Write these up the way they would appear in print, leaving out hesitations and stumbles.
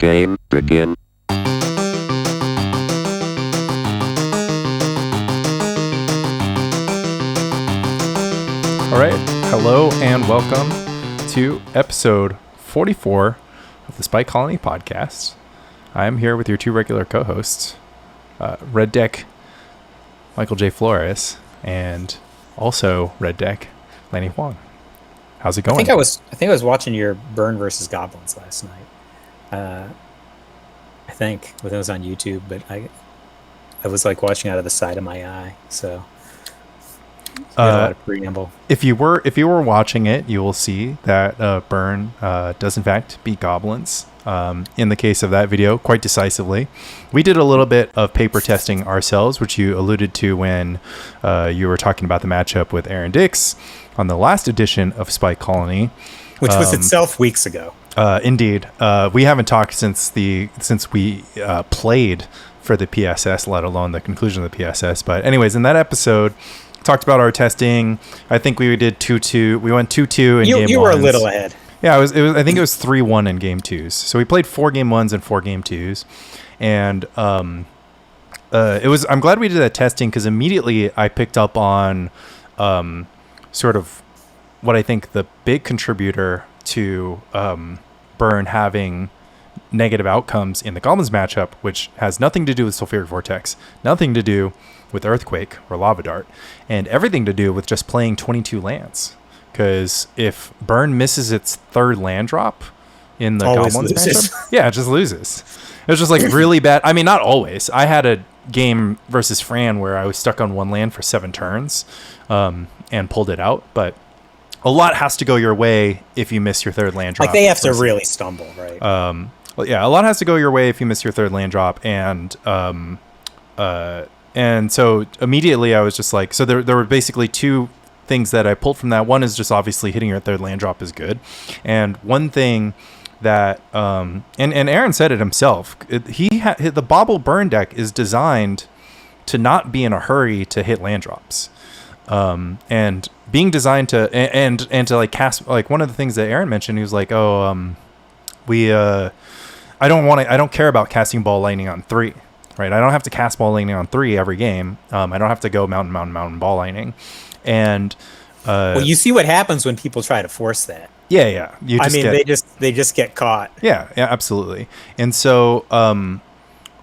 Game begin. All right, hello and welcome to episode 44 of the Spike Colony podcast. I'm here with your two regular co-hosts, Red Deck Michael J. Flores and also Red Deck Lanny Huang. How's it going? I think I was watching your Burn versus Goblins last night. I think it was on YouTube, but I was like watching out of the side of my eye, so. A lot of preamble. If you were watching it, you will see that Burn does in fact beat Goblins. In the case of that video, quite decisively. We did a little bit of paper testing ourselves, which you alluded to when you were talking about the matchup with Aaron Dix on the last edition of Spike Colony, which was itself weeks ago. Indeed, we haven't talked since we played for the PSS, let alone the conclusion of the PSS. But anyways, in that episode, talked about our testing. I think we did 2-2. We went 2-2 in game 1. You were a little ahead. Yeah, I think it was 3-1 in game 2s. So we played 4 game 1s and 4 game 2s. And I'm glad we did that testing because immediately I picked up on sort of what I think the big contributor to Burn having negative outcomes in the Goblins matchup, which has nothing to do with Sulfuric Vortex, nothing to do with Earthquake or Lava Dart, and everything to do with just playing 22 lands. Because if Burn misses its third land drop in the Goblins matchup, yeah, it just loses. It was just like really bad. I mean, not always. I had a game versus Fran where I was stuck on one land for 7 turns and pulled it out, but a lot has to go your way if you miss your third land drop. Like they have to really stumble, right? Well, yeah, a lot has to go your way if you miss your third land drop, and so immediately I was just like, so there were basically 2 things that I pulled from that. One is just obviously hitting your third land drop is good, and one thing that and Aaron said it himself, the Bobble Burn deck is designed to not be in a hurry to hit land drops. And being designed to and to like cast, like one of the things that Aaron mentioned, he was like, I don't care about casting Ball Lightning on 3, right? I don't have to cast Ball Lightning on 3 every game. I don't have to go mountain Ball Lightning. And well, you see what happens when people try to force that. Yeah. They just get caught. Yeah, absolutely. And so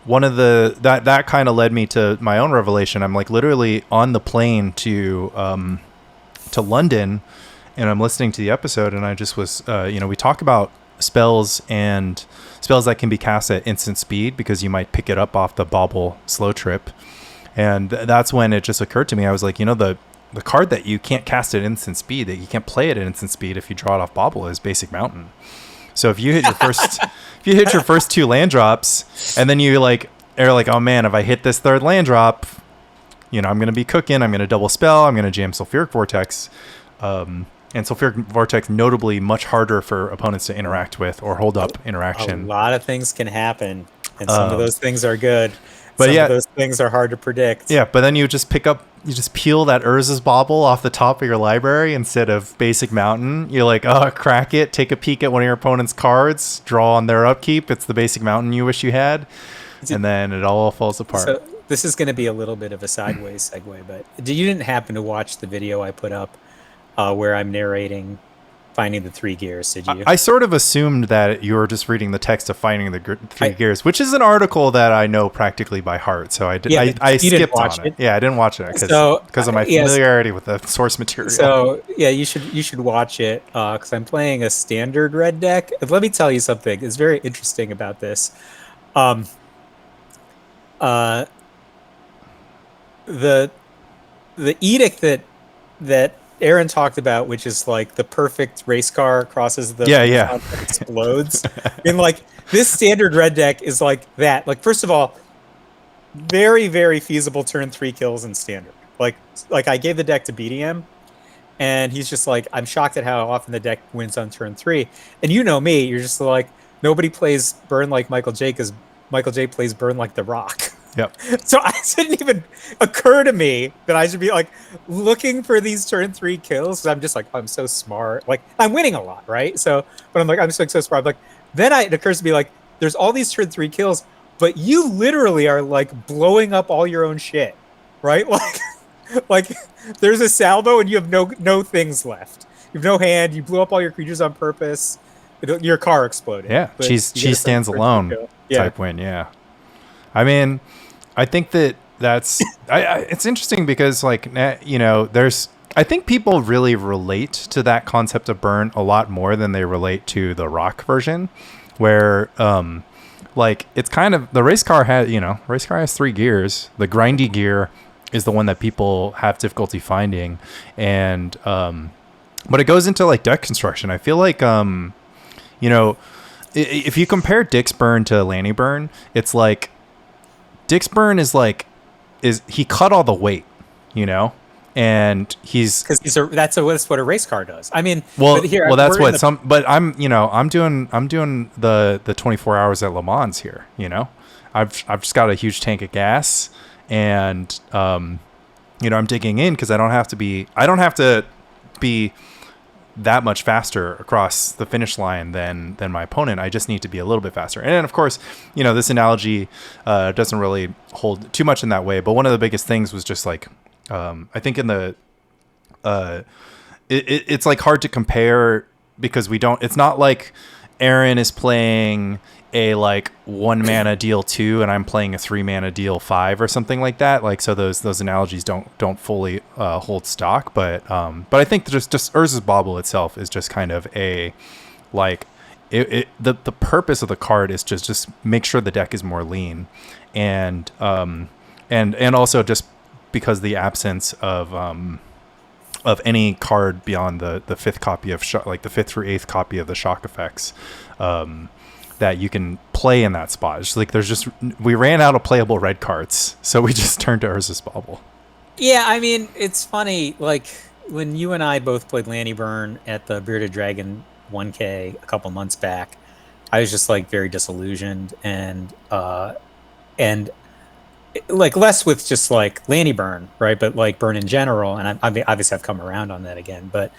one of that kind of led me to my own revelation. I'm like literally on the plane to London, and I'm listening to the episode, and I just was we talk about spells and spells that can be cast at instant speed because you might pick it up off the Bobble slow trip, and that's when it just occurred to me. I was like, the card that you can't cast at instant speed, that you can't play it at instant speed if you draw it off Bobble, is Basic Mountain. So if you hit your first 2 land drops, and then you're like, oh man, if I hit this third land drop, I'm going to be cooking. I'm going to double spell. I'm going to jam Sulfuric Vortex. And Sulfuric Vortex notably much harder for opponents to interact with or hold up interaction. A lot of things can happen, and some of those things are good. But some of those things are hard to predict. Yeah, but then you just peel that Urza's Bobble off the top of your library instead of Basic Mountain. You're like, crack it, take a peek at one of your opponent's cards, draw on their upkeep. It's the Basic Mountain you wish you had. And then it all falls apart. So this is going to be a little bit of a sideways segue, but you didn't happen to watch the video I put up where I'm narrating Finding the 3 Gears, did you? I sort of assumed that you were just reading the text of Finding the 3 Gears, which is an article that I know practically by heart. So I skipped on it. Yeah, I didn't watch it because of my familiarity with the source material. So yeah, you should watch it because I'm playing a standard red deck. And let me tell you something. It's very interesting about this. The edict that Aaron talked about, which is like the perfect race car crosses the explodes. And like this standard red deck is like that. Like first of all, very, very feasible turn 3 kills in standard. Like I gave the deck to BDM, and he's just like, I'm shocked at how often the deck wins on turn 3. And you know me, you're just like, nobody plays Burn like Michael J because Michael J plays Burn like The Rock. Yep. So it didn't even occur to me that I should be like looking for these turn 3 kills because I'm just like, I'm so smart. Like I'm winning a lot, right? So, but I'm like, I'm just like so smart. I'm like, then it occurs to me like there's all these turn 3 kills, but you literally are like blowing up all your own shit, right? Like there's a salvo and you have no things left. You have no hand. You blew up all your creatures on purpose. Your car exploded. Yeah, she stands alone type win. Yeah, I mean, I think that's it's interesting because like I think people really relate to that concept of burn a lot more than they relate to the rock version, where like it's kind of the race car has 3 gears. The grindy gear is the one that people have difficulty finding, and but it goes into like deck construction. I feel like if you compare Dick's burn to Lanny burn, it's like Dick's burn is he cut all the weight, and because that's what a race car does. I mean, that's what some. But I'm doing the 24 hours at Le Mans here. I've just got a huge tank of gas, and I'm digging in because I don't have to be that much faster across the finish line than my opponent. I just need to be a little bit faster. And then, of course, this analogy doesn't really hold too much in that way. But one of the biggest things was just like, I think in the, it's like hard to compare because it's not like Aaron is playing a like 1 mana deal 2 and I'm playing a 3 mana deal 5 or something like that. Like, so those analogies don't fully hold stock, but I think just Urza's Bauble itself is just kind of a like the purpose of the card is just make sure the deck is more lean, and also just because the absence of any card beyond the 5th copy of like the 5th through 8th copy of the shock effects that you can play in that spot. It's like we ran out of playable red cards, so we just turned to Urza's Bauble. Yeah, I mean, it's funny, like when you and I both played Lanny Burn at the Bearded Dragon 1K a couple months back, I was just like very disillusioned and like less with just like Lanny Burn, right? But like Burn in general, and obviously I've come around on that again. But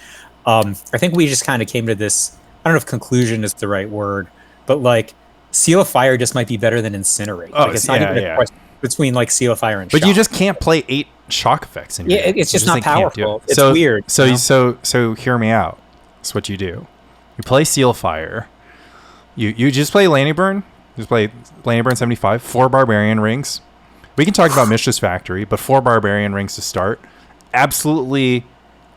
I think we just kind of came to this, I don't know if conclusion is the right word, but like Seal of Fire just might be better than Incinerate. Oh, like, it's not even a question between like Seal of Fire and But Shock. you just can't play 8 shock effects in your deck. It's just not powerful. It's so weird. So hear me out. That's what you do. You play Seal of Fire. You just play Lanny Burn. You just play Lanny Burn 75, 4 Barbarian Rings. We can talk about Mishra's Factory, but 4 Barbarian Rings to start. Absolutely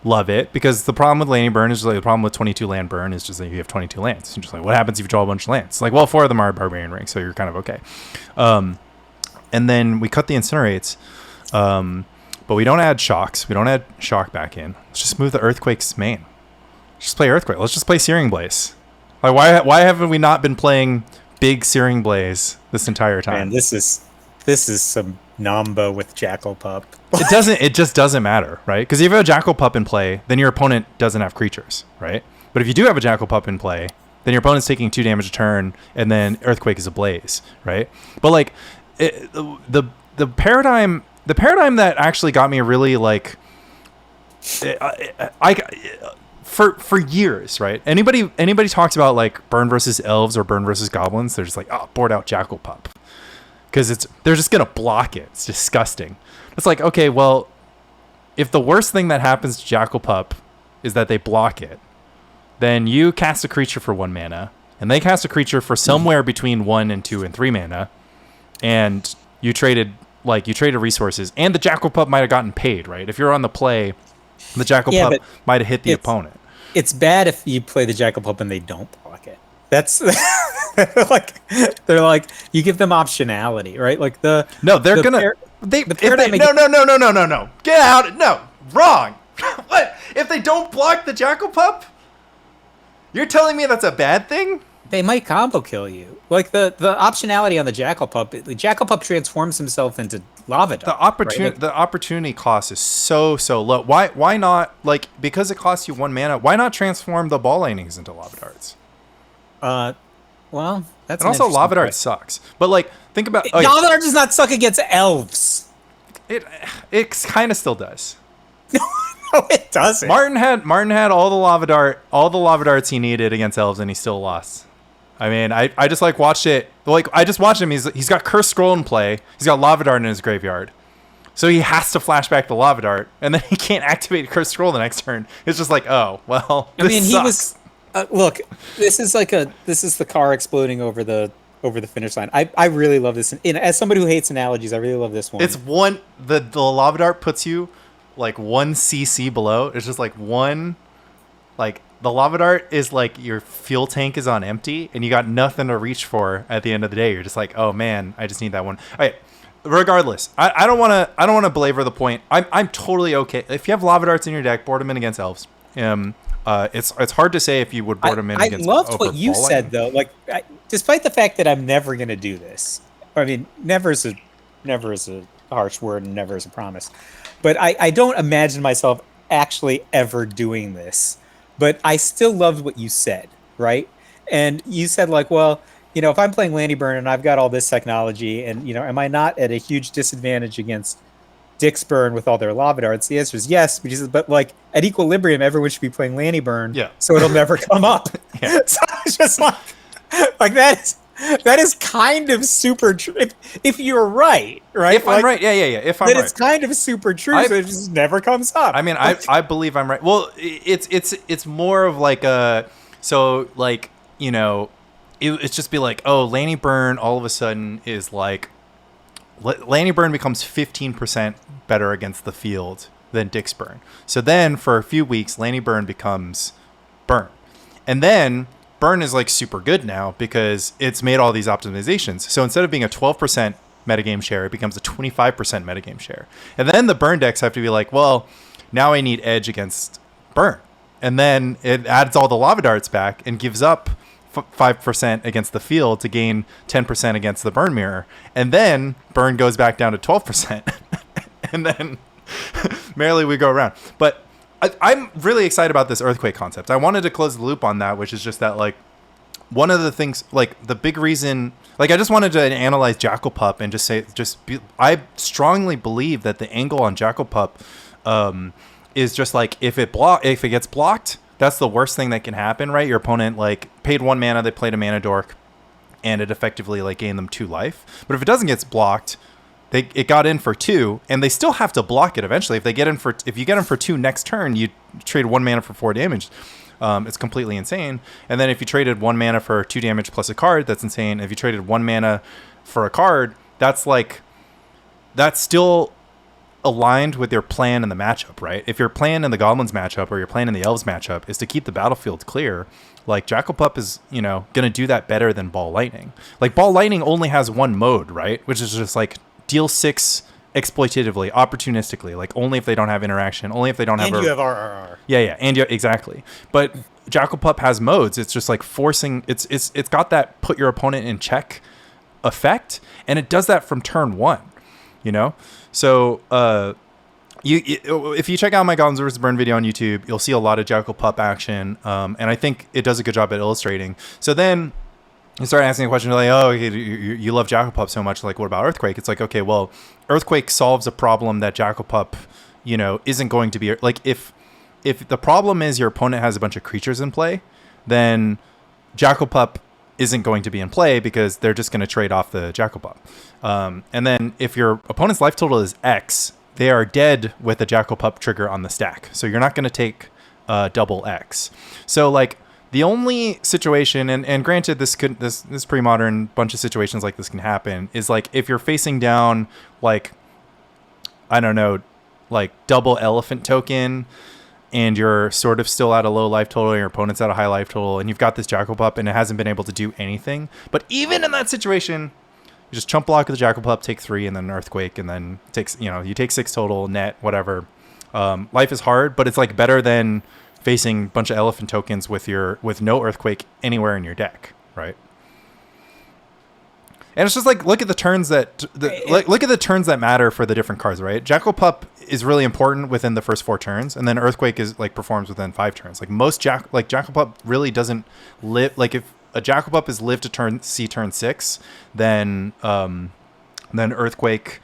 love it, because the problem with Lanny Burn is like the problem with 22 land burn is just that you have 22 lands. You're just like, what happens if you draw a bunch of lands? It's like, well, 4 of them are Barbarian Rings, so you're kind of okay. And then we cut the Incinerates, but we don't add shocks. We don't add shock back in. Let's just move the Earthquake's main. Let's just play Earthquake. Let's just play Searing Blaze. Like, why haven't we not been playing big Searing Blaze this entire time? Man, this is some Namba with Jackal Pup. It just doesn't matter, right? Because if you have a Jackal Pup in play, then your opponent doesn't have creatures, right? But if you do have a Jackal Pup in play, then your opponent's taking 2 damage a turn, and then Earthquake is ablaze, right? But like the paradigm that actually got me really like for years, right? Anybody talks about like burn versus elves or burn versus goblins, they're just like, oh, board out Jackal Pup. Because they're just going to block it. It's disgusting. It's like, okay, well, if the worst thing that happens to Jackal Pup is that they block it, then you cast a creature for 1 mana, and they cast a creature for somewhere between 1 and 2 and 3 mana, and you traded resources, and the Jackal Pup might have gotten paid, right? If you're on the play, the Jackal Pup might have hit the opponent. It's bad if you play the Jackal Pup and they don't block it. That's they're like you give them optionality, right? Like no, get out. No, wrong. What if they don't block the Jackal Pup? You're telling me that's a bad thing? They might combo kill you. Like the optionality on the Jackal Pup. The Jackal Pup transforms himself into lava dart. The opportunity cost is so low. Why not, like, because it costs you 1 mana? Why not transform the ball lightnings into lava darts? Well, that's and also lava dart sucks. But like, think about lava dart does not suck against elves. It kind of still does. No, it doesn't. Martin had all the lava darts he needed against elves, and he still lost. I mean, I just like watched it. Like I just watched him. He's got Cursed Scroll in play. He's got Lava Dart in his graveyard. So he has to flash back the Lava Dart, and then he can't activate Cursed Scroll the next turn. It's just like, oh, well, this sucks. He was... look, this is the car exploding over the finish line. I really love this. And as somebody who hates analogies, I really love this one. It's one... The Lava Dart puts you, like, 1 CC below. It's just, like, one... Like, the Lava Dart is, like, your fuel tank is on empty, and you got nothing to reach for at the end of the day. You're just like, oh, man, I just need that one. All right. Regardless, I don't want to belabor the point. I'm totally okay if you have Lava Darts in your deck. Board them in against elves. It's hard to say if you would board them in against. I loved what you said though. Like, despite the fact that I'm never going to do this. I mean, never is a harsh word, and never is a promise. But I don't imagine myself actually ever doing this. But I still loved what you said, right? And you said like, well, you know, if I'm playing Lanny Burn and I've got all this technology, and, you know, am I not at a huge disadvantage against Dick's Burn with all their Lava Darts? The answer is yes, but like at equilibrium, everyone should be playing Lanny Burn, so it'll never come up. So it's just like that is kind of super true. If you're right? If I'm right, yeah. If I'm right, it's kind of super true. So it just never comes up. I mean, I believe I'm right. Well, it's more of like you know. It's just be like, oh, Lanny Burn all of a sudden is like, Lanny Burn becomes 15% better against the field than Dick's Burn. So then for a few weeks, Lanny Burn becomes Burn. And then Burn is like super good now because it's made all these optimizations. So instead of being a 12% metagame share, it becomes a 25% metagame share. And then the Burn decks have to be like, well, now I need edge against Burn. And then it adds all the Lava Darts back and gives up 5% against the field to gain 10% against the Burn mirror, and then Burn goes back down to 12%, and then merrily we go around. But I'm really excited about this Earthquake concept. I wanted to close the loop on that, which is just that, like, one of the things, like, the big reason, like, I just wanted to analyze Jackal Pup and just say, I strongly believe that the angle on Jackal Pup is just like, if it gets blocked, that's the worst thing that can happen, right? Your opponent, like, paid 1 mana, they played a mana dork, and it effectively, like, gained them 2 life. But if it doesn't get blocked, it got in for 2, and they still have to block it eventually. If you get in for 2 next turn, you trade 1 mana for 4 damage. It's completely insane. And then if you traded 1 mana for 2 damage plus a card, that's insane. If you traded 1 mana for a card, that's still aligned with your plan in the matchup, right? If your plan in the Goblins matchup or your plan in the Elves matchup is to keep the battlefield clear, like, Jackal Pup is, you know, going to do that better than Ball Lightning. Like, Ball Lightning only has 1 mode, right? Which is just like deal 6 exploitatively, opportunistically, like only if they don't have interaction, only if they don't have you have RRR. Yeah, and exactly. But Jackal Pup has modes. It's just like forcing, it's got that put your opponent in check effect, and it does that from turn 1, you know? So, if you check out my Goblins vs. Burn video on YouTube, you'll see a lot of Jackal Pup action, and I think it does a good job at illustrating. So then you start asking a question like, oh, you love Jackal Pup so much, like, what about Earthquake? It's like, okay, well, Earthquake solves a problem that Jackal Pup, you know, isn't going to be, like, if the problem is your opponent has a bunch of creatures in play, then Jackal Pup isn't going to be in play because they're just going to trade off the Jackal Pup. And then if your opponent's life total is X, they are dead with the Jackal Pup trigger on the stack. So you're not going to take double X. So, like, the only situation, and granted this pre-modern bunch of situations like this can happen, is like if you're facing down, like, I don't know, like double Elephant Token, and you're sort of still at a low life total, and your opponent's at a high life total, and you've got this Jackal Pup, and it hasn't been able to do anything. But even in that situation, you just chump block with the Jackal Pup, take 3, and then Earthquake, and then you take 6 total, net, whatever. Life is hard, but it's like better than facing a bunch of Elephant Tokens with no Earthquake anywhere in your deck, right? And it's just like, look at the turns that matter for the different cards, right? Jackal Pup is really important within the first 4 turns, and then Earthquake is like performs within 5 turns. Like most Jackal Pup really doesn't live. Like if a Jackal Pup is lived to turn 6, then Earthquake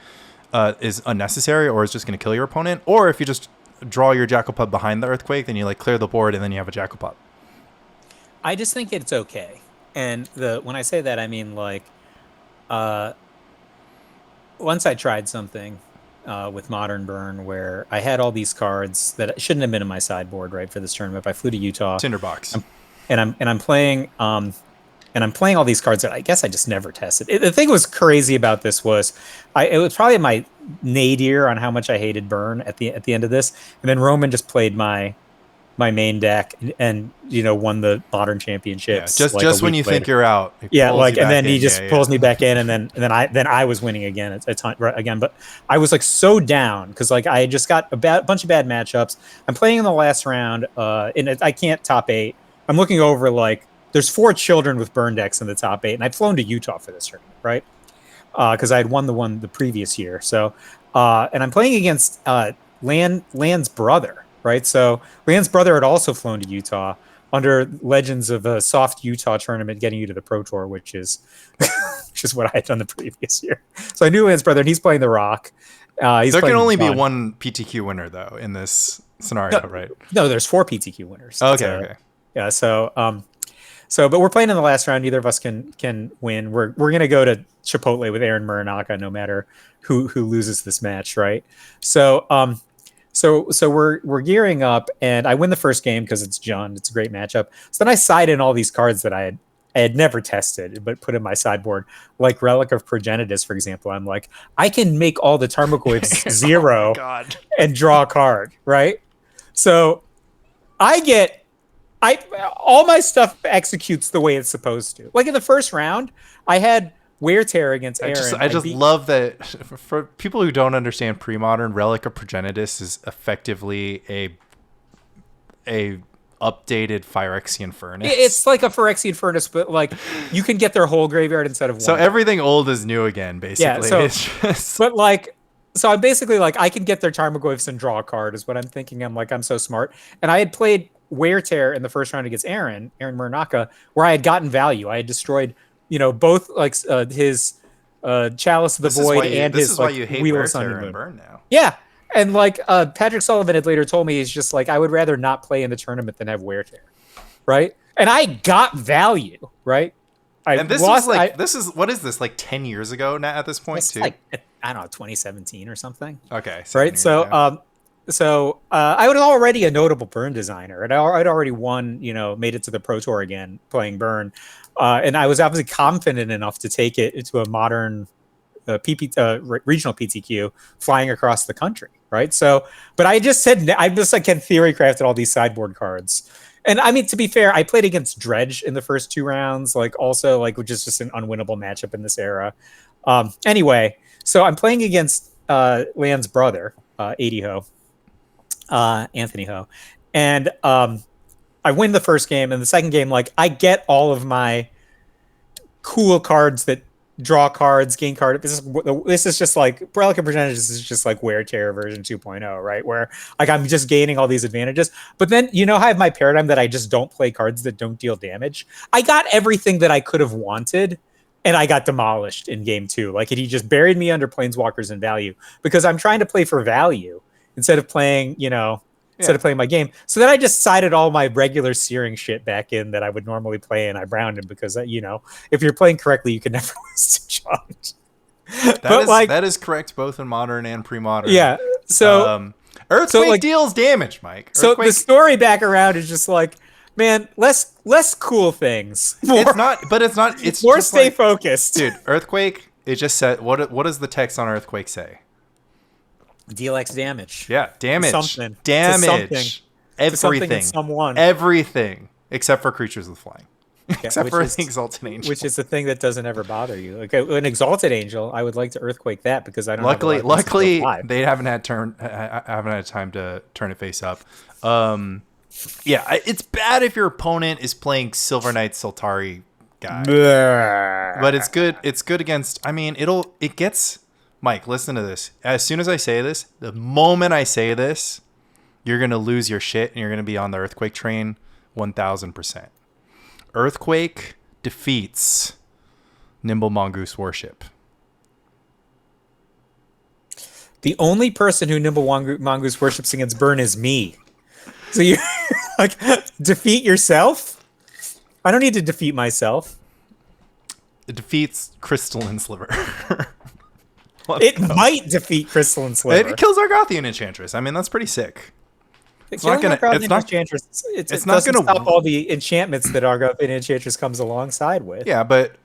is unnecessary or is just going to kill your opponent. Or if you just draw your Jackal Pup behind the Earthquake, then you like clear the board and then you have a Jackal Pup. I just think it's okay. And when I say that, I mean like, uh, once I tried something with Modern Burn where I had all these cards that shouldn't have been in my sideboard, right, for this tournament. I flew to Utah, Tinderbox. I'm playing and I'm playing all these cards that I guess I just never tested. The thing was crazy about this was it was probably my nadir on how much I hated Burn at the end of this, and then Roman just played my main deck and won the Modern Championships. Yeah, just when you later. think you're out. Yeah, like, and then he just pulls me back in, and then I was winning again at a time again. But I was like so down because like I just got a bunch of bad matchups. I'm playing in the last round, and I can't top 8. I'm looking over like there's 4 children with burn decks in the top 8, and I'd flown to Utah for this tournament, right? Because I had won the one the previous year. So, and I'm playing against Land's brother, right? So Land's brother had also flown to Utah under legends of a soft Utah tournament getting you to the Pro Tour, which is what I had done the previous year. So I knew Land's brother, and he's playing the Rock. There can only be one PTQ winner though in this scenario, right? No, there's 4 PTQ winners. Okay. Yeah. So, but we're playing in the last round. Neither of us can win. We're gonna go to Chipotle with Aaron Muranaka, no matter who loses this match, right? So, So we're gearing up, and I win the first game because it's John. It's a great matchup. So then I side in all these cards that I had never tested, but put in my sideboard, like Relic of Progenitus, for example. I'm like, I can make all the Tarmogoyfs 0 and draw a card, right? So all my stuff executes the way it's supposed to. Like in the first round, I had Wear Tear against Aaron. I just love that. For people who don't understand pre-modern, Relic of Progenitus is effectively a updated Phyrexian Furnace. It's like a Phyrexian Furnace, but like you can get their whole graveyard instead of one. So everything old is new again, basically. Yeah, but like, so I'm basically like, I can get their Tarmogoyfs and draw a card is what I'm thinking. I'm like, I'm so smart. And I had played Wear Tear in the first round against Aaron Muranaka, where I had gotten value. I had destroyed both like his Chalice of the Void and his Wheel of Sun and Moon. Burn now. Yeah, and like Patrick Sullivan had later told me, he's just like, I would rather not play in the tournament than have Wear Tear, right? And I got value, right? This is what is this, like 10 years ago now at this point too? Like, I don't know, 2017 or something. Okay, right. So I was already a notable Burn designer, and I'd already won, made it to the Pro Tour again playing Burn. And I was obviously confident enough to take it into a modern regional PTQ flying across the country, right? So, but I just said, I just like had theory crafted all these sideboard cards. And I mean, to be fair, I played against Dredge in the first 2 rounds, like also like, which is just an unwinnable matchup in this era. Anyway, so I'm playing against Land's brother, 80 Ho, Anthony Ho. And I win the first game, and the second game, like I get all of my cool cards that draw cards, gain card. This is just like Relic of Progenitus is just like Wear Tear version 2.0, right? Where like I'm just gaining all these advantages. But then I have my paradigm that I just don't play cards that don't deal damage. I got everything that I could have wanted, and I got demolished in game 2. Like he just buried me under Planeswalkers and value because I'm trying to play for value instead of playing, instead of playing my game. So then I just sided all my regular searing shit back in that I would normally play, and I browned him because, if you're playing correctly, you can never lose to John. That is correct both in modern and pre-modern. Yeah. So Earthquake deals damage, Mike. So the story back around is just like, man, less cool things. It's more stay focused. Dude, Earthquake, it just said, what does the text on Earthquake say? Deal X damage. Yeah, damage. Something. Damage. Everything. Someone. Everything. Except for creatures with flying. Except for an Exalted Angel. Which is the thing that doesn't ever bother you. Okay, an Exalted Angel, I would like to Earthquake that because I don't Luckily, they haven't had time to turn it face up. Yeah, it's bad if your opponent is playing Silver Knight Sultari guy. But it's good. It's good against, it gets... Mike, listen to this. As soon as I say this, the moment I say this, you're going to lose your shit and you're going to be on the Earthquake train 1,000%. Earthquake defeats Nimble Mongoose Worship. The only person who Nimble Mongoose worships against Burn is me. So you like defeat yourself? I don't need to defeat myself. It defeats Crystalline Sliver. It might defeat Crystalline Sliver. It kills Argothian Enchantress. I mean, that's pretty sick. It's not going to. It doesn't stop all the enchantments that Argothian Enchantress comes alongside with. Yeah, but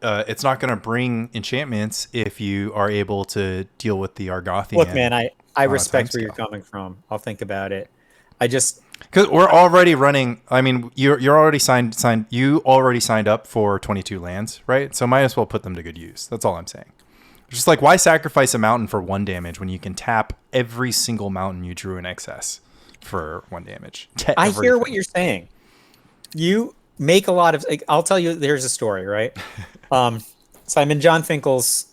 it's not going to bring enchantments if you are able to deal with the Argothian. Look, man, I respect where you're coming from. I'll think about it. Because we're already running. I mean, you're already signed. You already signed up for 22 lands, right? So might as well put them to good use. That's all I'm saying. Just like, why sacrifice a mountain for 1 damage when you can tap every single mountain you drew in excess for 1 damage? I hear what you're saying. You make a lot of. Like, I'll tell you. There's a story, right? So I'm on John Finkel's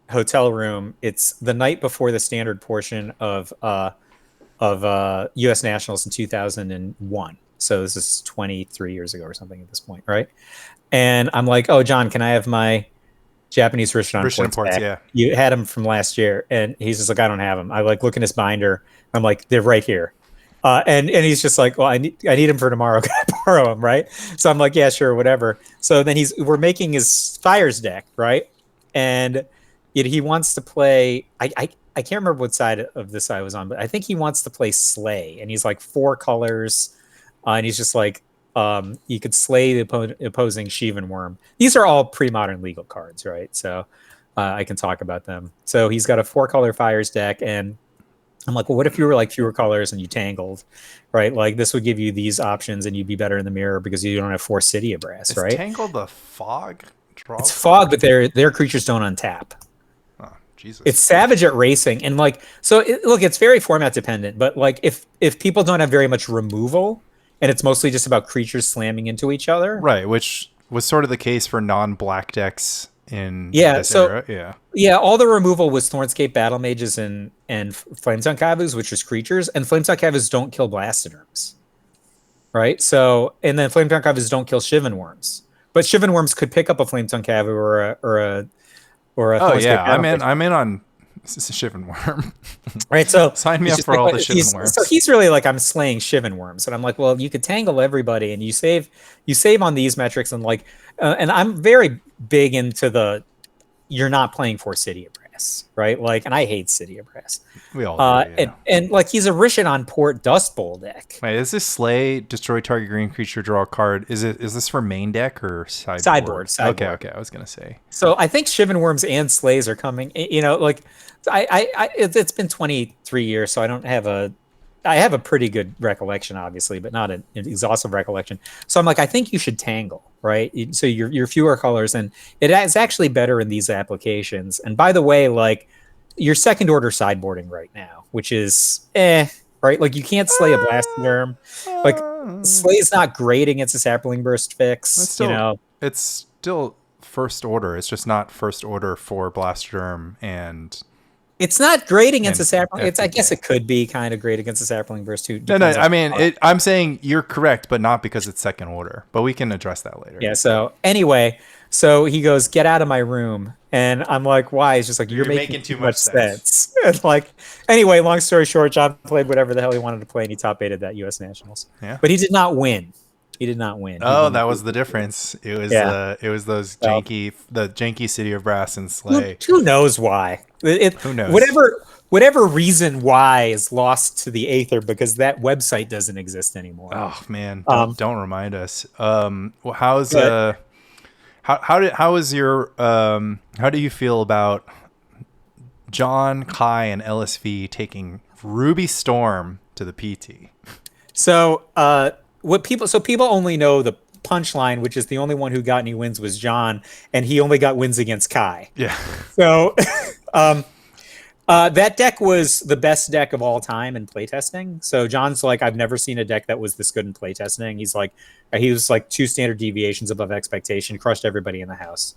hotel room. It's the night before the standard portion of U.S. Nationals in 2001. So this is 23 years ago or something at this point, right? And I'm like, oh, John, can I have my Japanese Rishidan ports back? Yeah. You had them from last year. And he's just like, I don't have them. I like look in his binder. I'm like, they're right here. And he's just like, well, I need him for tomorrow. Can I borrow him, right? So I'm like, yeah, sure, whatever. So then we're making his Fires deck, right? And he wants to play. I can't remember what side of this I was on, but I think he wants to play Slay, and he's like 4 colors, and he's just like, you could slay the opposing Shivan Worm. These are all pre-modern legal cards, right? So I can talk about them. So he's got a 4-color Fires deck, and I'm like, well, what if you were like fewer colors and you tangled, right? Like this would give you these options, and you'd be better in the mirror because you don't have 4 City of Brass, right? Tangled the fog draw. It's fog, but their creatures don't untap. Oh, Jesus. It's Savage at Racing, and like look, it's very format dependent. But like if people don't have very much removal, and it's mostly just about creatures slamming into each other, right? Which was sort of the case for non-black decks in this era. Yeah, all the removal was Thornscape Battle Mages and Flametongue Kavus, which is creatures, and Flametongue Kavus don't kill Blastoderms, right? So, and then Flametongue Kavus don't kill Shivan Worms, but Shivan Worms could pick up a Flametongue Kavu or a Thornscape Battle Mage. I'm in on Shivan Worm. Right, so sign me up for all the Shivan Worms. So he's really like, I'm slaying Shivan Worms, and I'm like, well, you could tangle everybody, and you save on these metrics, and like, and I'm very big into you're not playing for City of Brass, right? Like, and I hate City of Brass. We all do, yeah. and like he's a Rishidan Port Dust Bowl deck. Wait, is this Slay, destroy target green creature, draw a card? Is this for main deck or sideboard? Okay, I was gonna say. So I think Shivan Worms and Slays are coming. You know, like it's been 23 years, so I have a pretty good recollection, obviously, but not an exhaustive recollection. So I'm like, I think you should tangle, right? So you're fewer colors, and it is actually better in these applications. And by the way, like, you're second order sideboarding right now, which is right? Like, you can't slay a Blastoderm. Like, Slay is not great against a Sapling Burst fix. It's still first order. It's just not first order for Blastoderm and. It's not great against a Sapling. I guess it could be kind of great against a Sapling Burst too. No. I mean, I'm saying you're correct, but not because it's second order. But we can address that later. Yeah. So anyway, he goes, "Get out of my room," and I'm like, "Why?" He's just like, "You're making too much sense." And like, anyway, long story short, John played whatever the hell he wanted to play, and he top 8'd that U.S. Nationals. Yeah. But he did not win. He did not win. Oh, that was the difference. It was those janky City of Brass and Slay. Who knows why? Who knows? Whatever reason why is lost to the aether because that website doesn't exist anymore. Oh man, don't remind us. How do you feel about John, Kai, and LSV taking Ruby Storm to the PT? So people only know the punchline, which is the only one who got any wins was John, and he only got wins against Kai. Yeah. So that deck was the best deck of all time in playtesting. So John's like, I've never seen a deck that was this good in playtesting. He was like 2 standard deviations above expectation, crushed everybody in the house,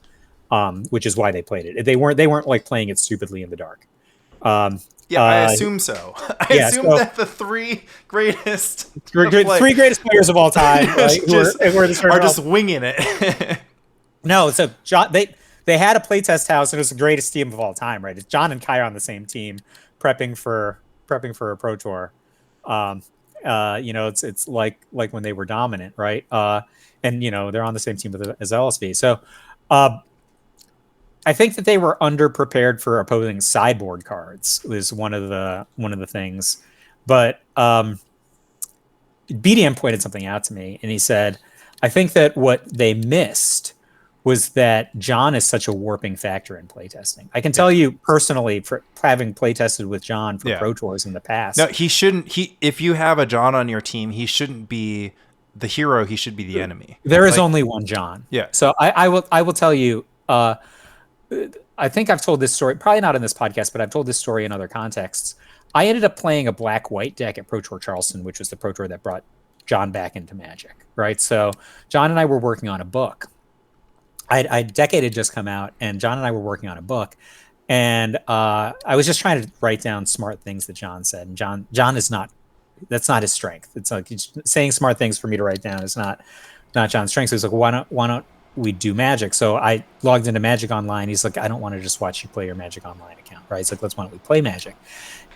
which is why they played it. They weren't like playing it stupidly in the dark. I assume so. I assume that the 3 greatest players of all time are just winging it. No, so John, they had a playtest house, and it was the greatest team of all time, right? It's John and Kai on the same team, prepping for a Pro Tour, It's like when they were dominant, right? And they're on the same team as LSV. So I think that they were underprepared for opposing sideboard cards was one of the things. But BDM pointed something out to me, and he said, I think that what they missed was that John is such a warping factor in playtesting. I can tell you personally, for having playtested with John for Pro Tours in the past. No, he shouldn't. If you have a John on your team, he shouldn't be the hero. He should be the enemy. There is only one John. Yeah. So I will tell you. I think I've told this story, probably not in this podcast, but I've told this story in other contexts. I ended up playing a black-white deck at Pro Tour Charleston, which was the Pro Tour that brought John back into Magic, right? So John and I were working on a book. Decade had just come out, and John and I were working on a book, and I was just trying to write down smart things that John said. And John is not, that's not his strength. It's like saying smart things for me to write down is not John's strength. So he's like, why don't we do Magic? So I logged into Magic Online. He's like, I don't want to just watch you play your Magic Online account, right? He's like, why don't we play Magic?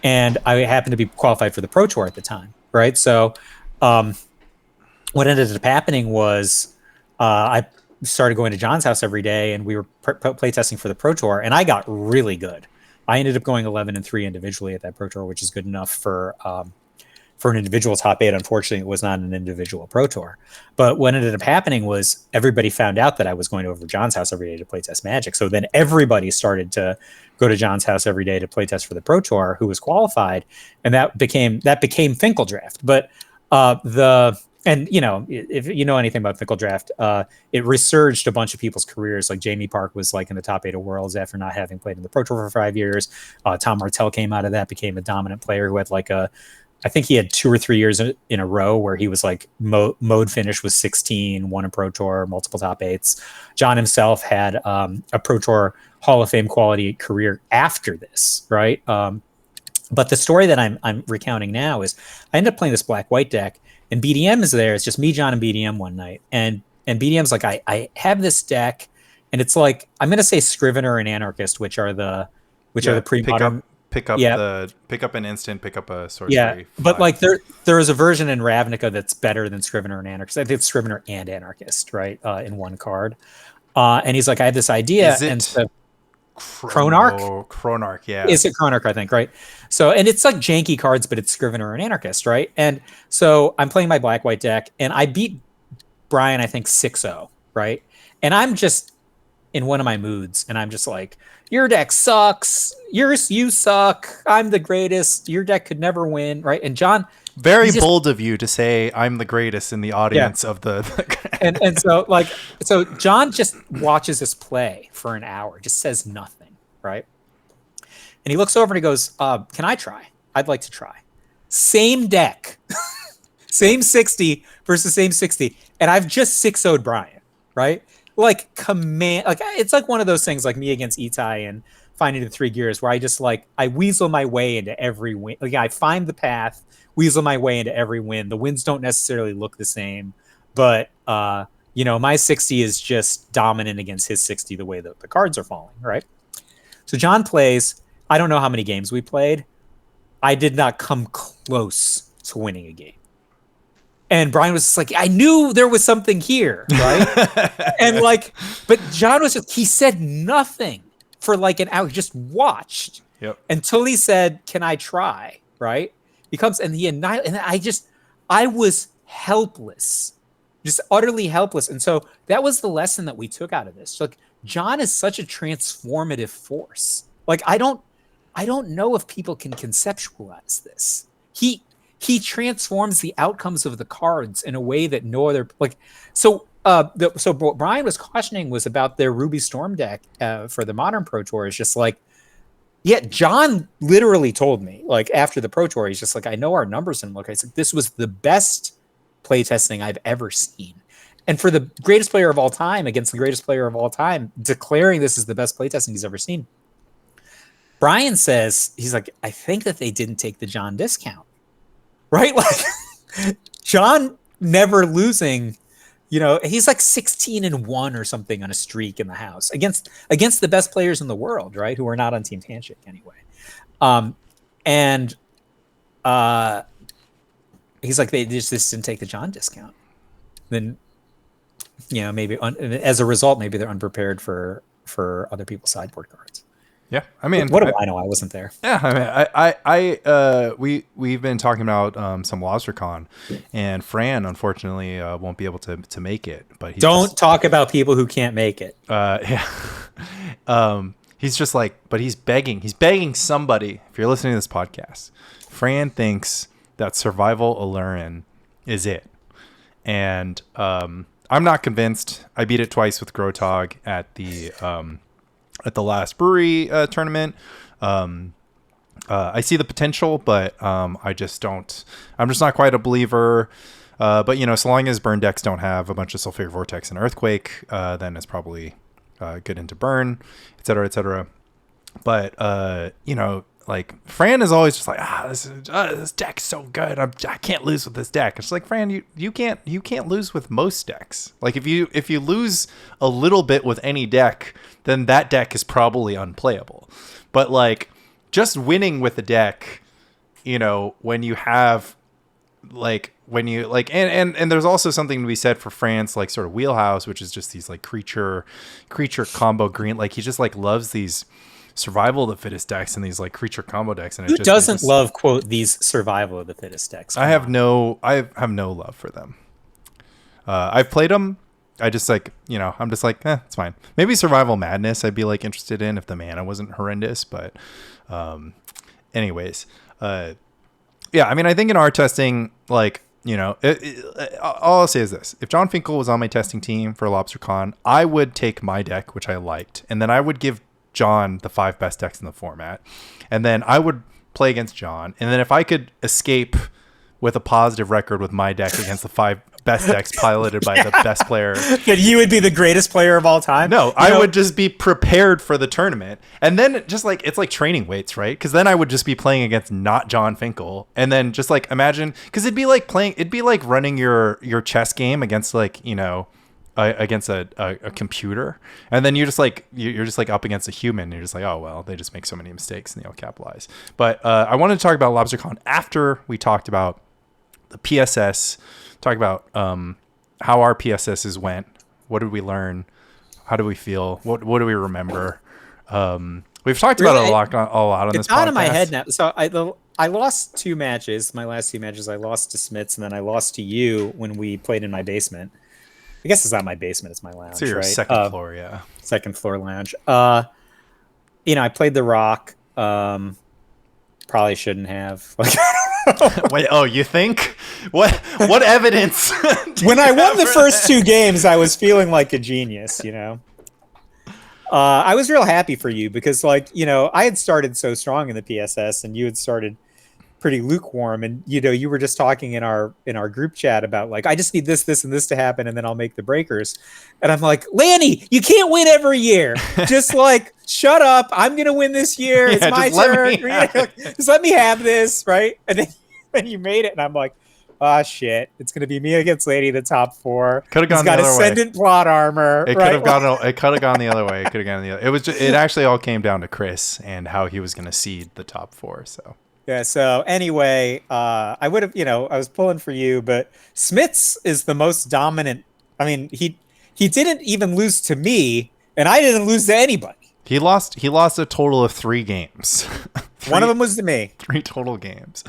And I happened to be qualified for the Pro Tour at the time, right? So what ended up happening was I started going to John's house every day, and we were playtesting for the Pro Tour, and I got really good. I ended up going 11-3 individually at that Pro Tour, which is good enough for an individual top 8. Unfortunately, it was not an individual Pro Tour. But what ended up happening was everybody found out that I was going over to John's house every day to playtest Magic. So then everybody started to go to John's house every day to playtest for the Pro Tour who was qualified, and that became Finkel Draft. But and if you know anything about Fickle Draft, it resurged a bunch of people's careers. Like Jamie Park was like in the top 8 of Worlds after not having played in the Pro Tour for 5 years. Tom Martell came out of that, became a dominant player who had I think he had 2 or 3 years in a row where he was like mode finish was 16, won a Pro Tour, multiple top 8s. John himself had a Pro Tour Hall of Fame quality career after this, right? But the story that I'm recounting now is I ended up playing this black-white deck, and BDM is there. It's just me, John, and BDM one night. And BDM's like, I have this deck, and it's like, I'm going to say Scrivener and Anarchist, which are the pre-modern. Pick up an instant, pick up a sorcery. Yeah, but like there is a version in Ravnica that's better than Scrivener and Anarchist. I think it's Scrivener and Anarchist, right, in one card. And he's like, I have this idea. Is it and so, Chronarch? Chronarch, yeah. Is it Chronarch, I think, right? So, and it's like janky cards, but it's Scrivener and Anarchist, right? And so I'm playing my black-white deck, and I beat Brian, I think, 6-0, right? And I'm just in one of my moods, and I'm just like, your deck sucks. You suck. I'm the greatest. Your deck could never win, right? And John, very bold of you to say I'm the greatest in the audience of the. and so John just watches us play for an hour, just says nothing, right? And he looks over and he goes, "Can I try? I'd like to try." Same deck, same 60 versus same 60, and I've just 6-0'd Brian, right? Like it's like one of those things like me against Itai and finding the 3 gears where I just I weasel my way into every win. Like I find the path, weasel my way into every win. The wins don't necessarily look the same, but my 60 is just dominant against his 60 the way that the cards are falling, right? So John plays, I don't know how many games we played. I did not come close to winning a game. And Brian was just like, I knew there was something here, right? And but John was he said nothing for an hour. He just watched until he said, "Can I try?" Right? I was helpless, just utterly helpless. And so that was the lesson that we took out of this. John is such a transformative force. I don't know if people can conceptualize this. He transforms the outcomes of the cards in a way that no other So what Brian was cautioning was about their Ruby Storm deck for the modern Pro Tour. Is just John literally told me after the Pro Tour, he's just I know our numbers didn't look. I said this was the best playtesting I've ever seen, and for the greatest player of all time against the greatest player of all time, declaring this is the best playtesting he's ever seen. Brian says he's I think that they didn't take the John discount. Right? John never losing, he's 16-1 or something on a streak in the house against the best players in the world, right? Who are not on Team Handshake anyway. he's like, they just didn't take the John discount. Then, maybe as a result, maybe they're unprepared for other people's sideboard cards. Yeah, I mean, what do I know? I wasn't there. Yeah, I mean, we've been talking about some Lobstercon, and Fran unfortunately won't be able to make it. But don't talk about people who can't make it. Yeah, he's just like, but he's begging somebody. If you're listening to this podcast, Fran thinks that Survival Allurin is it, and I'm not convinced. I beat it twice with Grotog at the last brewery tournament. I see the potential, but I just don't. I'm just not quite a believer. But so long as burn decks don't have a bunch of Sulfuric Vortex and Earthquake, then it's probably good into burn, etc., etc. But like Fran is always just like, this deck's so good. I can't lose with this deck. It's like, Fran, you can't lose with most decks. Like if you lose a little bit with any deck, then that deck is probably unplayable. But like just winning with the deck, when you have and there's also something to be said for Fran's like sort of wheelhouse, which is just these like creature combo green. Like he just like loves these survival of the fittest decks and these like creature combo decks. And who doesn't love quote these survival of the fittest decks? I have no love for them. I've played them. I just like, I'm just like, it's fine. Maybe Survival Madness I'd be like interested in if the mana wasn't horrendous. But anyways, yeah, I mean, I think in our testing, like, all I'll say is this. If John Finkel was on my testing team for Lobstercon, I would take my deck, which I liked, and then I would give John the 5 best decks in the format. And then I would play against John. And then if I could escape with a positive record with my deck against the 5 best decks piloted by the best player, that you would be the greatest player of all time. No, I would just be prepared for the tournament. And then just like, it's like training weights, right? Because then I would just be playing against not John Finkel. And then just like imagine, because it'd be like running your chess game against like, against a computer. And then you're just like up against a human. And you're just like, oh, well, they just make so many mistakes and they'll capitalize. But I wanted to talk about Lobstercon after we talked about the PSS, talk about how our PSSs went. What did we learn? How do we feel? What do we remember? We've talked about it a lot on this podcast. It's out of my head now. So I lost 2 matches. My last 2 matches, I lost to Smits, and then I lost to you when we played in my basement. I guess it's not my basement; it's my lounge. So your right? second floor, yeah. Second floor lounge. I played the Rock. Probably shouldn't have. Wait, oh, you think? What evidence? When I won the first 2 games, I was feeling like a genius, I was real happy for you because, like, I had started so strong in the PSS and you had started pretty lukewarm, and you were just talking in our group chat about like, I just need this and this to happen and then I'll make the breakers. And I'm like, Lanny, you can't win every year. Just like, shut up. I'm gonna win this year. It's my turn. Just let me have this, right? And then you made it, and I'm like, oh shit, it's gonna be me against Lanny in the top 4. Could have gone the other way. Ascendant plot armor. It could have gone the other way. It could have gone the other. It actually all came down to Chris and how he was gonna seed the top 4. So. Yeah, so anyway, I would have, I was pulling for you, but Smits is the most dominant. I mean, he didn't even lose to me, and I didn't lose to anybody. He lost a total of 3 games. One of them was to me. 3 total games.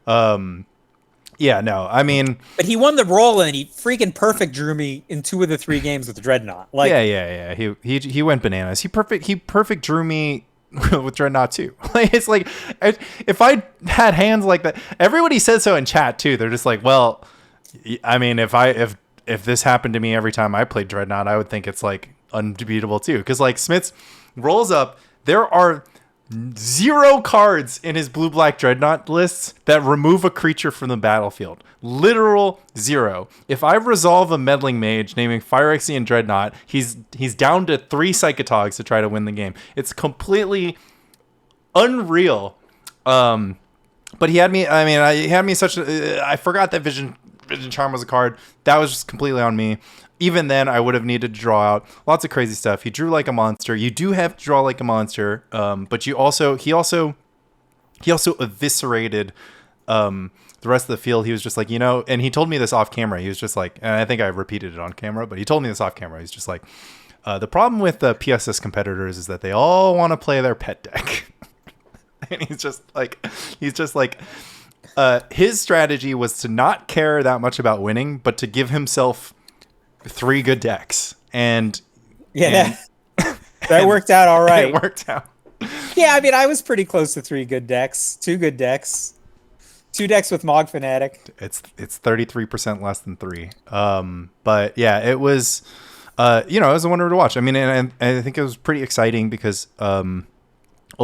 Yeah, no, I mean, but he won the roll, and he freaking perfect drew me in 2 of the 3 games with the Dreadnought. Like, yeah. He went bananas. He perfect drew me with Dreadnought too. Like, it's like, if I had hands like that, everybody says so in chat too. They're just like, well, I mean, if this happened to me every time I played Dreadnought, I would think it's like unbeatable too. Because like Smits rolls up, there are 0 cards in his blue-black Dreadnought lists that remove a creature from the battlefield. Literal 0. If I resolve a meddling mage naming Phyrexian Dreadnought, he's down to 3 Psychotogs to try to win the game. It's completely unreal. But he had me. I mean, he had me such. I forgot that Vision Charm was a card. That was just completely on me. Even then, I would have needed to draw out lots of crazy stuff. He drew like a monster. You do have to draw like a monster, but he also eviscerated the rest of the field, he was just like, and he told me this off camera. He was just like, and I think I repeated it on camera, but he told me this off camera. He's just like, the problem with the PSS competitors is that they all want to play their pet deck. And he's just like, his strategy was to not care that much about winning, but to give himself 3 good decks. And that worked out all right. It worked out. Yeah, I mean, I was pretty close to 3 good decks, 2 good decks, 2 decks with Mog Fanatic. It's 33% less than 3. But yeah, it was, it was a wonder to watch. I mean, and I think it was pretty exciting because a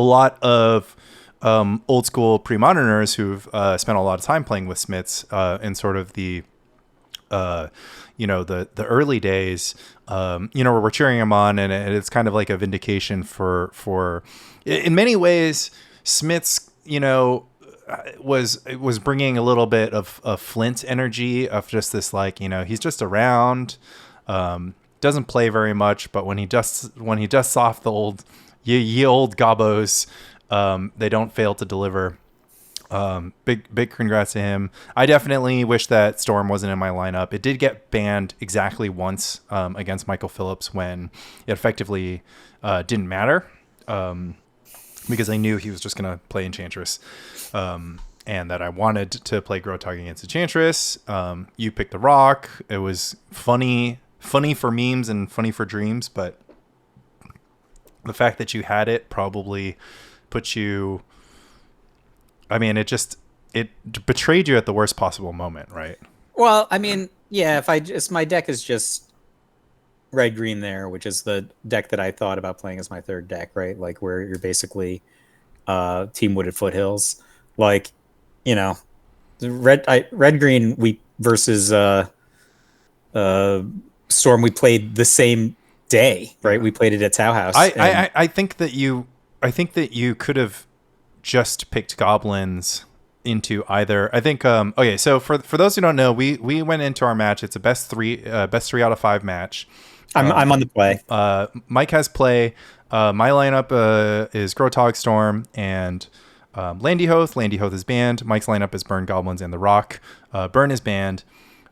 lot of old school pre-moderners who've spent a lot of time playing with Smiths in sort of the the early days, where we're cheering him on, and it's kind of like a vindication for in many ways, Smiths, was bringing a little bit of Flint energy of just this, like, he's just around, doesn't play very much, but when he dusts off the old ye old gobos, they don't fail to deliver. Big congrats to him. I definitely wish that Storm wasn't in my lineup. It did get banned exactly once against Michael Phillips when it effectively didn't matter, because I knew he was just going to play Enchantress, and that I wanted to play Grotog against Enchantress. You picked the Rock. It was funny for memes and funny for dreams, but the fact that you had it probably put you... I mean, it betrayed you at the worst possible moment, right? Well, I mean, yeah, if my deck is just red-green there, which is the deck that I thought about playing as my 3rd deck, right? Like, where you're basically Team Wooded Foothills. Like, red-green versus Storm, we played the same day, right? We played it at Tau House. I think that you could have just picked goblins into either. I think okay, so for those who don't know, we went into our match. It's a best 3 out of 5 match. I'm on the play. Mike has play. My lineup is Grotog, Storm, and Landy Hoth. Landy Hoth is banned. Mike's lineup is Burn, Goblins, and the Rock. Burn is banned.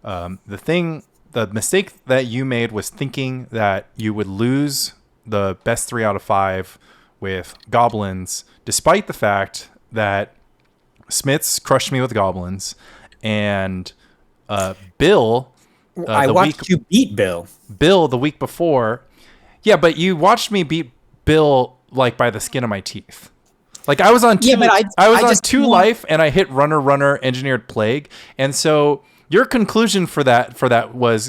The mistake that you made was thinking that you would lose the best 3 out of 5 with goblins, despite the fact that Smiths crushed me with goblins, and Bill. I watched you beat Bill. Bill the week before. Yeah, but you watched me beat Bill like by the skin of my teeth. Like I was on 2. Yeah, I was on 2 life, and I hit runner engineered plague, and so your conclusion for that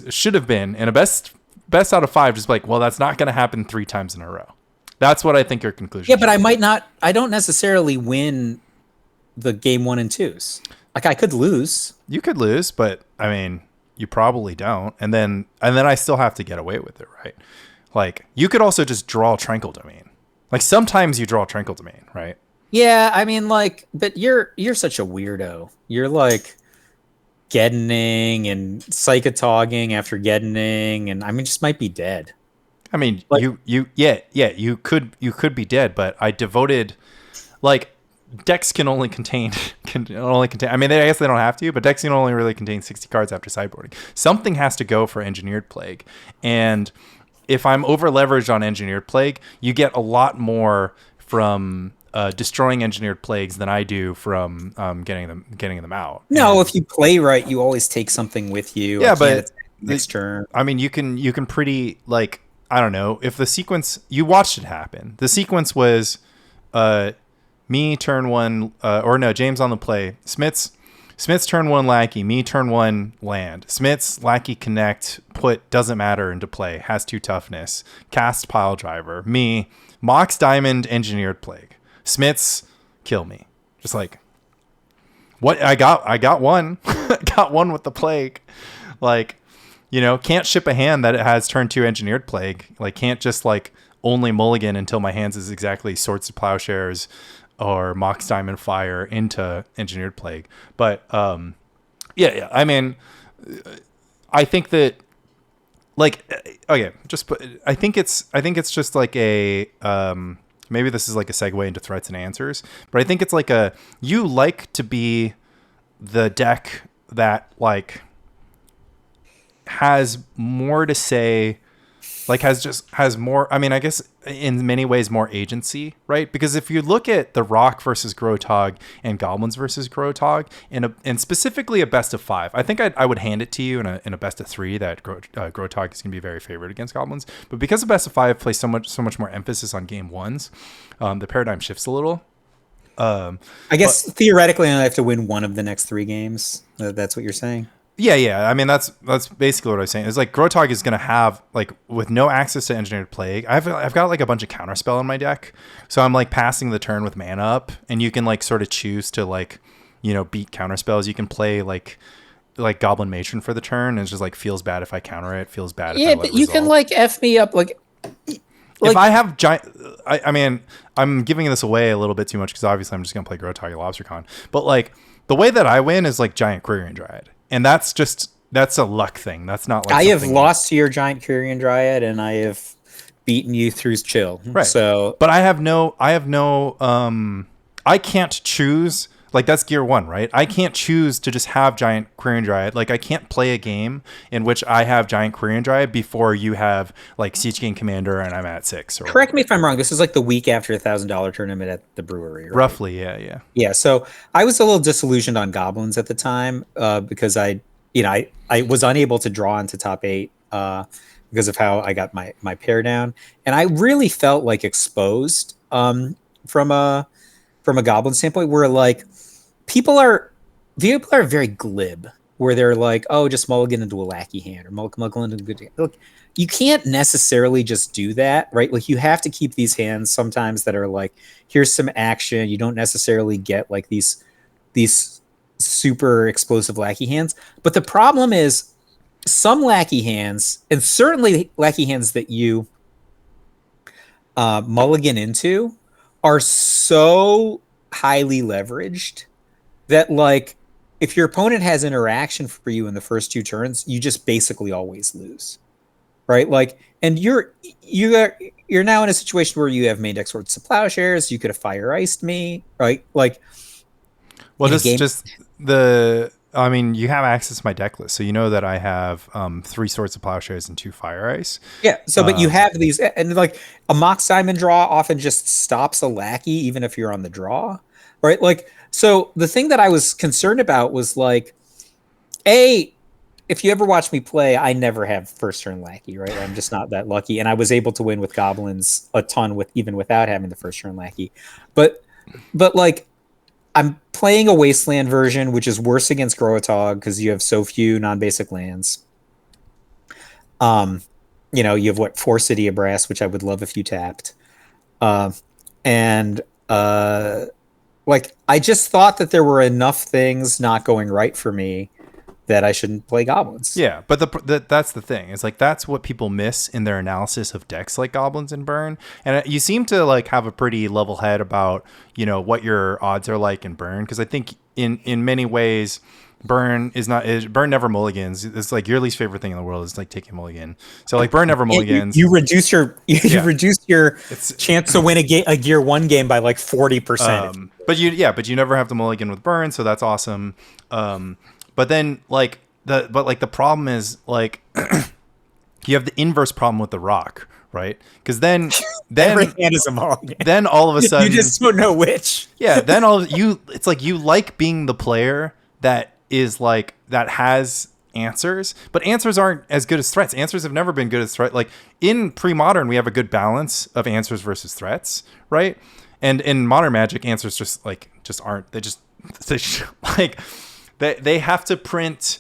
should have been in a best out of 5, just like, well, that's not going to happen 3 times in a row. That's what I think your conclusion. Yeah, but I might not. I don't necessarily win the game 1 and 2s. Like I could lose. You could lose, but I mean, you probably don't. And then I still have to get away with it, right? Like you could also just draw Tranquil Domain. Like sometimes you draw Tranquil Domain, right? Yeah, I mean, like, but you're such a weirdo. You're like Geddening and Psychotogging after Geddening, and I mean, just might be dead. I mean, like, you could be dead, but I devoted, like, decks can only contain. I mean, I guess they don't have to, but decks can only really contain 60 cards after sideboarding. Something has to go for Engineered Plague, and if I'm over leveraged on Engineered Plague, you get a lot more from destroying Engineered Plagues than I do from getting them out. No, if you play right, you always take something with you. Yeah, but next turn. I mean, you can pretty, like, I don't know, if the sequence, you watched it happen. The sequence was me turn 1, James on the play. Smith's turn 1 Lackey, me turn 1 land. Smith's Lackey Connect, put doesn't matter into play, has 2 toughness. Cast Pile Driver, me, Mox Diamond, Engineered Plague. Smith's kill me. Just like, what? I got one. Got one with the plague. Like, can't ship a hand that it has turn 2 Engineered Plague. Like, can't just like only mulligan until my hands is exactly Swords to Plowshares or Mox Diamond Fire into Engineered Plague. But yeah. I mean, I think that, like, okay, I think it's just like a maybe this is like a segue into threats and answers, but I think it's like you like to be the deck that like has more to say, like has more, I mean, I guess in many ways more agency, right? Because if you look at the Rock versus Grotog and Goblins versus Grotog and specifically a best of 5, I think I would hand it to you in a best of 3 that Grotog is going to be very favored against Goblins. But because the best of 5 plays so much more emphasis on game ones, the paradigm shifts a little. I guess theoretically I have to win one of the next 3 games. That's what you're saying? Yeah. I mean, that's basically what I was saying. It's like Grotog is going to have, like, with no access to Engineered Plague, I've got like a bunch of counterspell in my deck. So I'm like passing the turn with mana up, and you can like sort of choose to like, you know, beat counterspells. You can play like Goblin Matron for the turn, and it's just like feels bad if I counter it, feels bad if I let but you resolve. can like F me up like if I have giant, I mean, I'm giving this away a little bit too much because obviously I'm just going to play Grotog at Lobstercon. But like the way that I win is like Giant Quirion Dryad. And that's a luck thing. That's not like I have lost to your Giant Quirion Dryad, and I have beaten you through chill. Right. So, but I can't choose. Like, that's gear 1, right? I can't choose to just have Giant Quirion Dryad. Like, I can't play a game in which I have Giant Quirion Dryad before you have like Siege King Commander and I'm at 6. Correct me if I'm wrong. This is like the week after $1,000 tournament at the brewery, right? Roughly, yeah. Yeah. So I was a little disillusioned on Goblins at the time because I was unable to draw into top 8 because of how I got my pair down, and I really felt like exposed from a Goblin standpoint, where like people are very glib, where they're like, oh, just mulligan into a lackey hand or mulligan into a good hand. Look, you can't necessarily just do that, right? Like, you have to keep these hands sometimes that are like, here's some action. You don't necessarily get like these super explosive lackey hands. But the problem is some lackey hands, and certainly lackey hands that you mulligan into, are so highly leveraged that like if your opponent has interaction for you in the first 2 turns, you just basically always lose, right? Like, and you're now in a situation where you have main deck Swords to Plowshares. You could have fire iced me, right? Like, well, I mean, you have access to my deck list, so you know that I have 3 Swords to Plowshares and 2 Fire Ice. Yeah. So, but you have these, and like a Mox Diamond draw often just stops a lackey, even if you're on the draw, right? Like, so the thing that I was concerned about was like, if you ever watch me play, I never have first turn lackey, right? I'm just not that lucky, and I was able to win with Goblins a ton even without having the first turn lackey, but like, I'm playing a Wasteland version, which is worse against Grotog because you have so few non-basic lands. You have 4 City of Brass, which I would love if you tapped. Like, I just thought that there were enough things not going right for me that I shouldn't play Goblins. Yeah, but that's the thing. It's like that's what people miss in their analysis of decks like Goblins and Burn. And you seem to like have a pretty level head about, you know, what your odds are like in Burn, because I think in many ways Burn never mulligans. It's like your least favorite thing in the world is like taking mulligan. So like Burn never mulligans. You reduce your chance to win a gear 1 game by like 40%. But you never have to mulligan with Burn, so that's awesome. But then like the problem is like you have the inverse problem with the Rock, right? Because then every hand is a mulligan. Then all of a sudden you just don't know which. Yeah, then it's like you like being the player that has answers, but answers aren't as good as threats. Answers have never been good as threat. Like in pre-modern, we have a good balance of answers versus threats, right? And in modern Magic, answers just aren't. They have to print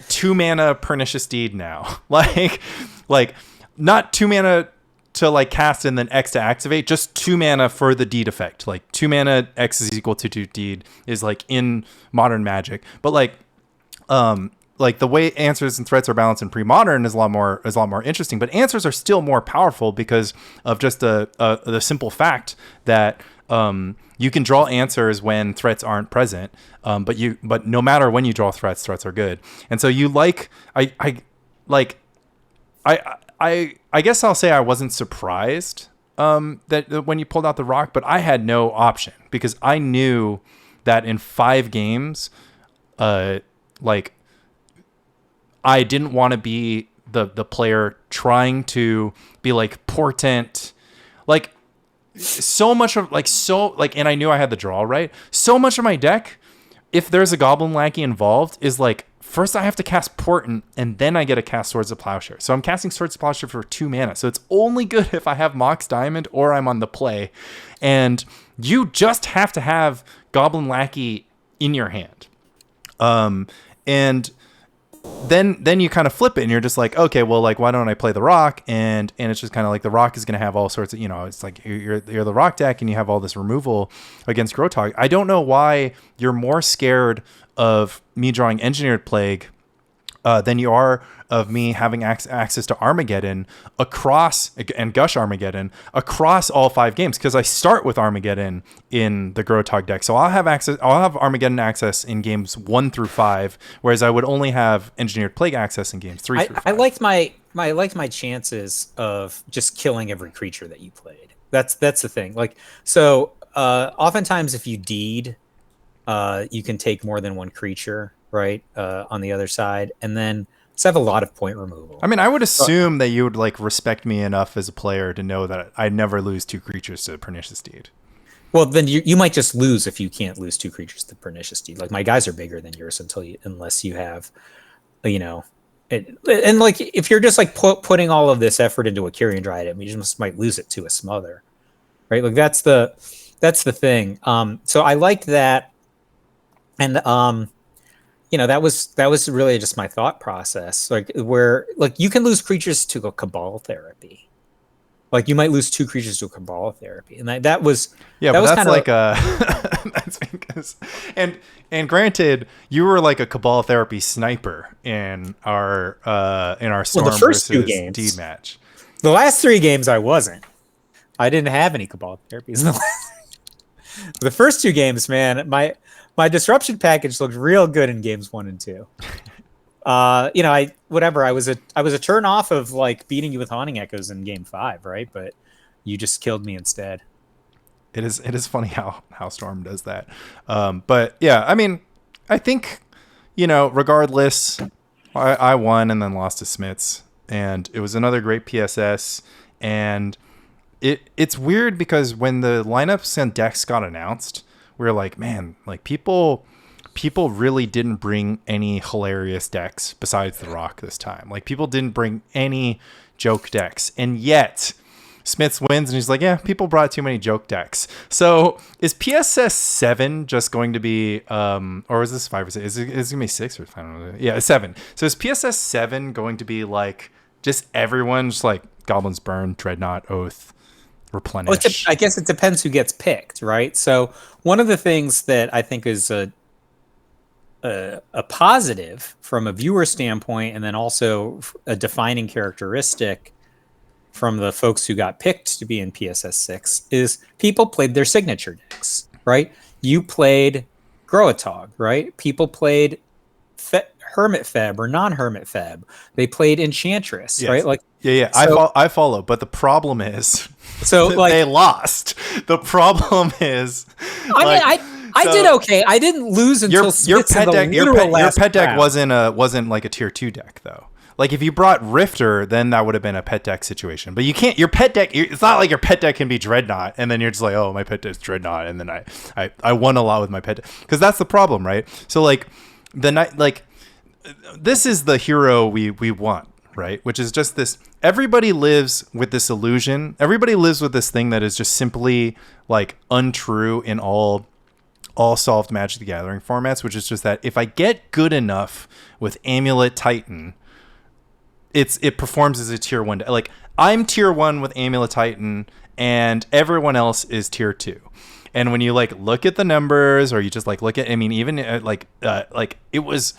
2 mana Pernicious Deed now. like not 2 mana to like cast and then X to activate, just 2 mana for the deed effect. Like 2 mana X is equal to 2 deed is like in modern Magic. But like the way answers and threats are balanced in pre-modern is a lot more interesting. But answers are still more powerful because of just the simple fact that you can draw answers when threats aren't present. But no matter when you draw threats are good. And so you I guess I'll say I wasn't surprised that when you pulled out the Rock, but I had no option because I knew that in 5 games like I didn't want to be the player trying to be like portent, like so much of and I knew I had the draw right. So much of my deck, if there's a goblin lackey involved, is like first I have to cast portent and then I get to cast Swords of Plowshare. So I'm casting Swords of Plowshare for 2 mana. So it's only good if I have Mox Diamond or I'm on the play, and you just have to have goblin lackey in your hand. And then you kind of flip it and you're just like, okay, well, like, why don't I play the rock? And it's just kind of like the rock is going to have all sorts of, it's like you're the rock deck and you have all this removal against Grotog. I don't know why you're more scared of me drawing Engineered Plague than you are of me having access to Armageddon and Gush Armageddon across all 5 games, because I start with Armageddon in the Grotog deck. So I'll have Armageddon access in games 1 through 5, whereas I would only have Engineered Plague access in games 3 through 5. I liked my chances of just killing every creature that you played. That's the thing. Like, so oftentimes if you deed, you can take more than one creature, right, on the other side, and then so I have a lot of point removal. I mean, I would assume that you would like respect me enough as a player to know that I never lose 2 creatures to Pernicious Deed. Well, then you might just lose if you can't lose 2 creatures to Pernicious Deed. Like, my guys are bigger than yours unless you have, and like if you're just like putting all of this effort into a Kyrian Dryad, you just might lose it to a Smother, right? Like that's the thing. So I liked that, and that was really just my thought process. Like, where like you can lose creatures to a Cabal Therapy. Like, you might lose 2 creatures to a Cabal Therapy, and that was that's like that's because and granted, you were like a Cabal Therapy sniper in our Storm the first 2 versus games. Deed match. The last 3 games I wasn't. I didn't have any Cabal Therapies in the last. The first 2 games, man, my disruption package looked real good in games 1 and 2. I was a turn off of like beating you with Haunting Echoes in game 5, right? But you just killed me instead. It is funny how Storm does that. But yeah, I mean, I think, regardless, I won and then lost to Smits, and it was another great PSS. And it's weird because when the lineups and decks got announced, we were like, man, like people really didn't bring any hilarious decks besides the Rock this time. Like, people didn't bring any joke decks, and yet Smiths wins and he's like, yeah, people brought too many joke decks. So is PSS 7 just going to be or is this 5 or 6? Is it gonna be 6 or I don't know. Yeah, 7. So is PSS 7 going to be like just everyone just like Goblins Burn, Dreadnought, Oath, Replenish? I guess it depends who gets picked, right? So one of the things that I think is a positive from a viewer standpoint, and then also a defining characteristic from the folks who got picked to be in PSS6, is people played their signature decks, right? You played Groatog, right? People played Hermit Feb or non-Hermit Feb. They played Enchantress, yes. Right? Like, yeah. So, I follow, but the problem is, so like they lost. The problem is, I did okay. I didn't lose until your pet deck. Your pet deck wasn't like a tier 2 deck though. Like, if you brought Rifter, then that would have been a pet deck situation. But you can't. Your pet deck. It's not like your pet deck can be Dreadnought, and then you're just like, oh, my pet deck's Dreadnought, and then I won a lot with my pet deck, because that's the problem, right? So like this is the hero we want, right? Which is just this. Everybody lives with this illusion. Everybody lives with this thing that is just simply like untrue in all solved Magic the Gathering formats, which is just that if I get good enough with Amulet Titan, it performs as a tier 1. Like, I'm tier 1 with Amulet Titan, and everyone else is tier 2. And when you like look at the numbers, or you just like look at, I mean, even like it was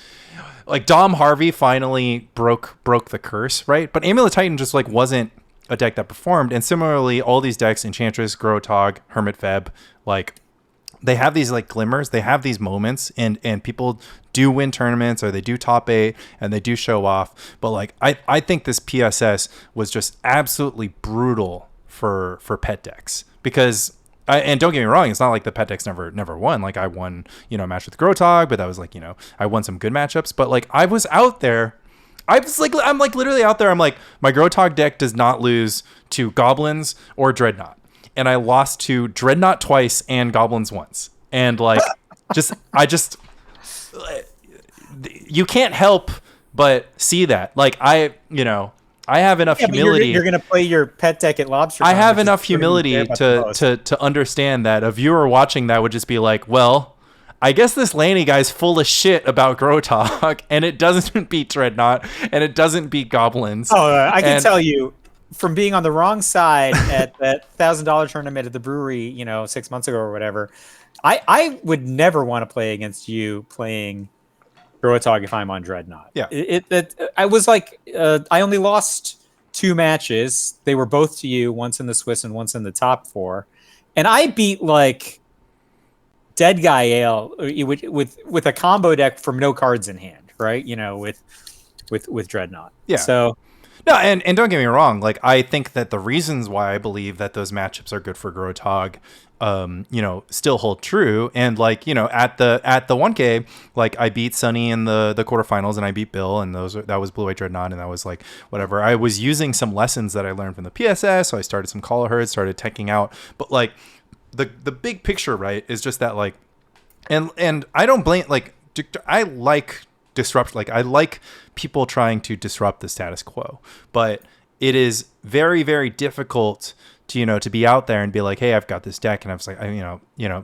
like Dom Harvey finally broke the curse, right? But Amulet Titan just like wasn't a deck that performed. And similarly, all these decks, Enchantress, Grotog, Hermit Feb, like, they have these like glimmers, they have these moments, and people do win tournaments, or they do top 8 and they do show off. But like, I think this PSS was just absolutely brutal for pet decks, because and don't get me wrong, it's not like the pet decks never won. Like I won, a match with Grotog, but that was like, I won some good matchups. But like I was out there. I'm like literally out there. I'm like, my Grotog deck does not lose to Goblins or Dreadnought. And I lost to Dreadnought twice and Goblins once. And like, you can't help but see that. Like I have enough humility. You're going to play your pet deck at Lobstercon. I have enough humility to understand that a viewer watching that would just be like, well, I guess this Lanny guy's full of shit about Grotog, and it doesn't beat Dreadnought, and it doesn't beat Goblins. Oh, I can tell you, from being on the wrong side at that $1,000 tournament at the brewery, 6 months ago or whatever, I would never want to play against you playing Grotog if I'm on Dreadnought. Yeah. I was like, I only lost 2 matches. They were both to you, once in the Swiss and once in the top 4. And I beat like Dead Guy Ale with a combo deck from no cards in hand, right? With Dreadnought. Yeah. So no, and don't get me wrong. Like I think that the reasons why I believe that those matchups are good for Grotog, still hold true. And like at the 1K, like I beat Sunny in the quarterfinals, and I beat Bill, and that was Blue White Dreadnought, and that was like whatever. I was using some lessons that I learned from the PSS, so I started some Call of Herds, started teching out, but like. The big picture, right, is just that like, and I don't blame, like, I like disrupt, like I like people trying to disrupt the status quo, but it is very, very difficult to to be out there and be like, hey, I've got this deck, and I was like,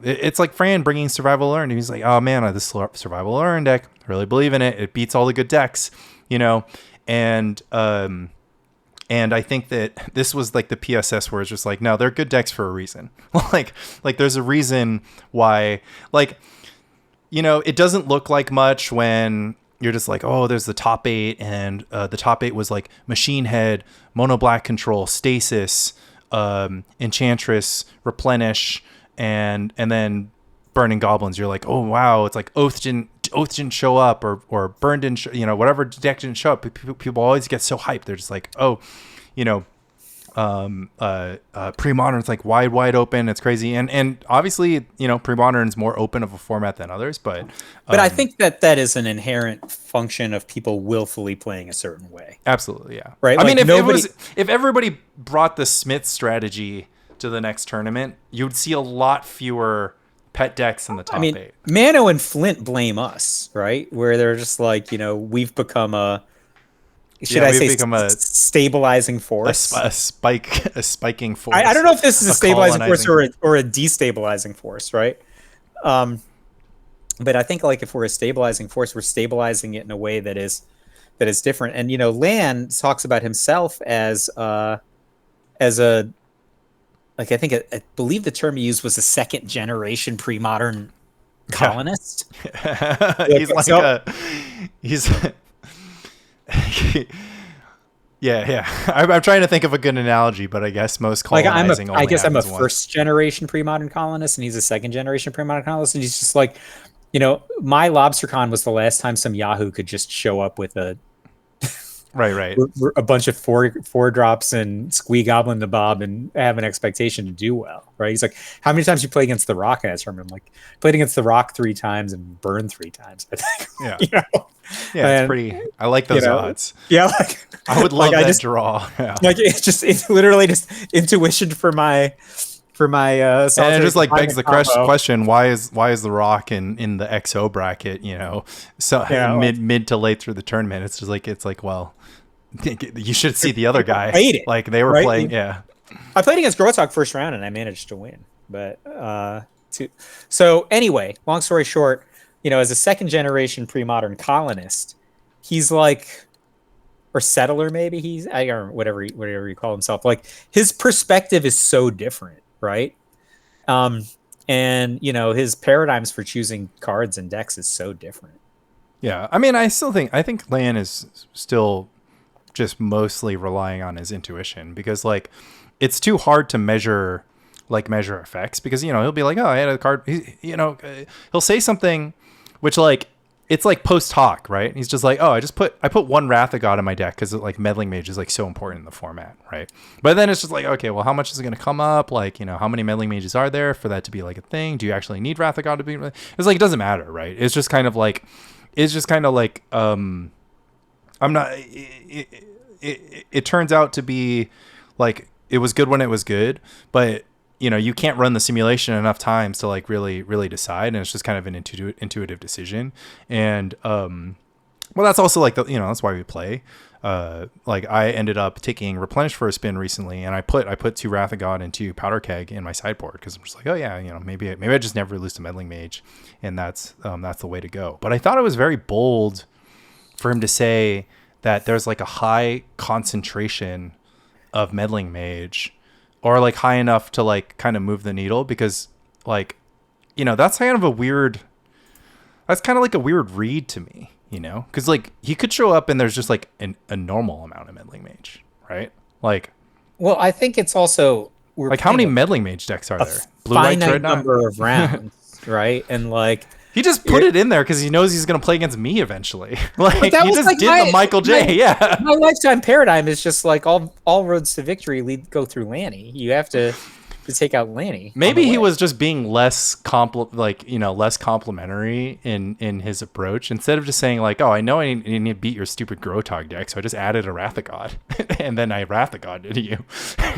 it's like Fran bringing Survival Learn, and he's like, oh man, this Survival Learn deck, I really believe in it. It beats all the good decks, And I think that this was like the PSS where it's just like, no, they're good decks for a reason. like there's a reason why, like, it doesn't look like much when you're just like, oh, there's the top 8, and the top 8 was like Machine Head, Mono Black Control, Stasis, Enchantress, Replenish, and then Burning Goblins. You're like, oh wow, it's like Oath didn't show up, or Burn didn't whatever deck didn't show up. People always get so hyped. They're just like, oh, pre-modern's like wide open. It's crazy. And obviously, pre-modern's more open of a format than others, but I think that is an inherent function of people willfully playing a certain way. Absolutely. Yeah. Right. I mean, if everybody brought the Smith strategy to the next tournament, you'd see a lot fewer pet decks in the top 8. Mano and Flint blame us, right? Where they're just like, we've become a stabilizing force, a spiking force. I don't know if this is a stabilizing force or a destabilizing force, right? But I think like if we're a stabilizing force, we're stabilizing it in a way that is different. And Lan talks about himself as a like I believe the term he used was a second generation pre-modern colonist. Yeah. I'm trying to think of a good analogy, but I guess most colonizing. I guess I'm a first generation pre-modern colonist, and he's a second generation pre-modern colonist, and he's just like, my Lobstercon was the last time some Yahoo could just show up with a right a bunch of four drops and Squee Goblin the Bob and have an expectation to do well, right? He's like, how many times you play against the Rock in that tournament? I'm like, played against the Rock 3 times and burned 3 times, I think. Yeah. It's pretty. I like those odds. Yeah, like I would love that draw. Yeah. Like it's literally just intuition for my and it just like begs the question, why is the Rock in the XO bracket, mid to late through the tournament? It's just like, well, you should see the other guy. Like they were playing. Yeah. I played against Grotog first round and I managed to win. But so anyway, long story short, as a second generation pre-modern colonist, he's like, or settler maybe, he's, I don't know, whatever you call himself. Like his perspective is so different, right? And his paradigms for choosing cards and decks is so different. Yeah, I mean, I think Lan is still just mostly relying on his intuition, because like it's too hard to measure effects, because he'll be like, oh, I had a card, he'll say something which like it's like post hoc, right? He's just like, oh, I put one Wrath of God in my deck because like meddling mage is like so important in the format, right? But then it's just like, okay, well, how much is it going to come up? Like, how many meddling mages are there for that to be like a thing? Do you actually need Wrath of God to be? It's like, it doesn't matter, right? It's just kind of like I'm not. It turns out to be like it was good when it was good, but you can't run the simulation enough times to like really decide, and it's just kind of an intuitive decision. And well, that's also like that's why we play. Like I ended up taking Replenish for a spin recently, and I put 2 Wrath of God and 2 Powder Keg in my sideboard because I'm just like, oh yeah, maybe I just never lose to Meddling Mage, and that's the way to go. But I thought it was very bold for him to say that there's like a high concentration of Meddling Mage, or like high enough to like kind of move the needle, because like that's kind of like a weird read to me, because like he could show up and there's just like a normal amount of Meddling Mage, right? Like, well, I think it's also like how many Meddling Mage decks are there? Blue White Dreadnought number of rounds, right? And like he just put it in there because he knows he's going to play against me eventually. Like he just like did the Michael J. Yeah, my lifetime paradigm is just like all roads to victory go through Lanny. You have to take out Lanny. Maybe he was just being less less complimentary in his approach, instead of just saying like, oh, I know I need to beat your stupid Grotog deck, so I just added a Wrath of God, and then I Wrath of God to you.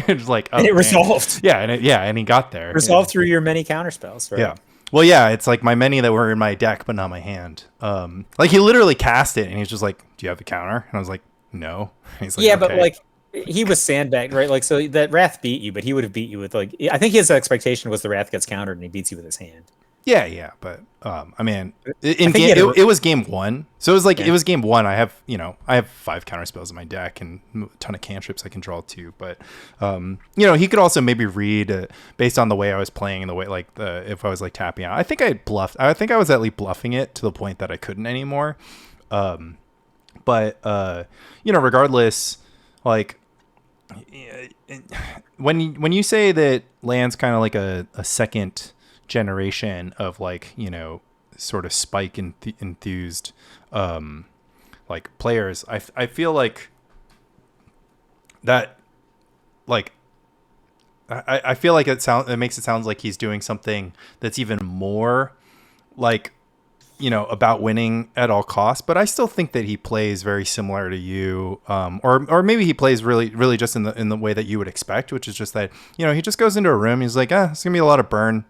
It's like, oh, and it resolved. Yeah, and he got there. Resolved through your many counterspells, right? Yeah. Well, yeah, it's like my many that were in my deck, but not my hand. Like he literally cast it, and he's just like, "Do you have the counter?" And I was like, "No." And he's like, yeah, okay. But like he was sandbagged, right? Like so that Wrath beat you, but he would have beat you with like I think his expectation was the Wrath gets countered and he beats you with his hand. Yeah, but I mean, it was game 1, so it was like it was game 1. I have 5 counter spells in my deck and a ton of cantrips I can draw too. But he could also maybe read based on the way I was playing and the way if I was like tapping out. I think I bluffed. I think I was at least bluffing it to the point that I couldn't anymore. But regardless, like when you say that land's kind of like a second generation of like sort of spike enthused like players, I feel like that like I feel like it makes it sound like he's doing something that's even more like about winning at all costs. But I still think that he plays very similar to you, or maybe he plays really just in the way that you would expect, which is just that he just goes into a room, he's like, it's gonna be a lot of burn.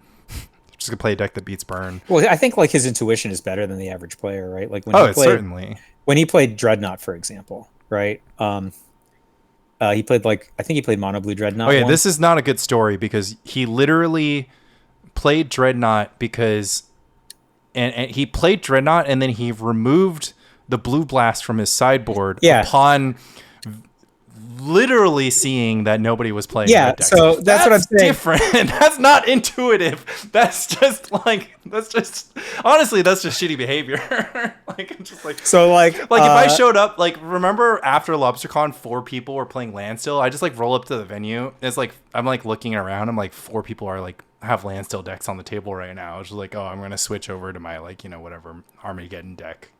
Just gonna play a deck that beats burn. Well, I think like his intuition is better than the average player, right? Like certainly when he played Dreadnought, for example, right? He played I think he played Mono Blue Dreadnought. Oh yeah, this is not a good story because he literally played Dreadnought because and he played Dreadnought and then he removed the Blue Blast from his sideboard upon literally seeing that nobody was playing. Yeah, so that's what I'm saying. Different. That's not intuitive. That's just honestly, that's just shitty behavior. If I showed up, remember after Lobstercon, 4 people were playing land still. I just roll up to the venue. It's I'm looking around. I'm 4 people are have land still decks on the table right now. It's just I'm gonna switch over to my whatever Armageddon deck.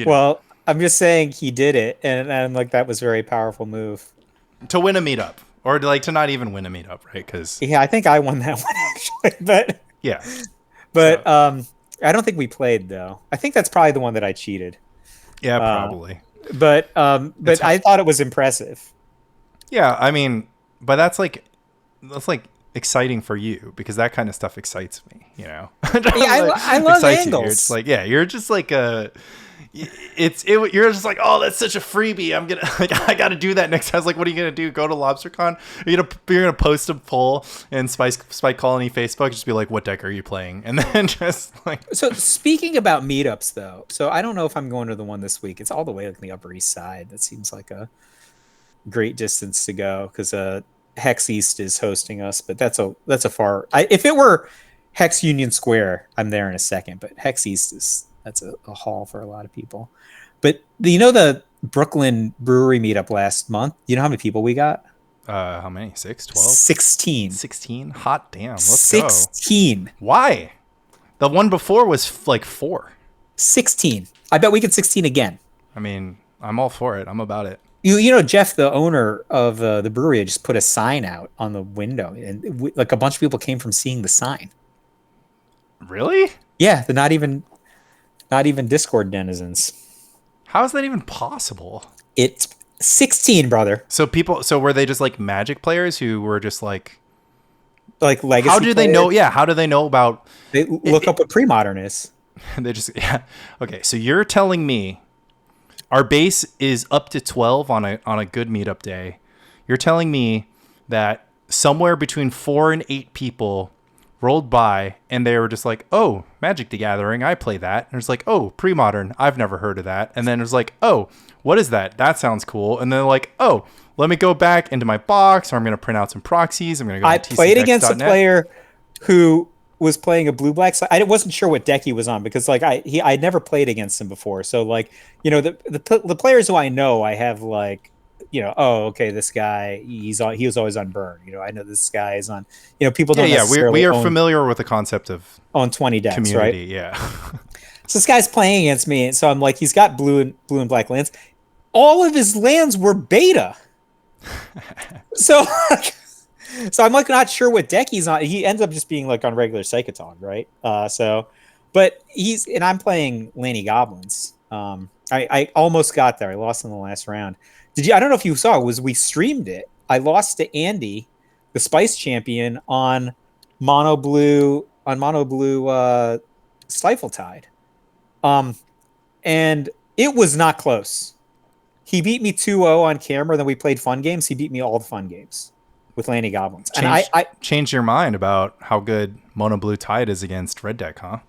Well, I'm just saying he did it, and that was a very powerful move to win a meetup, or to not even win a meetup, right? Because I think I won that one actually, but yeah, but I don't think we played though. I think that's probably the one that I cheated. Yeah, probably. But I thought it was impressive. Yeah, I mean, but that's exciting for you because that kind of stuff excites me. I love angles. You're just you're just you're just oh, that's such a freebie. I'm gonna I gotta do that next time. I was what are you gonna do? Go to Lobstercon? You're gonna post a poll in Spike Colony Facebook, just be what deck are you playing? And then just So speaking about meetups though, so I don't know if I'm going to the one this week. It's all the way on the Upper East Side. That seems like a great distance to go because Hex East is hosting us, but that's a far. If it were Hex Union Square, I'm there in a second. But Hex East that's a haul for a lot of people. But the Brooklyn Brewery meetup last month. You know how many people we got? How many? 6, 12? 16. 16? Hot damn! Let's 16. go. Why? The one before was 4. 16. I bet we get 16 again. I mean, I'm all for it. I'm about it. You know, Jeff, the owner of the brewery, just put a sign out on the window, and like a bunch of people came from seeing the sign. Really? Yeah, they're not even Discord denizens. How is that even possible? It's 16, brother. So were they just like Magic players who were just like legacy? How do they know? Yeah, how do they know about? They look up what pre-modern is. They just Okay, so you're telling me our base is up to 12 on a good meetup day. You're telling me that somewhere between 4 and 8 people rolled by and they were just like, oh, Magic the Gathering, I play that. And it's like, oh, pre-modern, I've never heard of that. And then it's like, oh, what is that? That sounds cool. And then like, oh, let me go back into my box, or I'm going to print out some proxies. I'm going to go. I played against a player who was playing a blue-black side. I wasn't sure what deck he was on because like I'd never played against him before. So like, you know, the players who I know, I have like, you know, oh, okay, this guy, he was always on burn. You know, I know this guy is on, you know, people don't we are familiar with the concept of on 20 decks, community, right? Yeah. So this guy's playing against me, and so I'm like, he's got blue and black lands. All of his lands were beta. So I'm like not sure what deck he's on. He ends up just being like on regular Psychotog, right? But I'm playing Lanny Goblins. I almost got there. I lost in the last round. I don't know if you saw, we streamed it. I lost to Andy, the Spice champion, on mono blue Stifle Tide. And it was not close. He beat me 2-0 on camera. Then we played fun games. He beat me all the fun games with Lanny Goblins. And I changed your mind about how good mono blue Tide is against red deck, huh?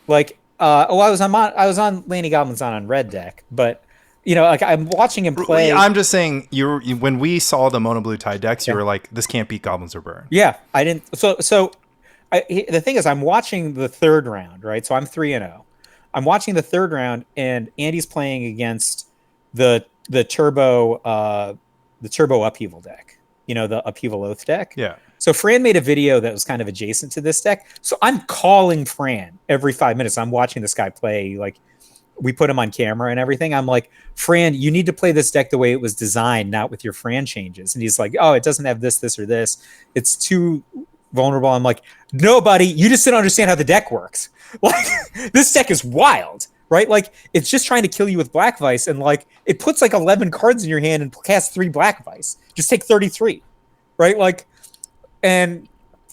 Like, I was on Lanny Goblins on red deck, but you know, like I'm watching him play. I'm just saying, when we saw the mono blue Tide decks, you were like, this can't beat Goblins or Burn. Yeah, I didn't. The thing is, I'm watching the third round, right? So I'm 3-0. I'm watching the third round, and Andy's playing against the turbo upheaval deck. You know, the upheaval oath deck. Yeah. So Fran made a video that was kind of adjacent to this deck. So I'm calling Fran every 5 minutes. I'm watching this guy play. Like, we put him on camera and everything. I'm like, Fran, you need to play this deck the way it was designed, not with your Fran changes. And he's like, oh, it doesn't have this, or this. It's too vulnerable. I'm like, no, buddy, you just didn't understand how the deck works. Like, this deck is wild, right? Like, it's just trying to kill you with Black Vice, and like, it puts like 11 cards in your hand and casts 3 Black Vice. Just take 33, right? Like, and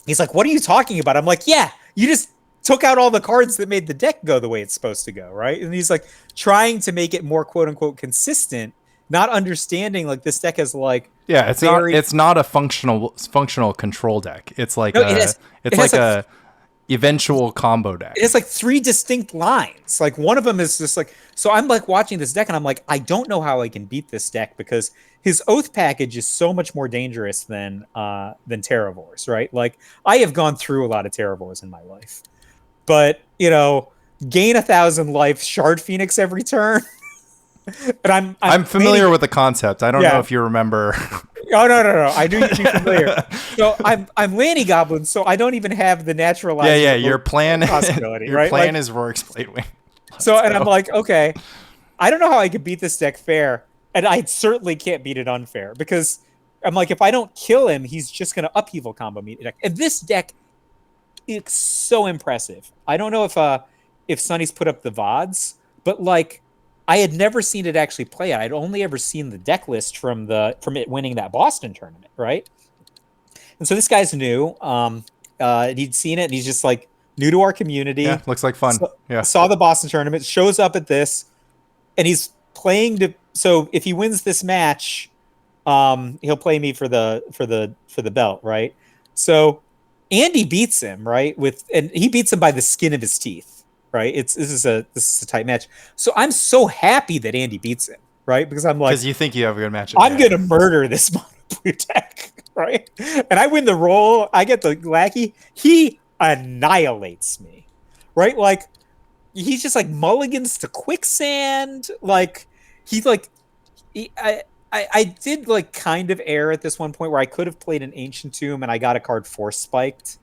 he's like, what are you talking about? I'm like, yeah, you just took out all the cards that made the deck go the way it's supposed to go, right? And he's like trying to make it more quote unquote consistent, not understanding like this deck is like it's not a functional control deck. It's like a eventual combo deck. It has like 3 distinct lines. Like one of them is just like, so I'm like watching this deck and I'm like, I don't know how I can beat this deck because his Oath package is so much more dangerous than Terravores, right? Like I have gone through a lot of Terravores in my life. But, you know, gain 1,000 life, Shard Phoenix every turn. And I'm familiar with the concept. I don't know if you remember. Oh no! I knew you'd be familiar. So I'm Lanny Goblin, so I don't even have the naturalized. Yeah. Your plan, right? Plan is Rorik's Bladewing. And I'm like, okay, I don't know how I could beat this deck fair, and I certainly can't beat it unfair because I'm like, if I don't kill him, he's just gonna upheaval combo me deck. And this deck, it's so impressive. I don't know if Sonny's put up the VODs, but like I had never seen it actually play it. I'd only ever seen the deck list from it winning that Boston tournament, right? And so this guy's new. He'd seen it, and he's just like new to our community. Yeah, looks like fun. Saw the Boston tournament, shows up at this, and he's playing to. So if he wins this match, he'll play me for the belt, right? So Andy beats him, right? And he beats him by the skin of his teeth. Right, this is a tight match. So I'm so happy that Andy beats him, right? Because I'm like, because you think you have a good match. I'm gonna murder this mono blue deck, right? And I win the roll. I get the lackey. He annihilates me, right? Like he's just like mulligans to quicksand. Like he's like, I did like kind of err at this one point where I could have played an Ancient Tomb and I got a card force spiked.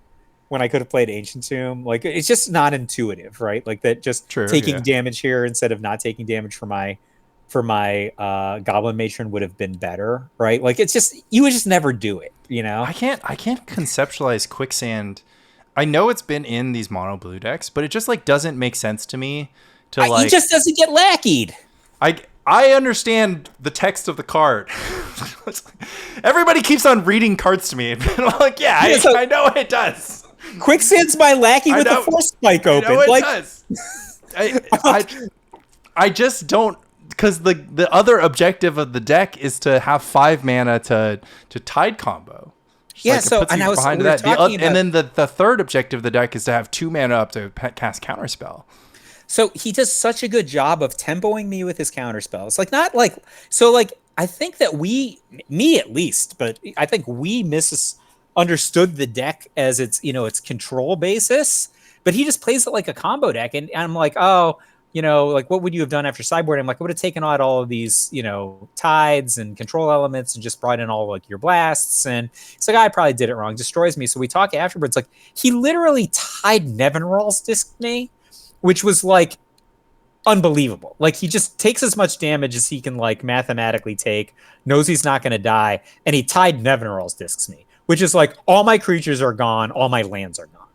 when I could have played Ancient Tomb. Like, it's just not intuitive, right? Like that, just True, taking yeah. damage here instead of not taking damage for my Goblin Matron would have been better, right? Like, it's just, you would just never do it, you know? I can't conceptualize Quicksand. I know it's been in these mono blue decks, but it just like doesn't make sense to me to like. He just doesn't get lackied. I understand the text of the card. Everybody keeps on reading cards to me, and I'm like, yeah, I know it does. Quicksand's my lackey with the Force Spike open. I know it like, does. I just don't, because the other objective of the deck is to have 5 mana to Tide combo. Yeah, like, so and I was behind that. And then the third objective of the deck is to have 2 mana up to cast Counterspell. So he does such a good job of tempoing me with his counterspells. Like, not like, so like, I think that me at least, but I think we misunderstood the deck as its, you know, its control basis, but he just plays it like a combo deck. And I'm like, oh, you know, like, what would you have done after sideboard? I'm like, I would have taken out all of these, you know, tides and control elements and just brought in all like your blasts. And it's like, I probably did it wrong, destroys me. So we talk afterwards, like, he literally tied Nevinyrral's Disc me, which was like unbelievable. Like, he just takes as much damage as he can like mathematically take, knows he's not going to die, and he tied Nevinyrral's Discs me, which is like, all my creatures are gone, all my lands are gone,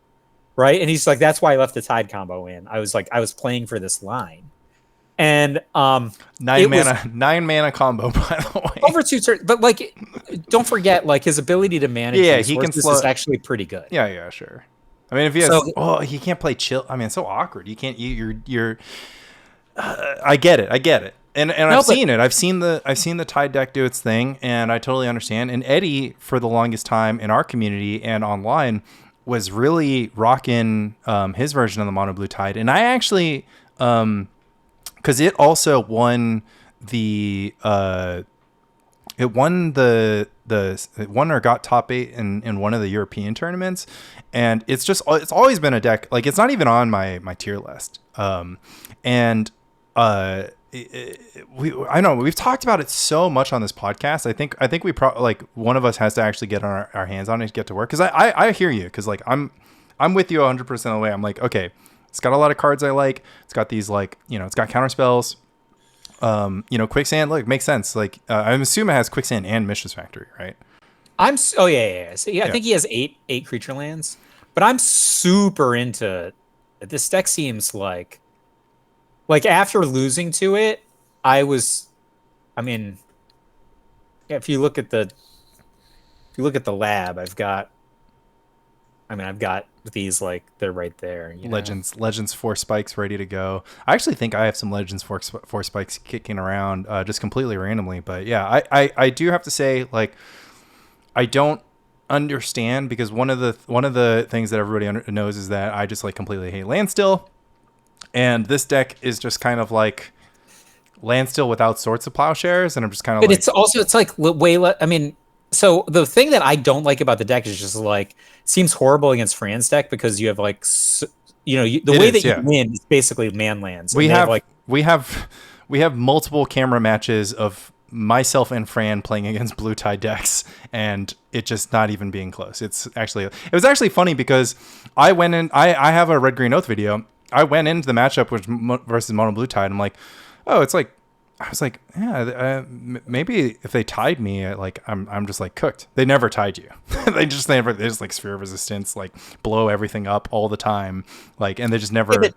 right? And he's like, that's why I left the Tide combo in. I was like, I was playing for this line, and 9 mana combo, by the way, over 2 turns. But like, don't forget, like, his ability to manage he can slow. Is actually pretty good. Yeah, sure. I mean, if he has, he can't play chill. I mean, it's so awkward. You can't. You're. I get it, and I've seen it. I've seen the Tide deck do its thing, and I totally understand. And Eddie, for the longest time in our community and online, was really rocking his version of the mono blue Tide, and I actually, because it also won the. It won or got top 8 in one of the European tournaments, and it's always been a deck, like, it's not even on my tier list. I know we've talked about it so much on this podcast. I think we like, one of us has to actually get on our hands on it to get to work, because I hear you, because like I'm with you 100% of the way. I'm like, okay, it's got a lot of cards I like. It's got these, like, you know, it's got counter spells. You know, Quicksand, look, makes sense. Like, I'm assuming it has Quicksand and Mishra's Factory, right? So, I think he has 8 creature lands, but I'm super into this deck. Seems like after losing to it, I mean, if you look at the lab, I've got these, like, they're right there. You know? Legends 4 spikes ready to go. I actually think I have some Legends 4 spikes kicking around, just completely randomly. But yeah, I do have to say, like, I don't understand, because one of the things that everybody knows is that I just, like, completely hate Landstill, and this deck is just kind of like Landstill without Swords of Plowshares, and I'm just kind of. But like, it's like way less. I mean. So the thing that I don't like about the deck is just, like, seems horrible against Fran's deck, because you have, like, you know, the way that you win is basically man lands. We have multiple camera matches of myself and Fran playing against blue Tide decks, and it just not even being close. It was actually funny, because I went in. I have a Red Green Oath video. I went into the matchup versus mono blue Tide. I'm like, oh, it's like. I was like, yeah, maybe if they tied me, like, I'm just, like, cooked. They never tied you. they just like Sphere of Resistance, like, blow everything up all the time, like, and they just never get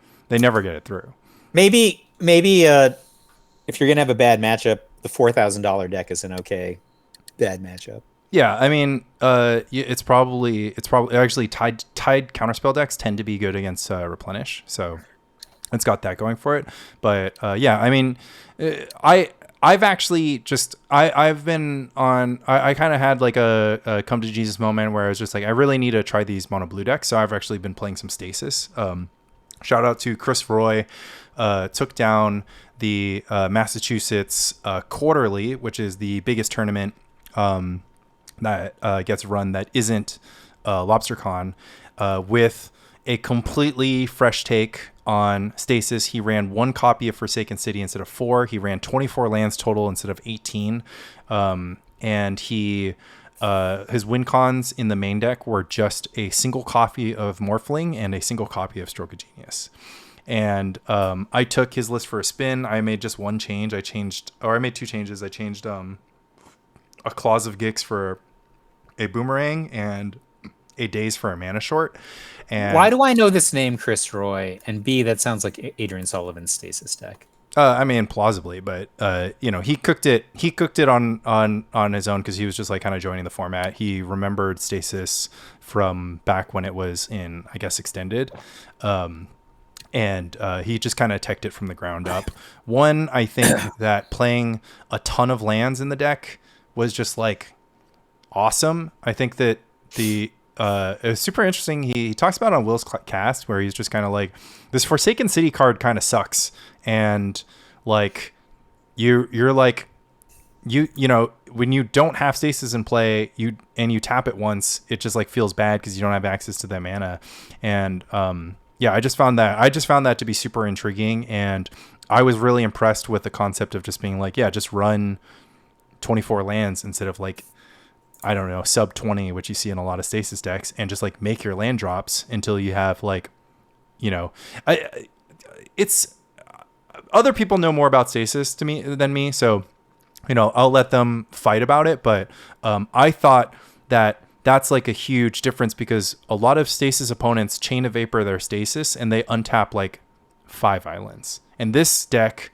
it through. Maybe if you're gonna have a bad matchup, the $4,000 deck is an okay bad matchup. Yeah, I mean, it's probably actually Tide counterspell decks tend to be good against Replenish, so it's got that going for it. But yeah, I mean, I've actually just I've been on. I kind of had like a come to Jesus moment where I was just like, I really need to try these mono blue decks. So I've actually been playing some Stasis. Shout out to Chris Roy. Took down the Massachusetts Quarterly, which is the biggest tournament that gets run that isn't Lobstercon, with a completely fresh take on Stasis. He ran 1 copy of Forsaken City instead of 4. He ran 24 lands total instead of 18. And he his win cons in the main deck were just a single copy of Morphling and a single copy of Stroke of Genius. And I took his list for a spin. I made just one change. I made two changes. I changed a Claws of Gix for a Boomerang and a Daze for a Mana Short. And why do I know this name, Chris Roy? And B, that sounds like Adrian Sullivan's Stasis deck. I mean, plausibly, but he cooked it. He cooked it on his own because he was just like kind of joining the format. He remembered Stasis from back when it was in, I guess, Extended, and he just kind of teched it from the ground up. One, I think that playing a ton of lands in the deck was just like awesome. I think that it was super interesting. He talks about it on Will's cast where he's just kind of like, this Forsaken City card kind of sucks. And like you're like, you know, when you don't have Stasis in play, you tap it once, it just like feels bad because you don't have access to that mana. And I just found that to be super intriguing. And I was really impressed with the concept of just being like, yeah, just run 24 lands instead of like, I don't know, sub 20, which you see in a lot of Stasis decks, and just like make your land drops until you have like, you know, it's other people know more about Stasis than me. So, you know, I'll let them fight about it. But I thought that's like a huge difference because a lot of Stasis opponents Chain of Vapor their Stasis and they untap like 5 islands. And this deck,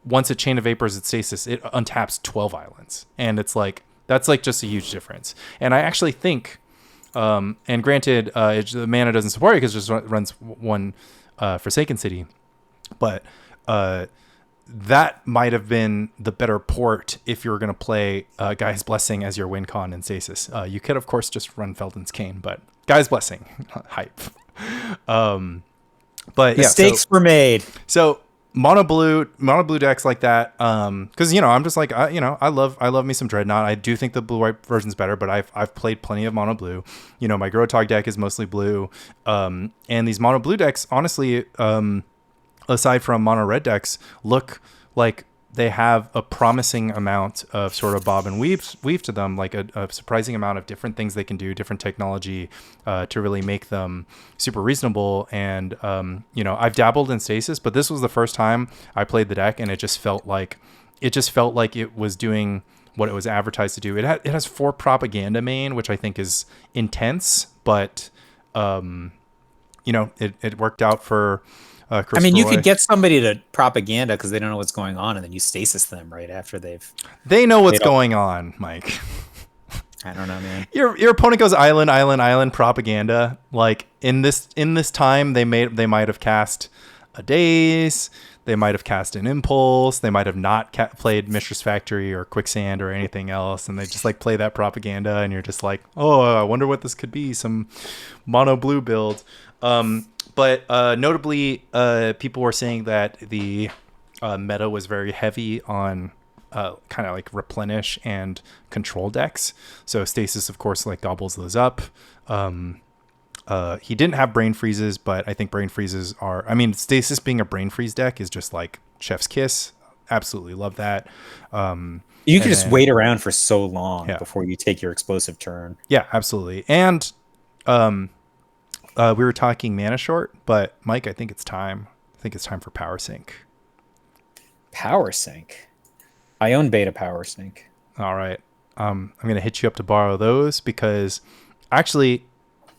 once it Chain of Vapors its Stasis, it untaps 12 islands. And it's like, that's like just a huge difference. And I actually think, and granted, the mana doesn't support it because it just runs one Forsaken City, but that might have been the better port if you were going to play Gaia's Blessing as your win con in Stasis. You could, of course, just run Felden's Cane, but Gaia's Blessing, hype. But mistakes were made. So mono blue decks like that, because you know I'm just like I love me some Dreadnought. I do think the blue white version's better, but I've played plenty of mono blue. You know, my Grotog deck is mostly blue, and these mono blue decks, honestly, aside from mono red decks, look like they have a promising amount of sort of bob and weave to them, like a surprising amount of different things they can do, different technology to really make them super reasonable. And, you know, I've dabbled in Stasis, but this was the first time I played the deck and it just felt like it was doing what it was advertised to do. It has 4 propaganda main, which I think is intense, but, you know, it worked out for Chris I mean, Roy. you could get somebody to propaganda because they don't know what's going on, and then you Stasis them right after they know what's going on, Mike. I don't know, man. Your opponent goes island propaganda. Like in this time, they might have cast a Daze, they might have cast an Impulse, they might have not played Mistress Factory or Quicksand or anything else, and they just like play that propaganda, and you're just like, oh, I wonder what this could be, some mono blue build. But notably, people were saying that the meta was very heavy on kind of like replenish and control decks. So Stasis, of course, like gobbles those up. He didn't have brain freezes, but I think brain freezes are... I mean, Stasis being a brain freeze deck is just like chef's kiss. Absolutely love that. You can just wait around for so long before you take your explosive turn. Yeah, absolutely. And... we were talking mana short, but Mike, I think it's time. I think it's time for Power Sync. Power Sync? I own Beta Power Sync. All right. I'm going to hit you up to borrow those because actually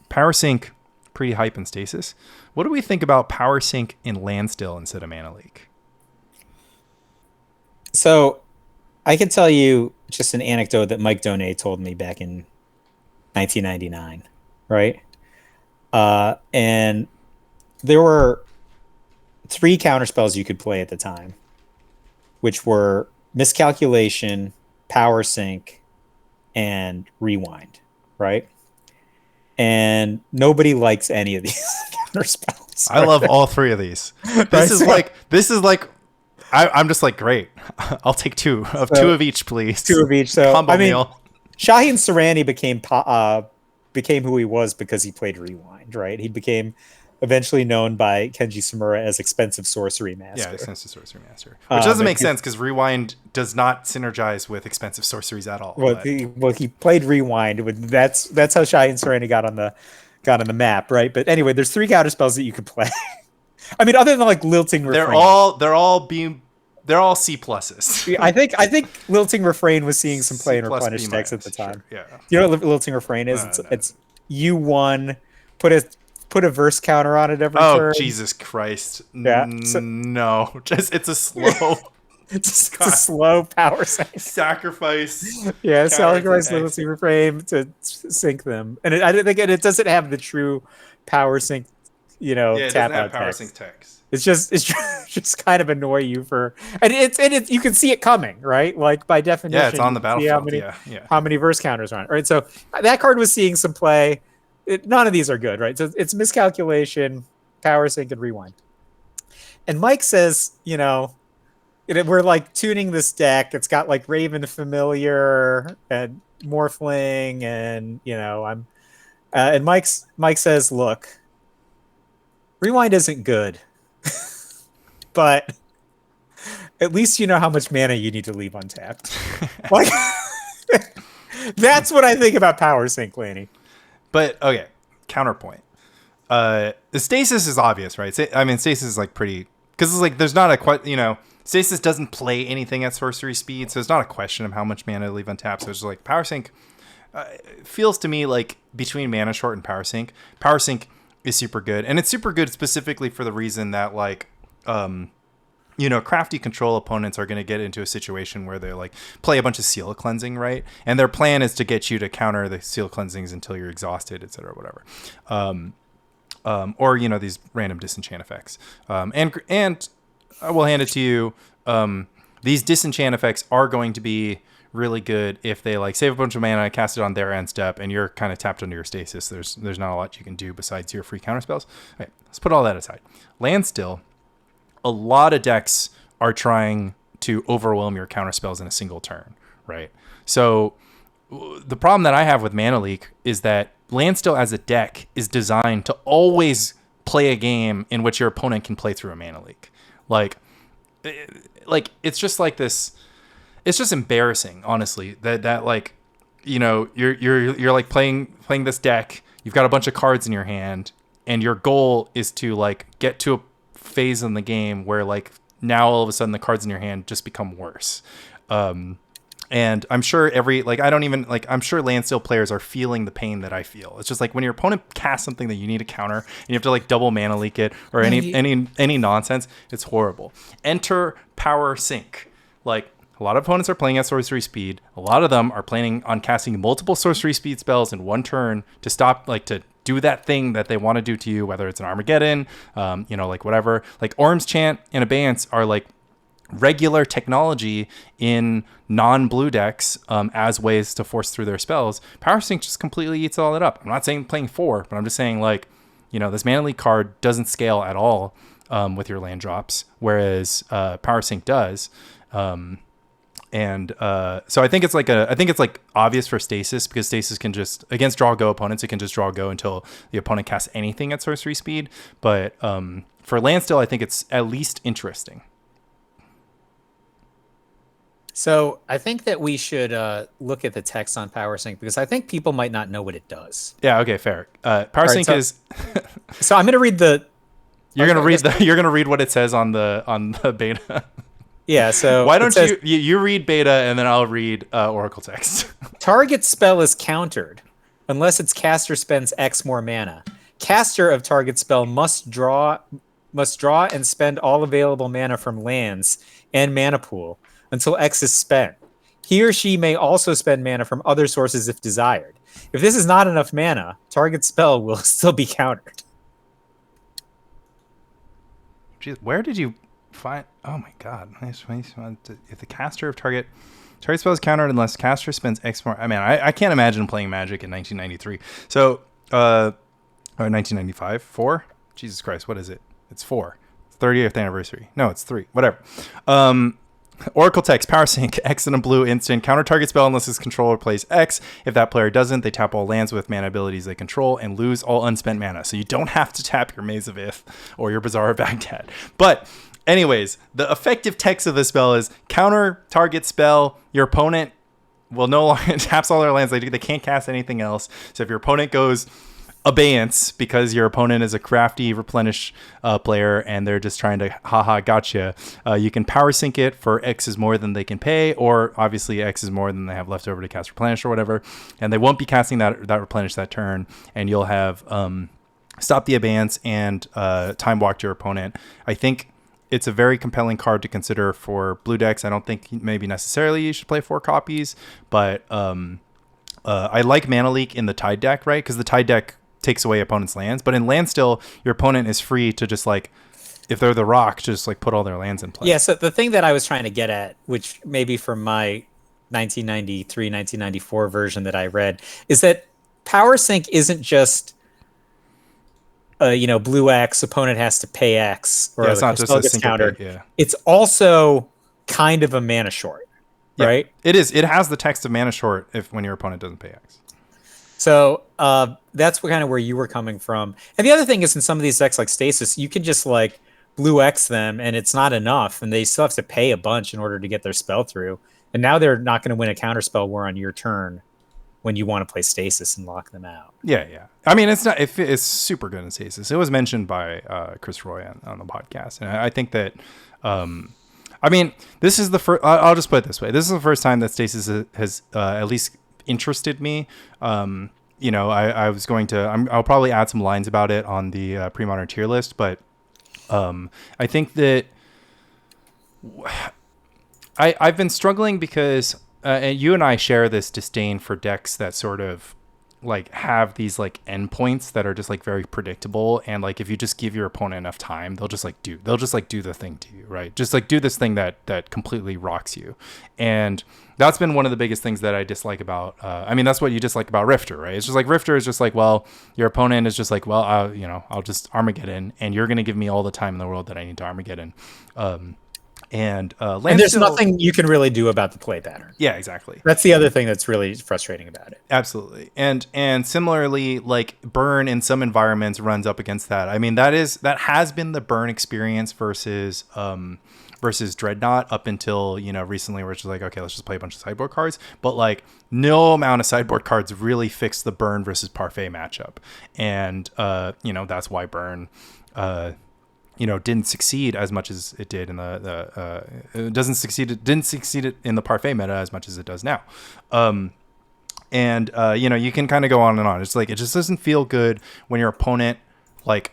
Power Sync, pretty hype in Stasis. What do we think about Power Sync in Landstill instead of Mana Leak? So I can tell you just an anecdote that Mike Donay told me back in 1999, right? And there were 3 counterspells you could play at the time, which were Miscalculation, Power Sync, and Rewind, right? And nobody likes any of these counterspells. I love all 3 of these. This is like I'm just like, great. I'll take 2 of each, please. 2 of each. So combo meal. Shaheen Sarani became who he was because he played Rewind, right? He became eventually known by Kenji Samura as Expensive Sorcery Master. Yeah, Expensive Sorcery Master. Which doesn't make sense because Rewind does not synergize with Expensive Sorceries at all. Well, he played Rewind. That's how Shy and Serena got on the map, right? But anyway, there's 3 counter spells that you could play. I mean, other than like Lilting Refrain. They're all C pluses. I think Lilting Refrain was seeing some play in Replenish decks at the time. Sure, yeah. You know what Lilting Refrain is? It's U1, put a verse counter on it every turn. Oh, Jesus Christ. Yeah. No. It's a slow... it's a slow power sync. Sacrifice. Yeah, sacrifice Lilting Refrain to sink them. And I don't think it doesn't have the true power sync, it tap doesn't have out power text. sync text. It's just kind of annoy you and you can see it coming, right? Like by definition, yeah, it's on the battlefield. How many verse counters are on it, right? So that card was seeing some play. None of these are good, right? So it's miscalculation, power sync, and rewind. And Mike says, we're like tuning this deck. It's got like Raven Familiar and Morphling, and I'm. And Mike says, look, rewind isn't good. But at least you know how much mana you need to leave untapped. Like, that's what I think about power sync, Lanny. But okay, counterpoint. The stasis is obvious, right? I mean, stasis is like pretty because it's like there's not stasis doesn't play anything at sorcery speed, so it's not a question of how much mana to leave untapped. So it's just like power sync feels to me like between mana short and power sync. Power sync is super good, and it's super good specifically for the reason that like crafty control opponents are going to get into a situation where they like play a bunch of seal cleansing, right? And their plan is to get you to counter the seal cleansings until you're exhausted, etc., whatever. Or these random disenchant effects. And I will hand it to you. These disenchant effects are going to be really good if they like save a bunch of mana, cast it on their end step, and you're kind of tapped under your stasis. There's not a lot you can do besides your free counter spells. Okay, let's put all that aside. Land still. A lot of decks are trying to overwhelm your counter spells in a single turn, right? So the problem that I have with Mana Leak is that Landstill as a deck is designed to always play a game in which your opponent can play through a Mana Leak. Like it's just like this. It's just embarrassing, honestly, that like, you're like playing this deck. You've got a bunch of cards in your hand, and your goal is to like get to a phase in the game where like now all of a sudden the cards in your hand just become worse. And I'm sure I'm sure Landstill players are feeling the pain that I feel. It's just like when your opponent casts something that you need to counter and you have to like double mana leak it or any nonsense. It's horrible. Enter power sync. Like a lot of opponents are playing at sorcery speed. A lot of them are planning on casting multiple sorcery speed spells in one turn to stop to do that thing that they want to do to you, whether it's an Armageddon, like whatever. Like Orm's Chant and Abeyance are like regular technology in non-blue decks as ways to force through their spells. Power Sync just completely eats all that up. I'm not saying playing 4, but I'm just saying this Mana Leak card doesn't scale at all with your land drops, whereas Power Sync does. So I think it's like obvious for Stasis because Stasis can just against draw go opponents, it can just draw go until the opponent casts anything at sorcery speed. But for Landstill, I think it's at least interesting. So I think that we should look at the text on Power Sync because I think people might not know what it does. Yeah. Okay. Fair. Power Sync is. So I'm going to read the. You're gonna read what it says on the beta. Yeah. So why don't you read beta and then I'll read Oracle text. Target spell is countered unless its caster spends X more mana. Caster of target spell must draw and spend all available mana from lands and mana pool until X is spent. He or she may also spend mana from other sources if desired. If this is not enough mana, target spell will still be countered. Jeez, where did you find? Oh my god! If the caster of target spell is countered unless caster spends X more. I mean, I can't imagine playing Magic in 1993. So, or 1995, 4. Jesus Christ, what is it? It's 4. 30th anniversary. No, it's 3. Whatever. Oracle text, power sync, X and a blue instant. Counter target spell unless his controller plays X. If that player doesn't, they tap all lands with mana abilities they control and lose all unspent mana. So you don't have to tap your Maze of Ith or your Bazaar of Baghdad. But anyways, the effective text of this spell is counter target spell. Your opponent will no longer taps all their lands. They can't cast anything else. So if your opponent goes abeyance because your opponent is a crafty replenish player and they're just trying to gotcha, you can power sync it for X is more than they can pay, or obviously X is more than they have left over to cast replenish or whatever, and they won't be casting that replenish that turn, and you'll have stop the abeyance and time walk your opponent. I think it's a very compelling card to consider for blue decks. I don't think maybe necessarily you should play 4 copies, but I like Mana Leak in the Tide deck, right? Because the Tide deck takes away opponent's lands, but in land still, your opponent is free to just like, if they're the rock, just like put all their lands in play. Yeah, so the thing that I was trying to get at, which maybe from my 1993, 1994 version that I read, is that power sync isn't just blue X, opponent has to pay X, or it's not just a sync countered. Yeah. It's also kind of a mana short, right? It is. It has the text of mana short when your opponent doesn't pay X. So that's kind of where you were coming from. And the other thing is, in some of these decks like Stasis, you can just like blue X them and it's not enough, and they still have to pay a bunch in order to get their spell through. And now they're not going to win a counterspell war on your turn when you want to play Stasis and lock them out. Yeah. I mean, it's super good in Stasis. It was mentioned by Chris Roy on the podcast. And I think that, I mean, this is the first, I'll just put it this way. This is the first time that Stasis has at least interested me. I was going to, I'll probably add some lines about it on the pre-modern tier list, but I think that I've been struggling because and you and I share this disdain for decks that sort of like have these like endpoints that are just like very predictable, and like if you just give your opponent enough time, they'll just do the thing to you, right? Just like do this thing that completely rocks you. And that's been one of the biggest things that I dislike about that's what you dislike about Rifter, right? It's just like Rifter is just like, well, your opponent is just like, well, I'll just Armageddon, and you're going to give me all the time in the world that I need to Armageddon. And there's nothing you can really do about the play pattern. Yeah, exactly. That's the other thing that's really frustrating about it. Absolutely. And similarly, like Burn in some environments runs up against that. I mean, that has been the Burn experience versus Dreadnought up until, recently, where it's just like, okay, let's just play a bunch of sideboard cards. But like no amount of sideboard cards really fix the Burn versus Parfait matchup. And that's why Burn didn't succeed as much as it did in didn't succeed in the Parfait meta as much as it does now. You can kind of go on and on. It's like, it just doesn't feel good when your opponent, like,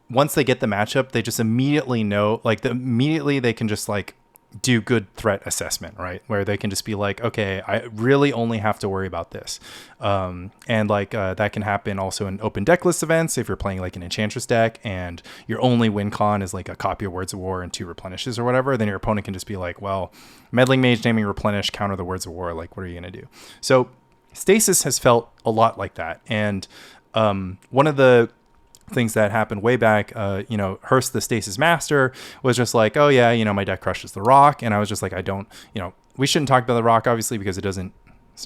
once they get the matchup, they just immediately know, like, immediately they can just like do good threat assessment, right? Where they can just be like, okay, I really only have to worry about this. That can happen also in open deck list events. If you're playing like an Enchantress deck and your only win con is like a copy of Words of War and 2 replenishes or whatever, then your opponent can just be like, well, Meddling Mage, naming replenish, counter the Words of War. Like, what are you going to do? So Stasis has felt a lot like that. And one of the things that happened way back, Hearst, the Stasis Master, was just like, oh yeah, my deck crushes the Rock. And I was just like, we shouldn't talk about the Rock, obviously, because it's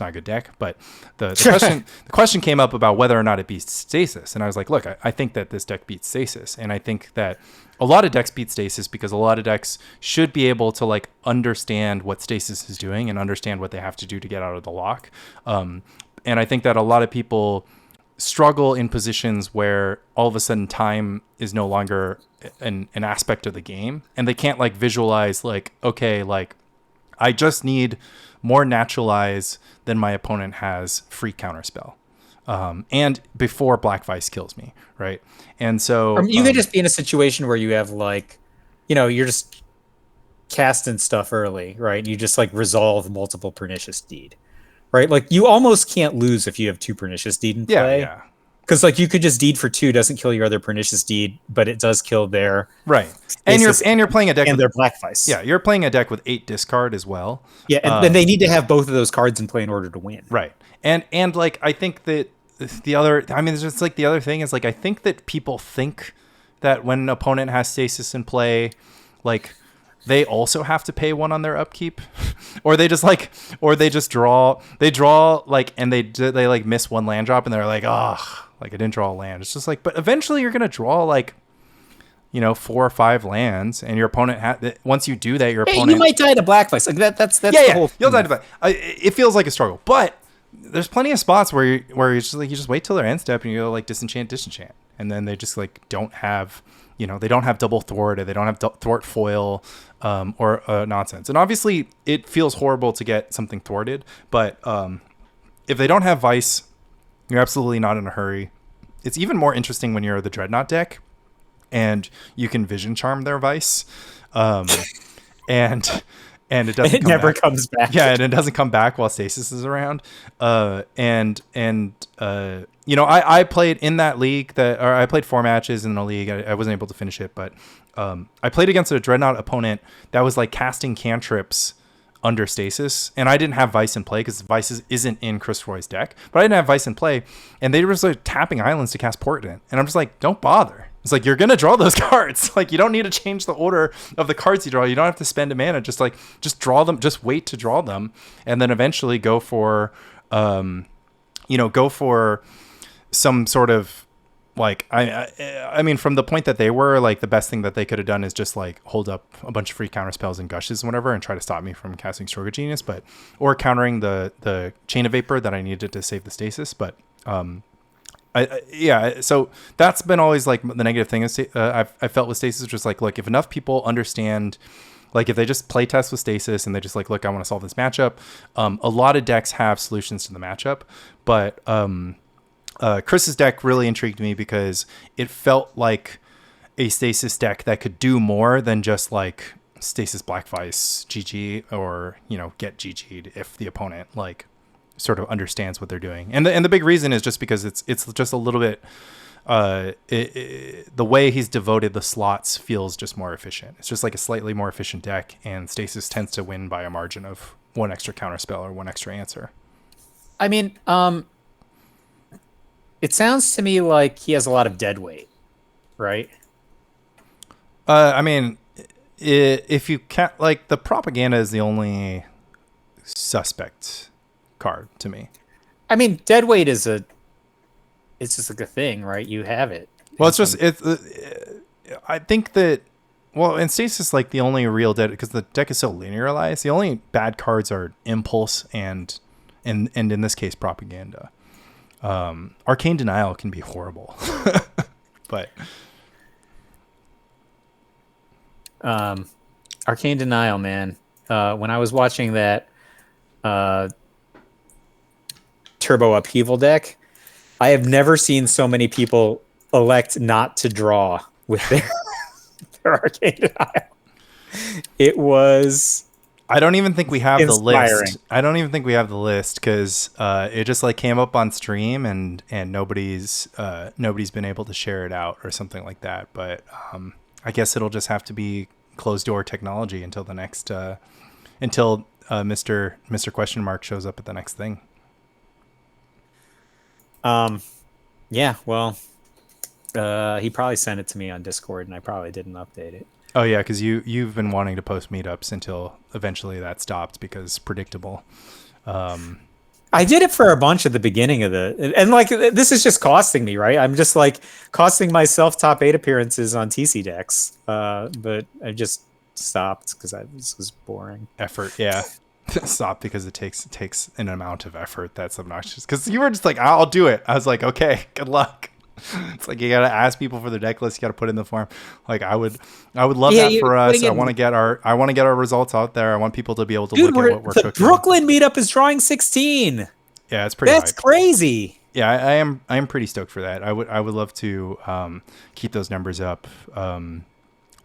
not a good deck. But the question came up about whether or not it beats Stasis. And I was like, look, I think that this deck beats Stasis. And I think that a lot of decks beat Stasis because a lot of decks should be able to like understand what Stasis is doing and understand what they have to do to get out of the lock. And I think that a lot of people struggle in positions where all of a sudden time is no longer an aspect of the game, and they can't like visualize like, okay, like I just need more naturalize than my opponent has free counterspell. And before Black Vice kills me, right? And so you could just be in a situation where you have like, you're just casting stuff early, right? You just like resolve multiple Pernicious Deed. Right, like you almost can't lose if you have 2 Pernicious Deed in play. Yeah. Because like you could just deed for 2, doesn't kill your other Pernicious Deed, but it does kill their right. And you're playing a deck and their Black Vice. Yeah, you're playing a deck with 8 discard as well. Yeah, and then they need to have both of those cards in play in order to win. Right, and like I think that the other, it's just like the other thing is like I think that people think that when an opponent has Stasis in play, like they also have to pay 1 on their upkeep, or they just like, or they just draw like, and they like miss 1 land drop, and they're like, oh, like I didn't draw a land. It's just like, but eventually you're gonna draw like, 4 or 5 lands, and your opponent once you do that, your opponent, you might die to black vice. Like that's the whole thing. You'll die to black. It feels like a struggle, but there's plenty of spots where you just wait till their end step and you go like disenchant, and then they just like don't have. They don't have double thwart, or they don't have thwart foil, or nonsense. And obviously, it feels horrible to get something thwarted. But if they don't have Vice, you're absolutely not in a hurry. It's even more interesting when you're the Dreadnought deck, and you can Vision Charm their Vice, and it doesn't. It never comes back. Yeah, and it doesn't come back while Stasis is around. I played in that league I played 4 matches in the league. I wasn't able to finish it, but I played against a Dreadnought opponent that was like casting cantrips under Stasis, and I didn't have Vice in play because Vice isn't in Chris Roy's deck, but I didn't have Vice in play, and they were just like tapping islands to cast Portent, and I'm just like, don't bother. It's like, you're gonna draw those cards. Like, you don't need to change the order of the cards you draw. You don't have to spend a mana. Just draw them. Just wait to draw them, and then eventually go for some sort of like, I mean, from the point that they were like, the best thing that they could have done is just like hold up a bunch of free counter spells and gushes and whatever, and try to stop me from casting Stroke of Genius, or countering the Chain of Vapor that I needed to save the Stasis, but. So that's been always like the negative thing is I felt with Stasis, just like, look, if enough people understand, like if they just play test with Stasis and they just like, look, I want to solve this matchup. A lot of decks have solutions to the matchup, but Chris's deck really intrigued me because it felt like a Stasis deck that could do more than just like Stasis Black Vice GG, or get GG'd if the opponent like sort of understands what they're doing. And the big reason is just because it's just a little bit the way he's devoted the slots feels just more efficient. It's just like a slightly more efficient deck, and Stasis tends to win by a margin of 1 extra counter spell or 1 extra answer. I mean, it sounds to me like he has a lot of dead weight, right? I mean, if you can't, like, the Propaganda is the only suspect card to me. I mean, dead weight is it's just like a thing, right? You have it. Well, it's just I think that, well, in Stasis, like the only real dead, because the deck is so linearized, the only bad cards are Impulse and in this case Propaganda. Arcane Denial can be horrible, but Arcane Denial, man. When I was watching that Turbo Upheaval deck, I have never seen so many people elect not to draw with their Arcane Denial. It was. I don't even think we have inspiring. the list. I don't even think we have the list because it just like came up on stream and nobody's been able to share it out or something like that. But I guess it'll just have to be closed door technology until the next until Mr. Question Mark shows up at the next thing. Yeah, well, he probably sent it to me on Discord and I probably didn't update it. Oh yeah, because you've been wanting to post meetups until eventually that stopped because predictable. I did it for a bunch at the beginning of and like this is just costing me, right? I'm just like costing myself top 8 appearances on TC decks, but I just stopped because this was boring. Effort, yeah. Stop because it takes an amount of effort that's obnoxious. Because you were just like, I'll do it. I was like, okay, good luck. It's like you gotta ask people for their deck list. You gotta put it in the form. Like I would love that for us. I want to get our results out there. I want people to be able to look at what we're cooking. The Brooklyn meetup is drawing 16. Yeah, it's pretty. That's crazy. Yeah, I am pretty stoked for that. I would love to keep those numbers up.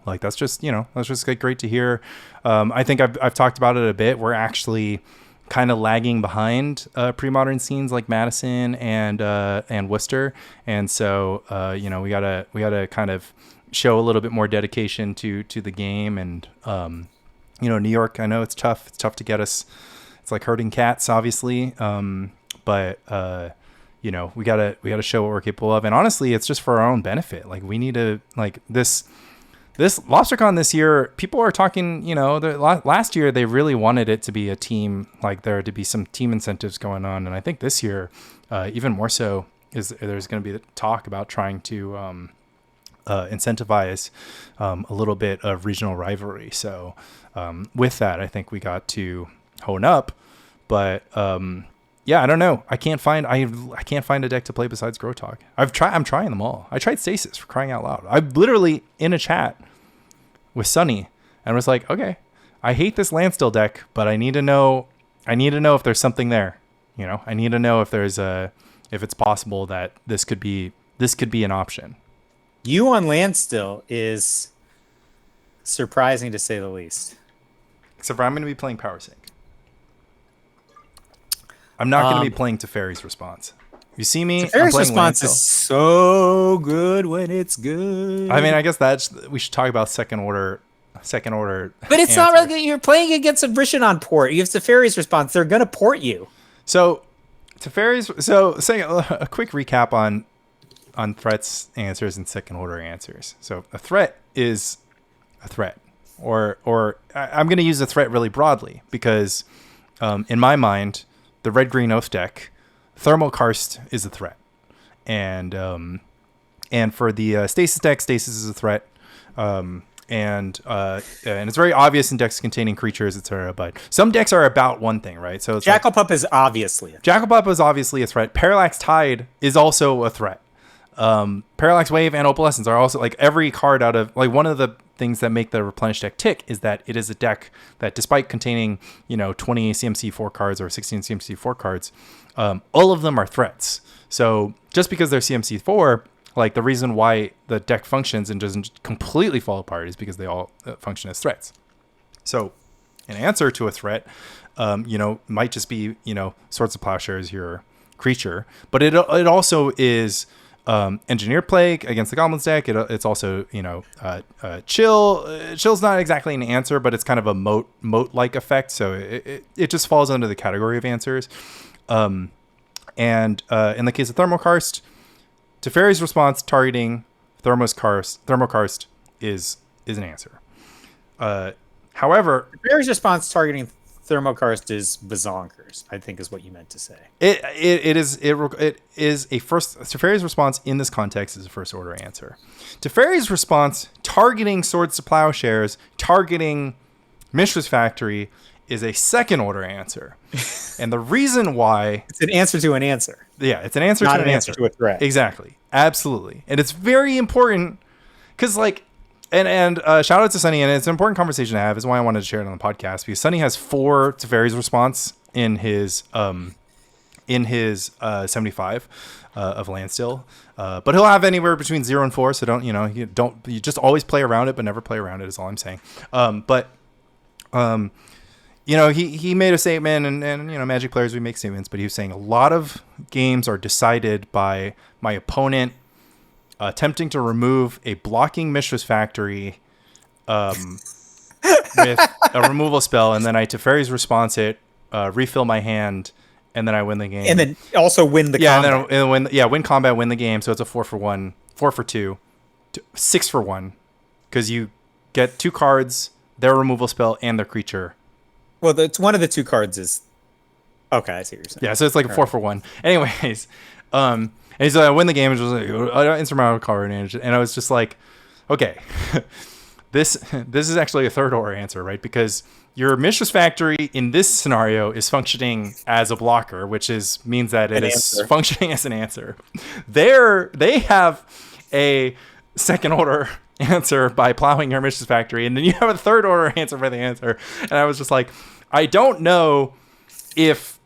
Like that's just like great to hear. I think I've talked about it a bit. We're actually kind of lagging behind pre-modern scenes like Madison and Worcester, and so we gotta kind of show a little bit more dedication to the game. And New York, I know it's tough to get us. It's like herding cats, obviously, but we gotta show what we're capable of. And honestly, it's just for our own benefit. Like we need to, like, this this Lobstercon this year, people are talking, last year they really wanted it to be a team, like there to be some team incentives going on. And I think this year, even more so, there's going to be the talk about trying to incentivize a little bit of regional rivalry. So with that, I think we got to hone up. But yeah, I don't know. I can't find a deck to play besides Growtalk. I'm trying them all. I tried Stasis, for crying out loud. I'm literally in a chat with Sunny and was like, okay, I hate this Landstill deck, but I need to know if there's something there. I need to know if it's possible that this could be an option. You on Landstill is surprising to say the least. Except for I'm going to be playing Power Sync. I'm not going to be playing Teferi's Response. You see me? Teferi's Response is so good when it's good. I mean, I guess we should talk about second order. But it's not really. You're playing against a Rishadon port. You have Teferi's Response. They're going to port you. So saying a quick recap on threats, answers, and second order answers. So a threat is a threat, or I'm going to use a threat really broadly because in my mind, the red-green oath deck, Thermal Karst is a threat, and for the Stasis deck, Stasis is a threat, and it's very obvious in decks containing creatures, etc. But some decks are about one thing, right? So Jackalpup is obviously a threat. Jackalpup is obviously a threat. Parallax Tide is also a threat. Parallax Wave and Opalescence are also, like, every card out of, like, one of the things that make the Replenish deck tick is that it is a deck that, despite containing 20 CMC4 cards or 16 CMC4 cards, all of them are threats. So just because they're CMC4, like, the reason why the deck functions and doesn't completely fall apart is because they all function as threats. So an answer to a threat might just be Swords of Plowshares, your creature, but it also is Engineer Plague against the Goblins deck. It's also Chill. Chill's not exactly an answer, but it's kind of a moat-like effect. So it just falls under the category of answers. And in the case of Thermal Karst, Teferi's Response targeting Thermal Karst is an answer. However, Teferi's Response targeting Thermal Karst is bazonkers, I think is what you meant to say. It is a first. Teferi's Response in this context is a first order answer. Teferi's Response targeting Swords to Plowshares, targeting Mishra's Factory is a second order answer. And the reason why it's an answer to an answer. Yeah, it's an answer not to an answer to a threat. Exactly. Absolutely. And it's very important because, like, and shout out to Sunny, and it's an important conversation to have. Is why I wanted to share it on the podcast, because Sunny has 4 Teferi's Response in his 75 of Landstill, but he'll have anywhere between 0 and 4. So you just always play around it, but never play around it. Is all I'm saying. He made a statement, and Magic players, we make statements, but he was saying a lot of games are decided by my opponent attempting to remove a blocking Mishra's Factory with a removal spell, and then I Teferi's Response it, refill my hand, and then I win the game. And then also win the combat. And then win combat, win the game. So it's a 4 for 1, 4 for 2, 6 for 1, because you get 2 cards, their removal spell, and their creature. Well, it's one of the 2 cards is... Okay, I see what you're saying. Yeah, so it's like a 4 for 1. Anyways, and he's like, I win the game, and just like, insurmountable card advantage. And I was just like, okay, this is actually a third order answer, right? Because your Mishra's Factory in this scenario is functioning as a blocker, which means that it is functioning as an answer. They have a second order answer by plowing your Mishra's Factory, and then you have a third order answer by the answer. And I was just like, I don't know if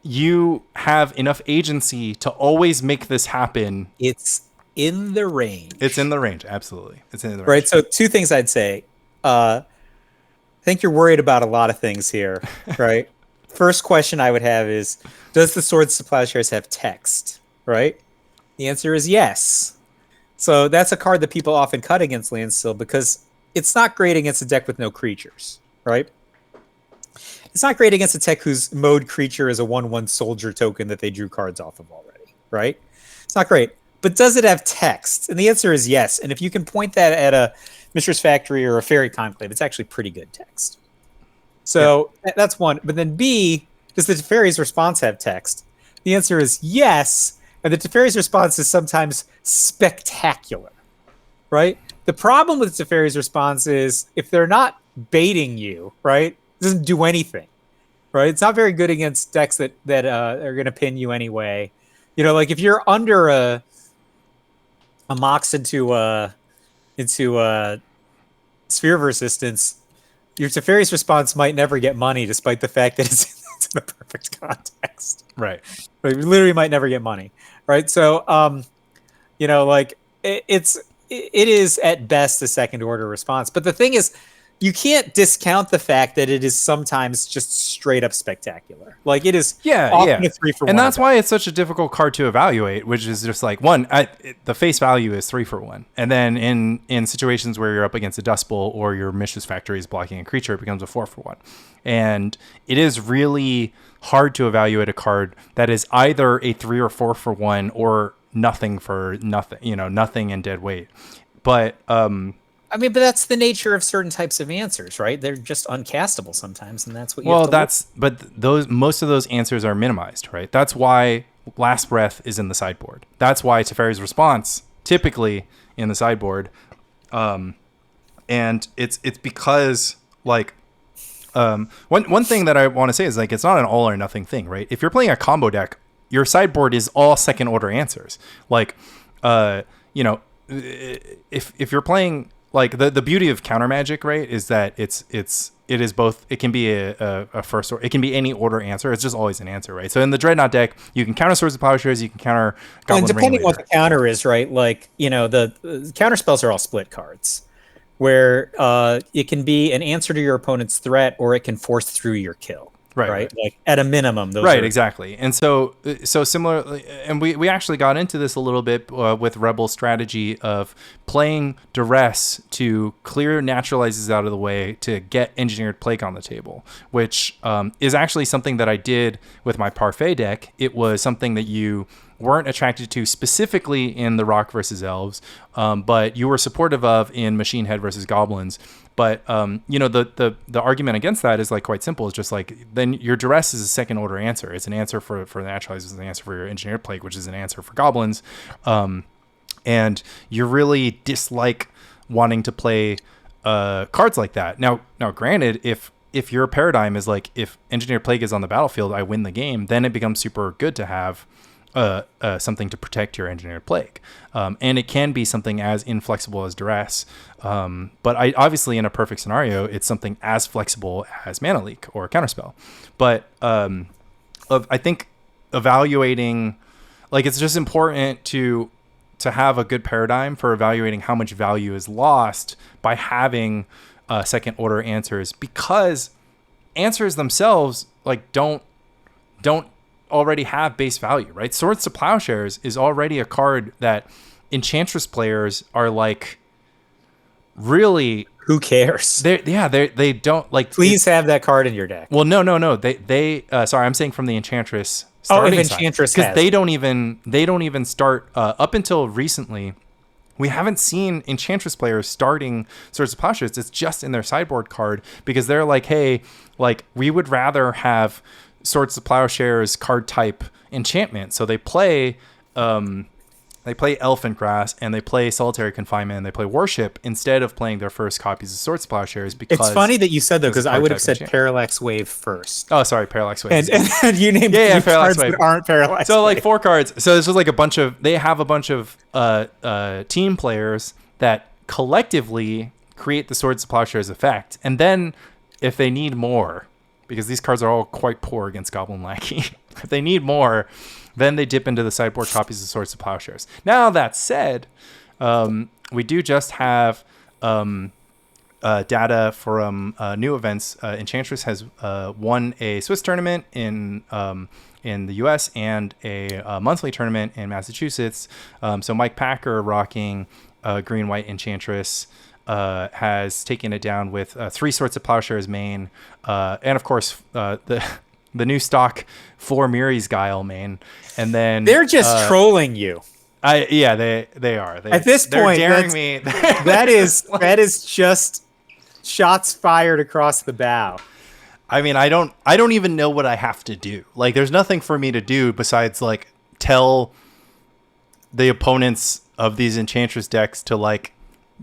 you have enough agency to always make this happen. It's in the range. It's in the range, absolutely. It's in the range. Right, so 2 things I'd say. I think you're worried about a lot of things here, right? First question I would have is, does the Swords to Plowshares have text, right? The answer is yes. So that's a card that people often cut against Landstill because it's not great against a deck with no creatures, right? It's not great against a deck whose mode creature is a 1/1 soldier token that they drew cards off of already, right? It's not great. but does it have text? And the answer is yes. And if you can point that at a Mishra's Factory or a Fairy Conclave, it's actually pretty good text. So that's one. But then B, does the Teferi's response have text? The answer is yes. And the Teferi's response is sometimes spectacular, right? The problem with Teferi's response is if they're not baiting you, right, it doesn't do anything, right? It's not very good against decks that are going to pin you anyway. You know, like if you're under a Mox into Sphere of Resistance, your Teferi's response might never get money, despite the fact that it's in the perfect context. Right. But you literally might never get money, right? So, you know, like it is at best a second order response. But the thing is, you can't discount the fact that it is sometimes just straight up spectacular. Like it is often a 3-for-1. And that's why it's such a difficult card to evaluate, which is just like the face value is 3-for-1. And then in situations where you're up against a Dust Bowl or your Mishra's Factory is blocking a creature, it becomes a 4-for-1. And it is really hard to evaluate a card that is either a 3 or 4-for-1 or nothing for nothing, you know, nothing in dead weight. But I mean, but that's the nature of certain types of answers, right? They're just uncastable sometimes, and that's what you have to but most of those answers are minimized, right? That's why Last Breath is in the sideboard. That's why Teferi's Response typically in the sideboard. And it's because like one thing that I want to say is like it's not an all or nothing thing, right? If you're playing a combo deck, your sideboard is all second order answers. Like you know, if you're playing like the beauty of counter magic, right, is that it is both. It can be a first or it can be any order answer. It's just always an answer, right? So in the Dreadnought deck, you can counter Swords of Plowshares, you can counter Goblin and depending Ringleader. what the counter is, right? Like, you know, the counter spells are all split cards, where it can be an answer to your opponent's threat, or it can force through your kill. Right. Like at a minimum, those right, are... exactly. And so similarly, and we actually got into this a little bit with Rebel's strategy of playing Duress to clear Naturalizes out of the way to get Engineered Plague on the table, which is actually something that I did with my Parfait deck. It was something that you weren't attracted to specifically in the Rock versus Elves, but you were supportive of in Machine Head versus Goblins. But you know, the argument against that is like quite simple. It's just like then your Duress is a second order answer. It's an answer for the Naturalizers, it's an answer for your Engineered Plague, which is an answer for Goblins, and you really dislike wanting to play cards like that. Now, granted, if your paradigm is like if Engineered Plague is on the battlefield, I win the game, then it becomes super good to have something to protect your Engineered Plague. And it can be something as inflexible as Duress. But obviously in a perfect scenario, it's something as flexible as Mana Leak or Counterspell. But I think evaluating, like it's just important to have a good paradigm for evaluating how much value is lost by having second order answers, because answers themselves like don't already have base value, right? Swords to Plowshares is already a card that Enchantress players are like, really, who cares? They don't like. Please have that card in your deck. Well, no. They sorry, I'm saying from the Enchantress starting if Enchantress side, because they don't even start up until recently. We haven't seen Enchantress players starting Swords to Plowshares. It's just in their sideboard card because they're like, hey, like we would rather have Swords to Plowshares card type enchantment. So they play Elephant Grass and they play Solitary Confinement and they play Worship instead of playing their first copies of Swords to Plowshares. Because it's funny that you said that, because I would have said Parallax Wave first. Oh, sorry, Parallax Wave. And you named Parallax cards Wave that aren't Parallax So Wave. like 4 cards. So it's just like they have a bunch of team players that collectively create the Swords to Plowshares effect. And then if they need more, because these cards are all quite poor against Goblin Lackey, if they need more, then they dip into the sideboard copies of Swords to Plowshares. Now, that said, we do just have data from new events. Enchantress has won a Swiss tournament in the U.S. and a monthly tournament in Massachusetts. So Mike Packer, rocking green-white Enchantress, has taken it down with 3 Swords to Plowshares main, and of course the new stock 4 Miri's Guile main, and then they're just trolling you. They are. At this point, they're daring me. that is just shots fired across the bow. I mean, I don't even know what I have to do. Like, there's nothing for me to do besides like tell the opponents of these Enchantress decks to like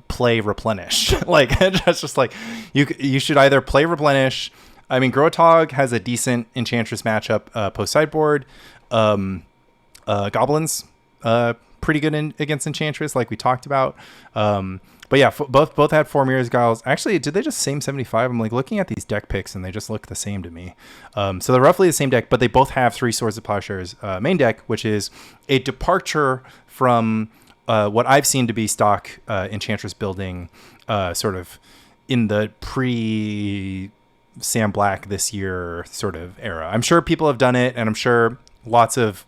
play Replenish. Like, that's just like you should either play Replenish. I mean, Grotog has a decent Enchantress matchup post sideboard. Goblins, pretty good against Enchantress, like we talked about. But yeah, both had 4 Mirrors Guiles. Actually, did they just same 75? I'm like looking at these deck picks and they just look the same to me. So they're roughly the same deck, but they both have 3 Swords of Plowshares main deck, which is a departure from what I've seen to be stock Enchantress building, sort of in the pre-Sam Black this year sort of era. I'm sure people have done it, and I'm sure lots of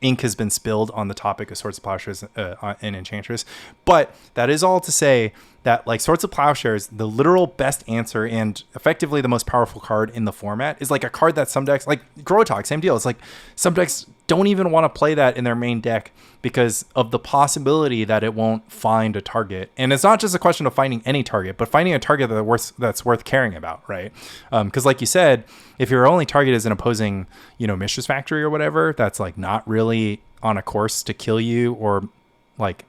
ink has been spilled on the topic of Swords of Plowshares and Enchantress. But that is all to say that like Swords of Plowshares, the literal best answer and effectively the most powerful card in the format is like a card that some decks, like Grotog, same deal. It's like some decks don't even want to play that in their main deck because of the possibility that it won't find a target. And it's not just a question of finding any target, but finding a target that's worth caring about, right? Because like you said, if your only target is an opposing, Mistress Factory or whatever, that's like not really on a course to kill you, or like,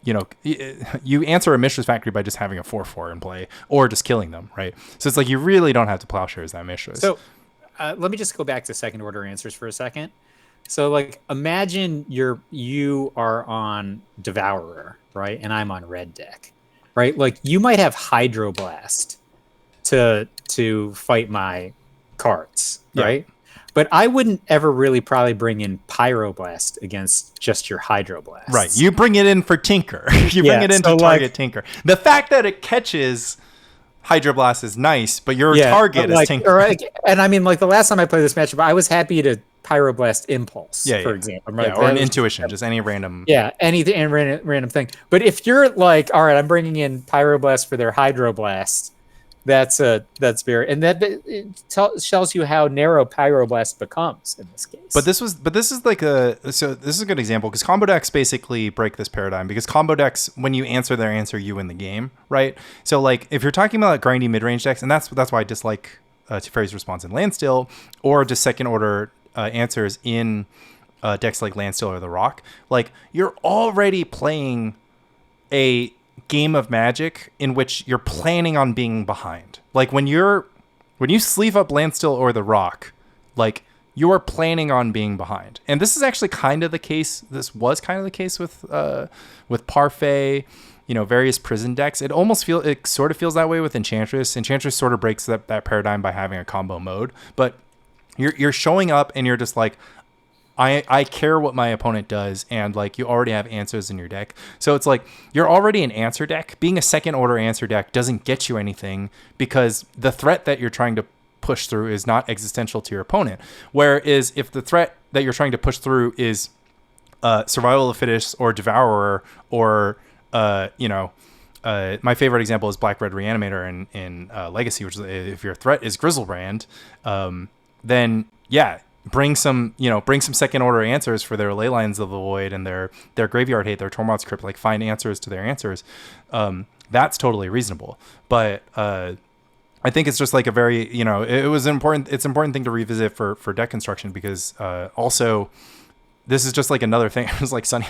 you answer a Mistress Factory by just having a 4/4 in play or just killing them, right? So it's like you really don't have to Plowshares that Mistress. So let me just go back to second order answers for a second. So like imagine you are on Devourer, right? And I'm on red deck, right? Like you might have Hydroblast to fight my cards, right? But I wouldn't ever really probably bring in Pyroblast against just your Hydroblast. Right. You bring it in for Tinker. You bring it in to target Tinker. The fact that it catches Hydroblast is nice, but your target is Tinker. And I mean, like the last time I played this matchup, I was happy to Pyroblast Impulse, for example. Right? Or an Intuition, just any random. Yeah, anything, random thing. But if you're like, all right, I'm bringing in Pyroblast for their Hydroblast, that's very, and that tells you how narrow Pyroblast becomes in this case. But this is a good example because combo decks basically break this paradigm, because combo decks, when you answer their answer, you win the game, right? So like if you're talking about grindy mid-range decks, and that's why I dislike Teferi's Response in Landstill, or just second order answers in decks like Landstill or the Rock, like you're already playing a game of Magic in which you're planning on being behind. Like when you sleeve up Landstill or the Rock, like you're planning on being behind. And this is actually kind of the case. This was kind of the case with Parfait, various prison decks. It sort of feels that way with Enchantress. Enchantress sort of breaks that paradigm by having a combo mode, but you're showing up and you're just like, I care what my opponent does, and like you already have answers in your deck. So it's like you're already an answer deck. Being a second order answer deck doesn't get you anything because the threat that you're trying to push through is not existential to your opponent. Whereas if the threat that you're trying to push through is Survival of the Fittest or Devourer or my favorite example is Black Red Reanimator in Legacy, which is if your threat is Grizzlebrand, then bring some second order answers for their Ley Lines of the Void and their Graveyard Hate, their Tormod's Crypt, like find answers to their answers. That's totally reasonable. But I think it's just like a very, it's an important thing to revisit for deck construction, because also this is just like another thing. It was like Sonny,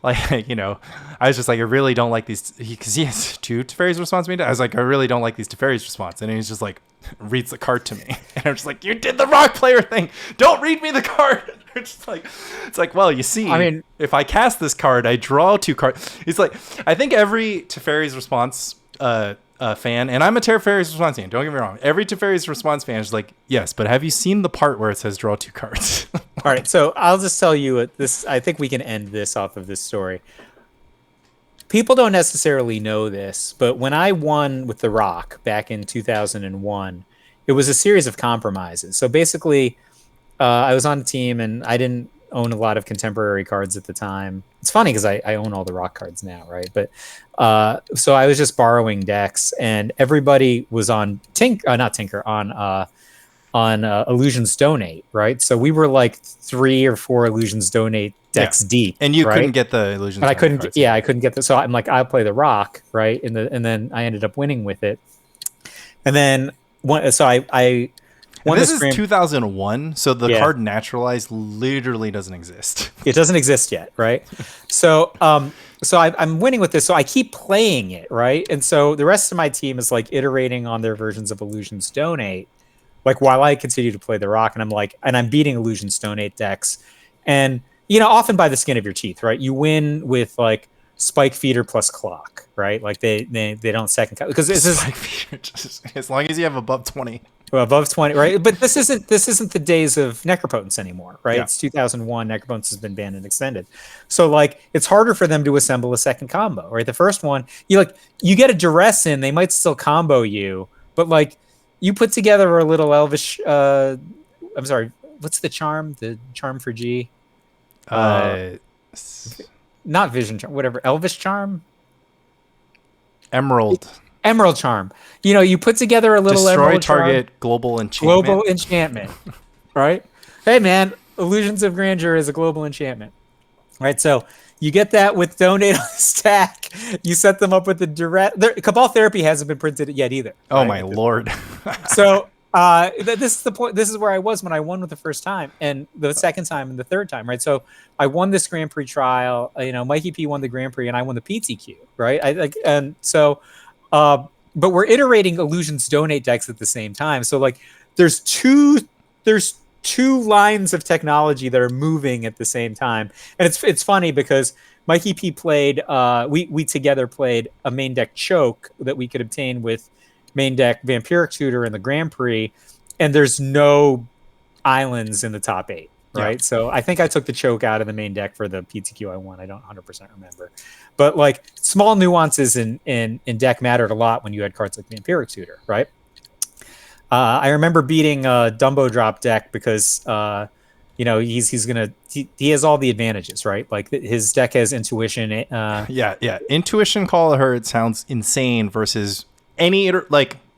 like, I was just like, I really don't like these, because he has 2 Teferi's Response. I was like, I really don't like these Teferi's Response. And he's just like, reads the card to me. And I'm just like, you did the Rock player thing. Don't read me the card. It's like, well, you see, I mean, if I cast this card, I draw 2 cards. It's like, I think every Teferi's Response fan, and I'm a Teferi's Response fan, don't get me wrong, every Teferi's Response fan is like, yes, but have you seen the part where it says draw 2 cards? All right, so I'll just tell you this. I think we can end this off of this story. People don't necessarily know this, but when I won with the Rock back in 2001, it was a series of compromises. So basically, I was on a team and I didn't own a lot of contemporary cards at the time. It's funny because I own all the Rock cards now, right? But so I was just borrowing decks, and everybody was on Illusions Donate, right? So we were like 3 or 4 Illusions Donate decks deep, and you right? couldn't get the Illusions. And I couldn't. I couldn't get this. So I'm like, I'll play the Rock, right? And then I ended up winning with it. And then so I won this is 2001, so the card Naturalized literally doesn't exist. It doesn't exist yet, right? So I'm winning with this, so I keep playing it, right? And so the rest of my team is like iterating on their versions of Illusions Donate, like while I continue to play the Rock, and I'm beating Illusions Donate decks, and often by the skin of your teeth, right? You win with like Spike Feeder plus Clock, right? Like they don't second because this is Spike Feeder, as long as you have above 20. Well, above 20, right? But this isn't the days of Necropotence anymore, right? Yeah. It's 2001. Necropotence has been banned and extended, so like it's harder for them to assemble a second combo, right? The first one, you get a duress in, they might still combo you, but like you put together a little Elvish. I'm sorry, what's the charm? The charm for G? Not Vision Charm, whatever. Elvish Charm? Emerald Charm. You put together a little destroy Emerald target charm, global enchantment. Right? Hey man, Illusions of Grandeur is a global enchantment. Right? So you get that with Donate on the stack. You set them up with the direct. Cabal Therapy hasn't been printed yet either. Oh right? my lord. So this is the point. This is where I was when I won with the first time, and the second time, and the third time, right? So I won this Grand Prix trial. Mikey P won the Grand Prix, and I won the PTQ, right? But we're iterating Illusions Donate decks at the same time. So like, there's two lines of technology that are moving at the same time, and it's funny because Mikey P played. We together played a main deck Choke that we could obtain with main deck Vampiric Tutor in the Grand Prix, and there's no islands in the top 8, right? Yeah. So I think I took the Choke out of the main deck for the PTQ I won. I don't 100% remember, but like small nuances in deck mattered a lot when you had cards like Vampiric Tutor, right? I remember beating Dumbo Drop deck because he has all the advantages, right? Like his deck has Intuition. Intuition Call Herd sounds insane versus any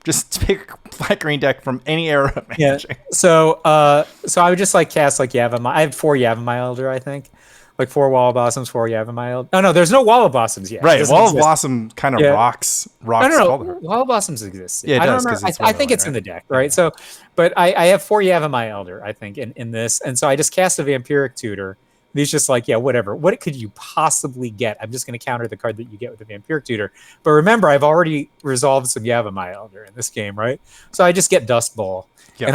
just pick black green deck from any era of Magic. Yeah. So I would just like cast like Yavimaya. I have 4 Yavimaya Elder, I think. Like 4 Wall of Blossoms, 4 Yavimaya Elder. No, there's no Wall of Blossoms yet. Right. Wall of Blossom kind of rocks. No. Wall of Blossoms exists. Yeah, it does. I think it's in the deck, right? So, but I have 4 Yavimaya Elder, I think, in this. And so I just cast a Vampiric Tutor. And he's just like, yeah, whatever. What could you possibly get? I'm just going to counter the card that you get with the Vampiric Tutor. But remember, I've already resolved some Yavimaya Elder in this game, right? So I just get Dust Bowl. Yep.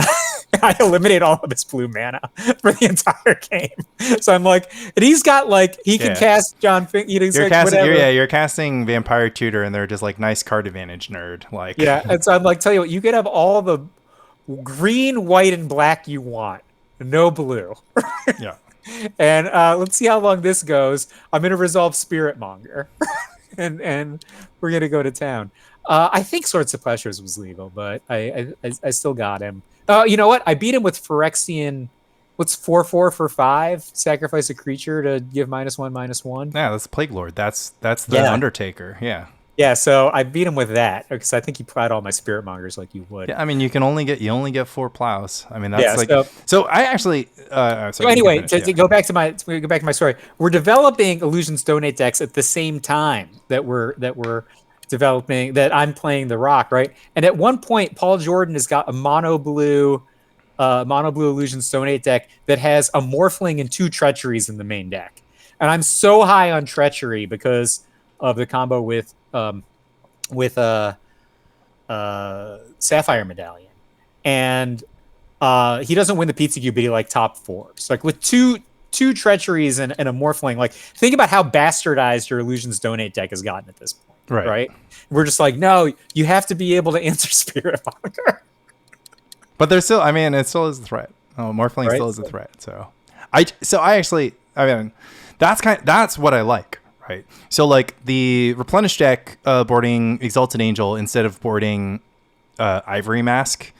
And I eliminate all of his blue mana for the entire game. So I'm like, and he's got like, he can cast John Fink. You're casting Vampire Tutor, and they're just like nice card advantage nerd. Like, yeah. And so I'm like, tell you what, you could have all the green, white, and black you want, no blue. Yeah. And let's see how long this goes. I'm going to resolve Spirit Monger, and we're going to go to town. I think Swords of Pleasures was legal, but I still got him. You know what? I beat him with Phyrexian. What's 4/4 for 5? Sacrifice a creature to give -1/-1. Yeah, that's Plague Lord. That's the Undertaker. Yeah. Yeah, so I beat him with that because I think he plowed all my Spirit Mongers like you would. Yeah, I mean, you only get 4 plows. I mean, that's So I actually. So anyway, to go back to my story, we're developing Illusions Donate decks at the same time that we're developing, that I'm playing the Rock, right? And at one point, Paul Jordan has got a mono blue Illusions Donate deck that has a Morphling and 2 Treacheries in the main deck, and I'm so high on Treachery because of the combo with Sapphire Medallion, and he doesn't win the PTQ, but he like top 4s, like with two Treacheries and a Morphling. Like, think about how bastardized your Illusions Donate deck has gotten at this point. Right? We're just like, no, you have to be able to answer Spirit Monger. But there's still, I mean, it still is a threat. Morphling still is a threat. So I actually, I mean, that's what I like, right? So like the Replenish deck boarding Exalted Angel instead of boarding Ivory Mask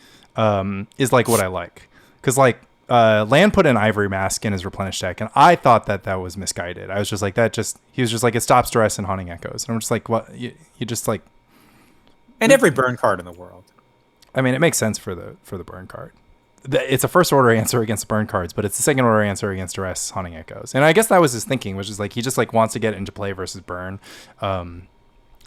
is like what I like, because like Land put an Ivory Mask in his Replenish deck, and I thought that was misguided. I was just like, he was just like, it stops stress and Haunting Echoes, and I'm just like, what? You just like, and every burn card in the world. I mean, it makes sense for the burn card. it's a first order answer against burn cards, but it's a second order answer against duress haunting echoes. And I guess that was his thinking, which is like he just like wants to get into play versus burn.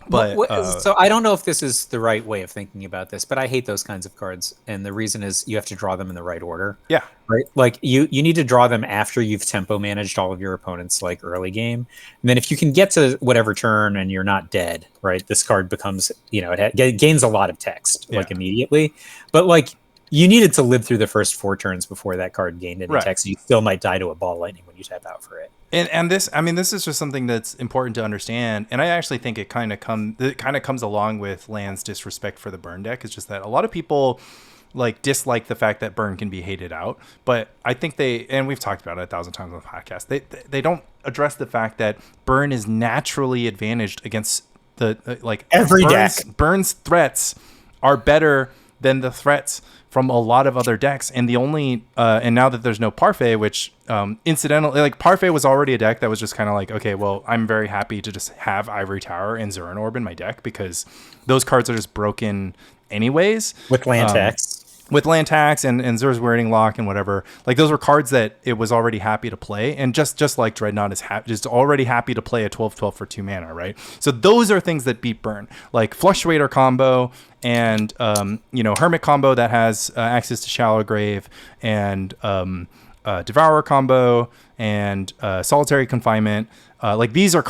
So I don't know if this is the right way of thinking about this, but I hate those kinds of cards, and the reason is you have to draw them in the right order. Yeah, right. Like you need to draw them after you've tempo managed all of your opponents like early game, and then if you can get to whatever turn and you're not dead, right? This card becomes it gains a lot of text like immediately, but like you needed to live through the first 4 turns before that card gained any text. You still might die to a ball lightning when you tap out for it. And this, I mean, this is just something that's important to understand. And I actually think it kind of comes along with Land's disrespect for the burn deck. It's just that a lot of people like dislike the fact that burn can be hated out. But I think and we've talked about it 1,000 times on the podcast, they don't address the fact that burn is naturally advantaged against every deck. Burn's threats are better than the threats from a lot of other decks. And the only and now that there's no Parfait, which incidentally, like Parfait was already a deck that was just kind of like, okay, well, I'm very happy to just have Ivory Tower and Zuran Orb in my deck because those cards are just broken anyways. With land tax. With land tax and Zur's Wearing Lock and whatever, like those were cards that it was already happy to play, and just like Dreadnought is just already happy to play a 12/12 for 2 mana, right? So those are things that beat burn, like Fluctuator combo and Hermit combo that has access to Shallow Grave, and Devourer combo and Solitary Confinement. Like these are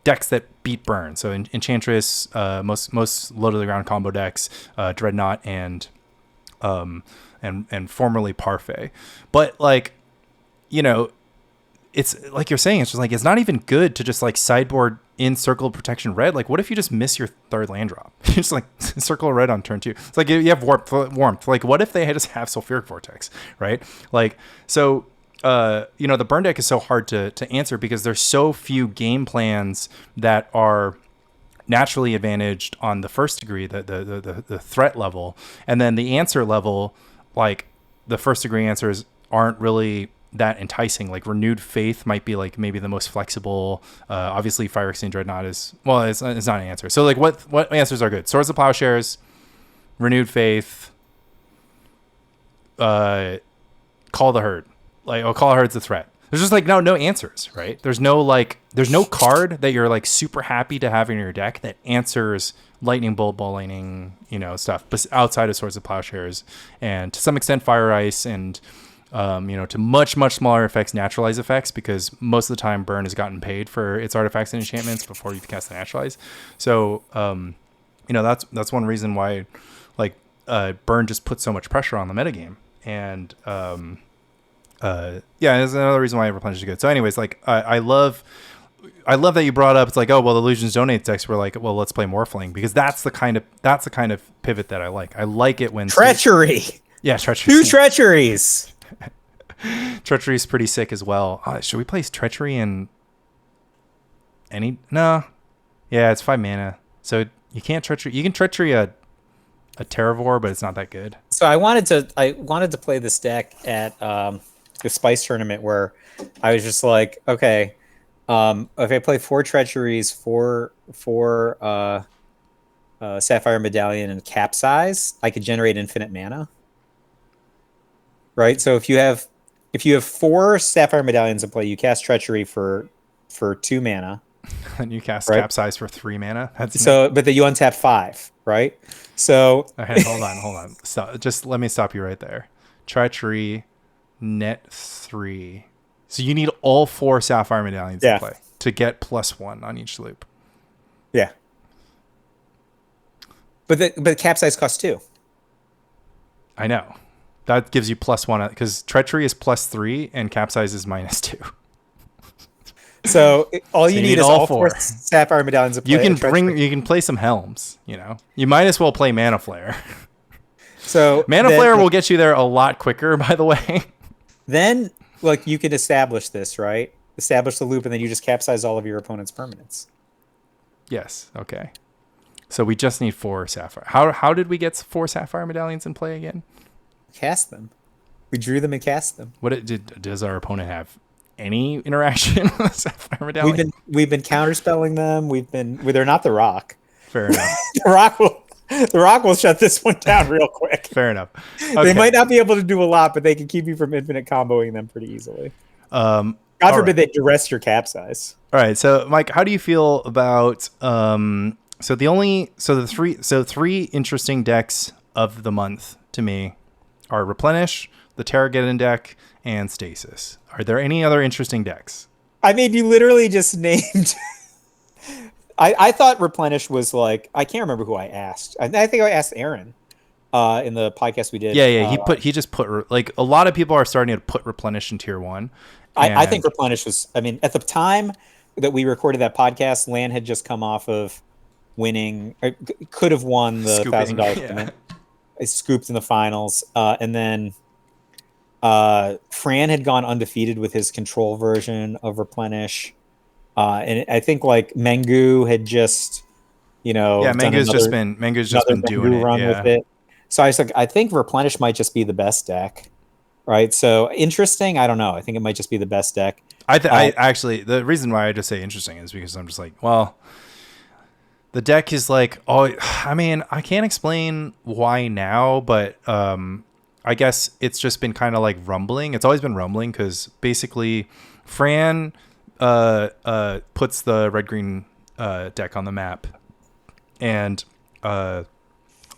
decks that beat burn. So Enchantress, most low to the ground combo decks, Dreadnought and formerly Parfait. But like, it's like you're saying, it's just like it's not even good to just like sideboard in Circle of Protection red. Like what if you just miss your 3rd land drop? You just like Circle of Red on turn 2. It's like you have warmth. Like what if they just have Sulfuric Vortex, right? Like so the burn deck is so hard to answer because there's so few game plans that are naturally advantaged on the first degree, the threat level, and then the answer level, like the first degree answers aren't really that enticing. Like Renewed Faith might be like maybe the most flexible. Obviously Phyrexian Dreadnought is it's not an answer. So like what answers are good? Swords of Plowshares, Renewed Faith, Call the Herd. Like, Call the Herd's a threat. There's just like no answers, right? There's no card that you're like super happy to have in your deck that answers Lightning Bolt, Ball Lightning, stuff, but outside of Swords of Plowshares and to some extent Fire Ice and to much smaller effects, Naturalize effects, because most of the time burn has gotten paid for its artifacts and enchantments before you can cast the Naturalize. So that's one reason why like burn just puts so much pressure on the metagame. And there's another reason why Replenish is good. So anyways, like I love that you brought up, it's like, oh well, Illusions Donate decks were like, well, let's play Morphling, because that's the kind of pivot that I like. I like it when Treachery. Treachery. 2 treacheries. Treachery is pretty sick as well. Should we play Treachery in any? No. Yeah, it's 5 mana. So you can't Treachery. You can Treachery a Terravore, but it's not that good. So I wanted to play this deck at the Spice tournament where I was just like, okay, if I play 4 Treacheries, 4 Sapphire Medallion and Capsize, I could generate infinite mana. Right? So if you have 4 Sapphire Medallions in play, you cast Treachery for 2 mana. And you cast Capsize for 3 mana. But then you untap 5, right? So okay, hold on. Just let me stop you right there. Treachery, net 3. So you need all 4 Sapphire Medallions to play to get +1 on each loop. Yeah. But Capsize costs 2. I know. That gives you +1 because Treachery is +3 and Capsize is -2. So all you need is all 4 Sapphire Medallions to play. You can play some Helms, You might as well play Mana Flare. So Mana Flare will get you there a lot quicker, by the way. Then like you can establish this, right? Establish the loop and then you just Capsize all of your opponent's permanents. Yes, okay. So we just need 4 Sapphire. How did we get 4 Sapphire Medallions in play again? Cast them. We drew them and cast them. Does our opponent have any interaction with Sapphire Medallion? We've been counterspelling them. They're not the Rock. Fair enough. The Rock will The Rock will shut this one down real quick. Fair enough. Okay. They might not be able to do a lot, but they can keep you from infinite comboing them pretty easily. God forbid they duress your cap size. All right, so Mike, how do you feel about three interesting decks of the month to me are Replenish, the Terrageddon deck, and Stasis. Are there any other interesting decks? I mean, you literally just named. I thought Replenish was like, I can't remember who I asked. I think I asked Aaron in the podcast we did. Yeah. He just put like a lot of people are starting to put Replenish in tier 1. I think Replenish was. I mean, at the time that we recorded that podcast, Lan had just come off of winning, or could have won the $1,000 tournament. It scooped in the finals, and then Fran had gone undefeated with his control version of Replenish. And I think like Mengu had just, Mengu's just been doing it. With it. So I was like, I think Replenish might just be the best deck, right? So interesting. I don't know. I think it might just be the best deck. I actually, the reason why I just say interesting is because I'm just like, well, the deck is like, I mean, I can't explain why now, but I guess it's just been kind of like rumbling. It's always been rumbling because basically Fran puts the red-green deck on the map. And on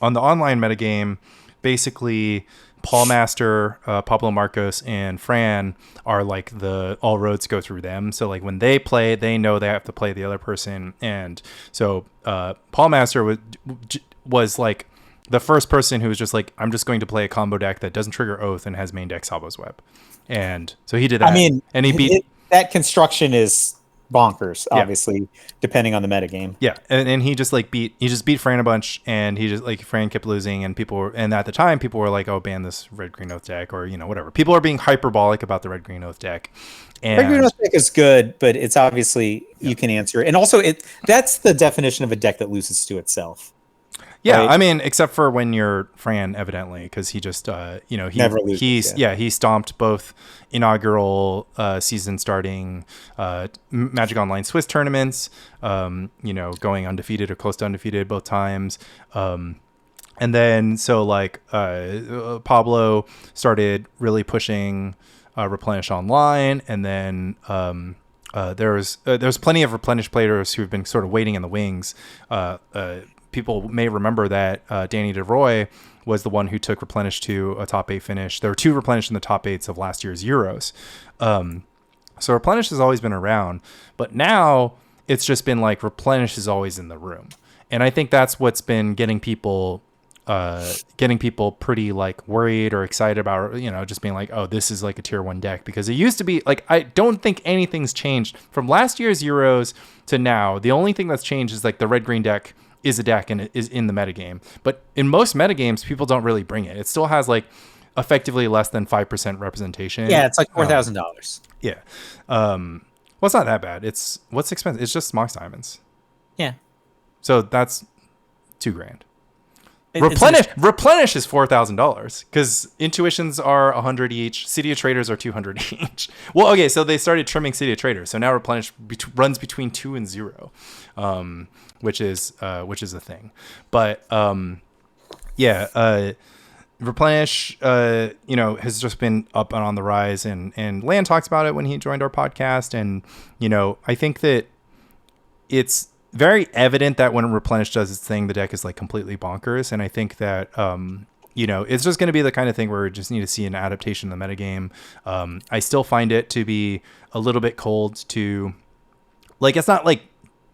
the online metagame, basically Paul Master, Pablo Marcos, and Fran are like all roads go through them. So like when they play, they know they have to play the other person. And so Paul Master was like the first person who was just like, I'm just going to play a combo deck that doesn't trigger Oath and has main deck Salvo's Web. And so he did that. I mean, and he beat that construction is bonkers, obviously, depending on the metagame. Yeah, and he just like beat Fran a bunch, and he just like Fran kept losing, and at the time people were like, oh, ban this red green oath deck, or whatever. People are being hyperbolic about the red green oath deck. And red green oath deck is good, but it's obviously you can answer it, and also that's the definition of a deck that loses to itself. Yeah, right? I mean, except for when you're Fran, evidently, because he just, never loses, he stomped both inaugural season starting Magic Online Swiss tournaments, going undefeated or close to undefeated both times. And then so like Pablo started really pushing Replenish online, and then there's plenty of Replenish players who've been sort of waiting in the wings. People may remember that Danny DeRoy was the one who took Replenish to a top 8 finish. There were 2 Replenish in the top 8s of last year's Euros. So Replenish has always been around, but now it's just been like Replenish is always in the room. And I think that's what's been getting people pretty like worried or excited about, just being like, oh, this is like a tier 1 deck, because it used to be like, I don't think anything's changed from last year's Euros to now. The only thing that's changed is like the red green deck is a deck and it is in the metagame. But in most metagames, people don't really bring it. It still has like effectively less than 5% representation. Yeah, it's like $4,000. Yeah. Well, it's not that bad. What's expensive? It's just Mox Diamonds. Yeah. So that's $2,000. Replenish is $4,000 because intuitions are 100 each. City of Traders are 200 each. Well, okay, so they started trimming City of Traders, so now Replenish runs between 2 and 0, which is a thing. But Replenish, has just been up and on the rise, and Lan talks about it when he joined our podcast, and I think that it's very evident that when Replenish does its thing, the deck is like completely bonkers. And I think that, it's just going to be the kind of thing where we just need to see an adaptation in the metagame. I still find it to be a little bit cold to, like, it's not like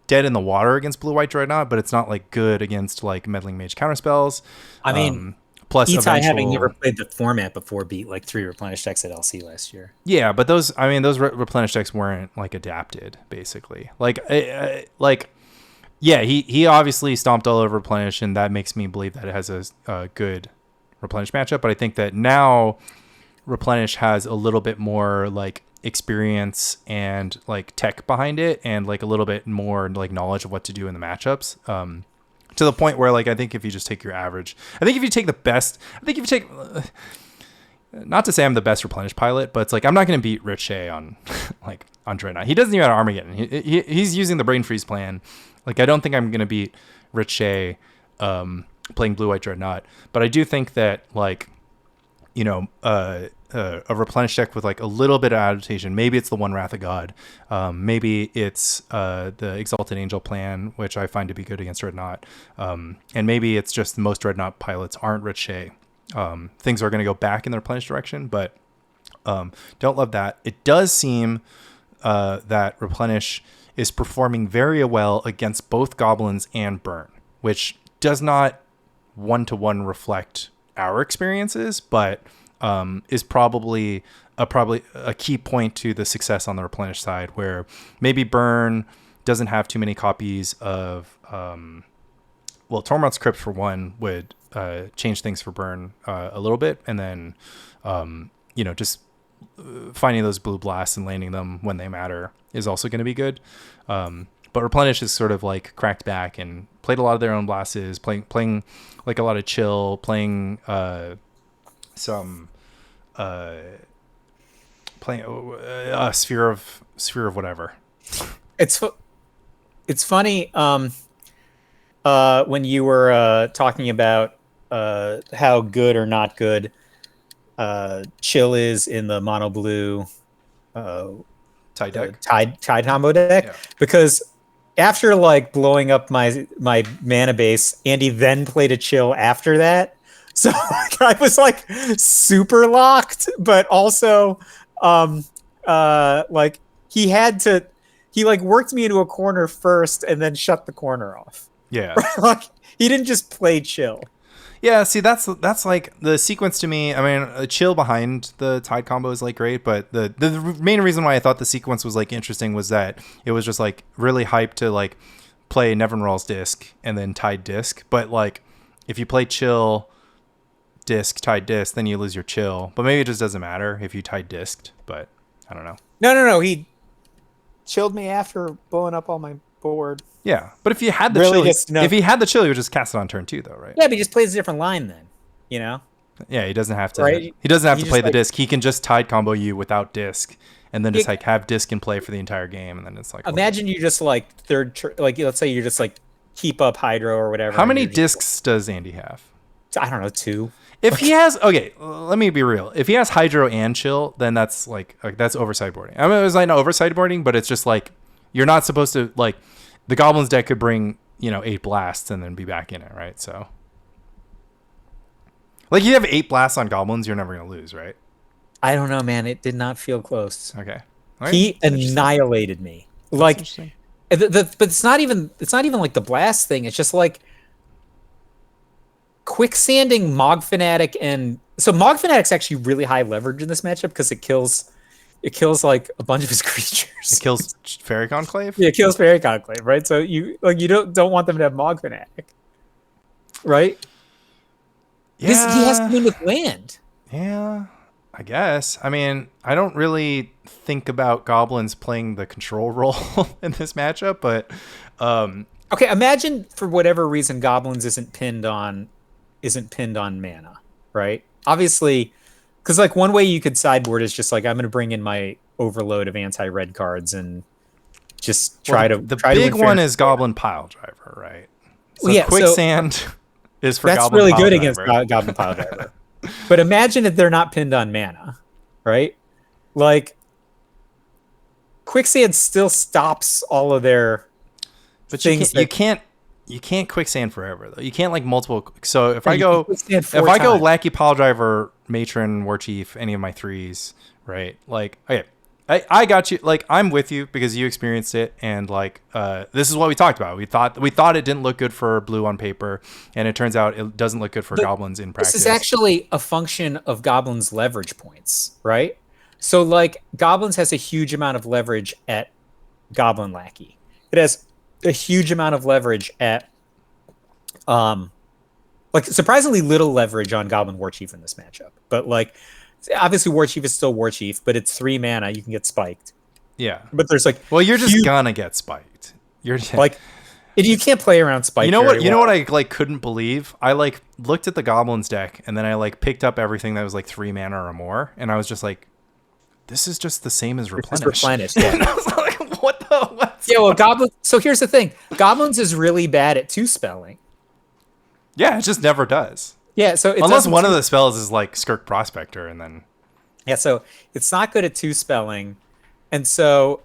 dead in the water against Blue-White Dreadnought, but it's not like good against like Meddling Mage counterspells. I mean, plus Itai, having never played the format before, beat like 3 Replenish decks at LC last year. Yeah, but those Replenish decks weren't like adapted, basically. Yeah, he obviously stomped all over Replenish, and that makes me believe that it has a good Replenish matchup. But I think that now Replenish has a little bit more like experience and like tech behind it, and like a little bit more like knowledge of what to do in the matchups. To the point where like I think if you just take your average, not to say I'm the best Replenish pilot, but it's like I'm not going to beat Rich Shea on on Dreadnought. He doesn't even have Armageddon. He's using the Brain Freeze plan. Like, I don't think I'm going to beat Rich Shea on playing Blue White Dreadnought. But I do think that like, you know, a replenish deck with like a little bit of adaptation. Maybe it's the one Wrath of God. Maybe it's the Exalted Angel plan, which I find to be good against Dreadnought. And maybe it's just most Dreadnought pilots aren't Riche. Things are going to go back in the replenish direction, but don't love that. It does seem that replenish is performing very well against both goblins and burn, which does not one-to-one reflect our experiences, but is probably a key point to the success on the replenish side, where maybe burn doesn't have too many copies of Tormod's Crypt for one would change things for burn a little bit, and then just finding those blue blasts and landing them when they matter is also going to be good. But replenish is sort of like cracked back and played a lot of their own blasts, playing like a lot of chill, playing some sphere of whatever. It's funny when you were talking about how good or not good chill is in the mono blue Tide deck, tide combo deck, yeah. Because after like blowing up my mana base, Andy then played a chill after that. So like, I was like super locked, but also like he like worked me into a corner first and then shut the corner off. Yeah. Like he didn't just play chill. Yeah, see, that's like the sequence to me. I mean, a chill behind the Tide combo is like great, but the main reason why I thought the sequence was like interesting was that it was just like really hyped to like play Nevinral's disc and then Tide disc. But like if you play chill disc, Tide disc, then you lose your chill. But maybe it just doesn't matter if you Tide disced, but I don't know. No. He chilled me after blowing up all my board. Yeah, but if you had the really chill, if he had the chill, you would just cast it on turn 2, though, right? Yeah, but he just plays a different line then, you know? Yeah, he doesn't have to. Right? He doesn't have to play the disc. He can just Tide combo you without disc, and then just like have disc in play for the entire game, and then it's like. Imagine you just like like let's say you just like keep up Hydro or whatever. How many discs does Andy have? I don't know, 2. If he has, okay, let me be real. If he has Hydro and chill, then that's like that's oversight boarding. I mean, it was like not oversight boarding, but it's just like you're not supposed to like. The Goblins deck could bring, 8 blasts and then be back in it, right? So, like, you have 8 blasts on Goblins, you're never going to lose, right? I don't know, man. It did not feel close. Okay. Right. He annihilated me. Like, but it's not even like the blast thing. It's just like quicksanding Mog Fanatic, and so Mog Fanatic's actually really high leverage in this matchup because it kills like a bunch of his creatures. It kills Fairy Conclave? Yeah, it kills Fairy Conclave, right? So you don't want them to have Mog Fanatic. Right? Yeah. He has to win with land. Yeah, I guess. I mean, I don't really think about Goblins playing the control role in this matchup, but okay, imagine for whatever reason Goblins isn't pinned on mana, right? Obviously, because like one way you could sideboard is just like I'm going to bring in my overload of anti-red cards and just try to. The big one is Goblin Pile Driver, right? So yeah, Quicksand is for that's Goblin really Pile good Driver. against Goblin Pile Driver. But imagine if they're not pinned on mana, right? Like Quicksand still stops all of their. But things you can't Quicksand forever though. You can't like multiple. So if I go times. Lackey Pile Driver, Matron, War Chief, any of my 3s, right? Like okay, I got you. Like I'm with you because you experienced it, and like this is what we talked about. We thought it didn't look good for blue on paper, and it turns out it doesn't look good for Goblins in practice. This is actually a function of Goblins' leverage points, right? So like Goblins has a huge amount of leverage at Goblin Lackey. It has a huge amount of leverage at like surprisingly little leverage on Goblin War Chief in this matchup. But like obviously War Chief is still War Chief, but it's 3 mana, you can get spiked. Yeah. But there's like well, you're just gonna get spiked. You're just... like you can't play around spike. You know what I like couldn't believe? I like looked at the Goblins deck and then I like picked up everything that was like 3 mana or more, and I was just like, this is just the same as Replenish. Yeah. And I was like, what the Yeah, well Goblins, so here's the thing. Goblins is really bad at 2 spelling. Yeah, it just never does. Yeah, so unless one of the spells is like Skirk Prospector, and then so it's not good at two spelling, and so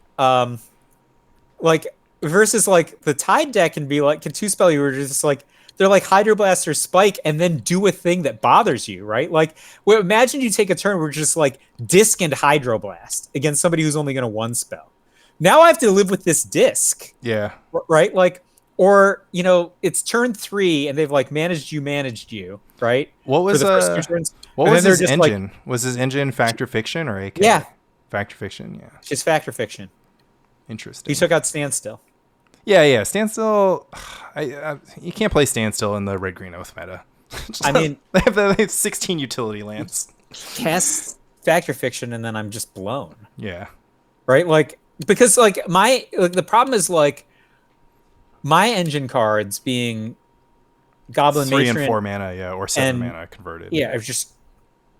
like versus like the Tide deck can two spell you, or just like they're like Hydroblast or Spike, and then do a thing that bothers you, right? Like, well, imagine you take a turn where just like Disc and Hydroblast against somebody who's only going to one spell. Now I have to live with this Disc. Yeah. Right? Like, or, it's turn 3 and they've like managed you, right? What was for the first 2 turns. What was his engine? Was his engine Factor Fiction or AK? Yeah. Factor Fiction, yeah. Just Factor Fiction. Interesting. He took out Standstill. Yeah. Standstill. You can't play Standstill in the Red Green Oath meta. I mean, they have 16 utility lands. Cast Factor Fiction and then I'm just blown. Yeah. Right? Like, because like the problem is like my engine cards being Goblin 3 Matron and 4 mana, yeah, or 7 mana converted. Yeah, it's just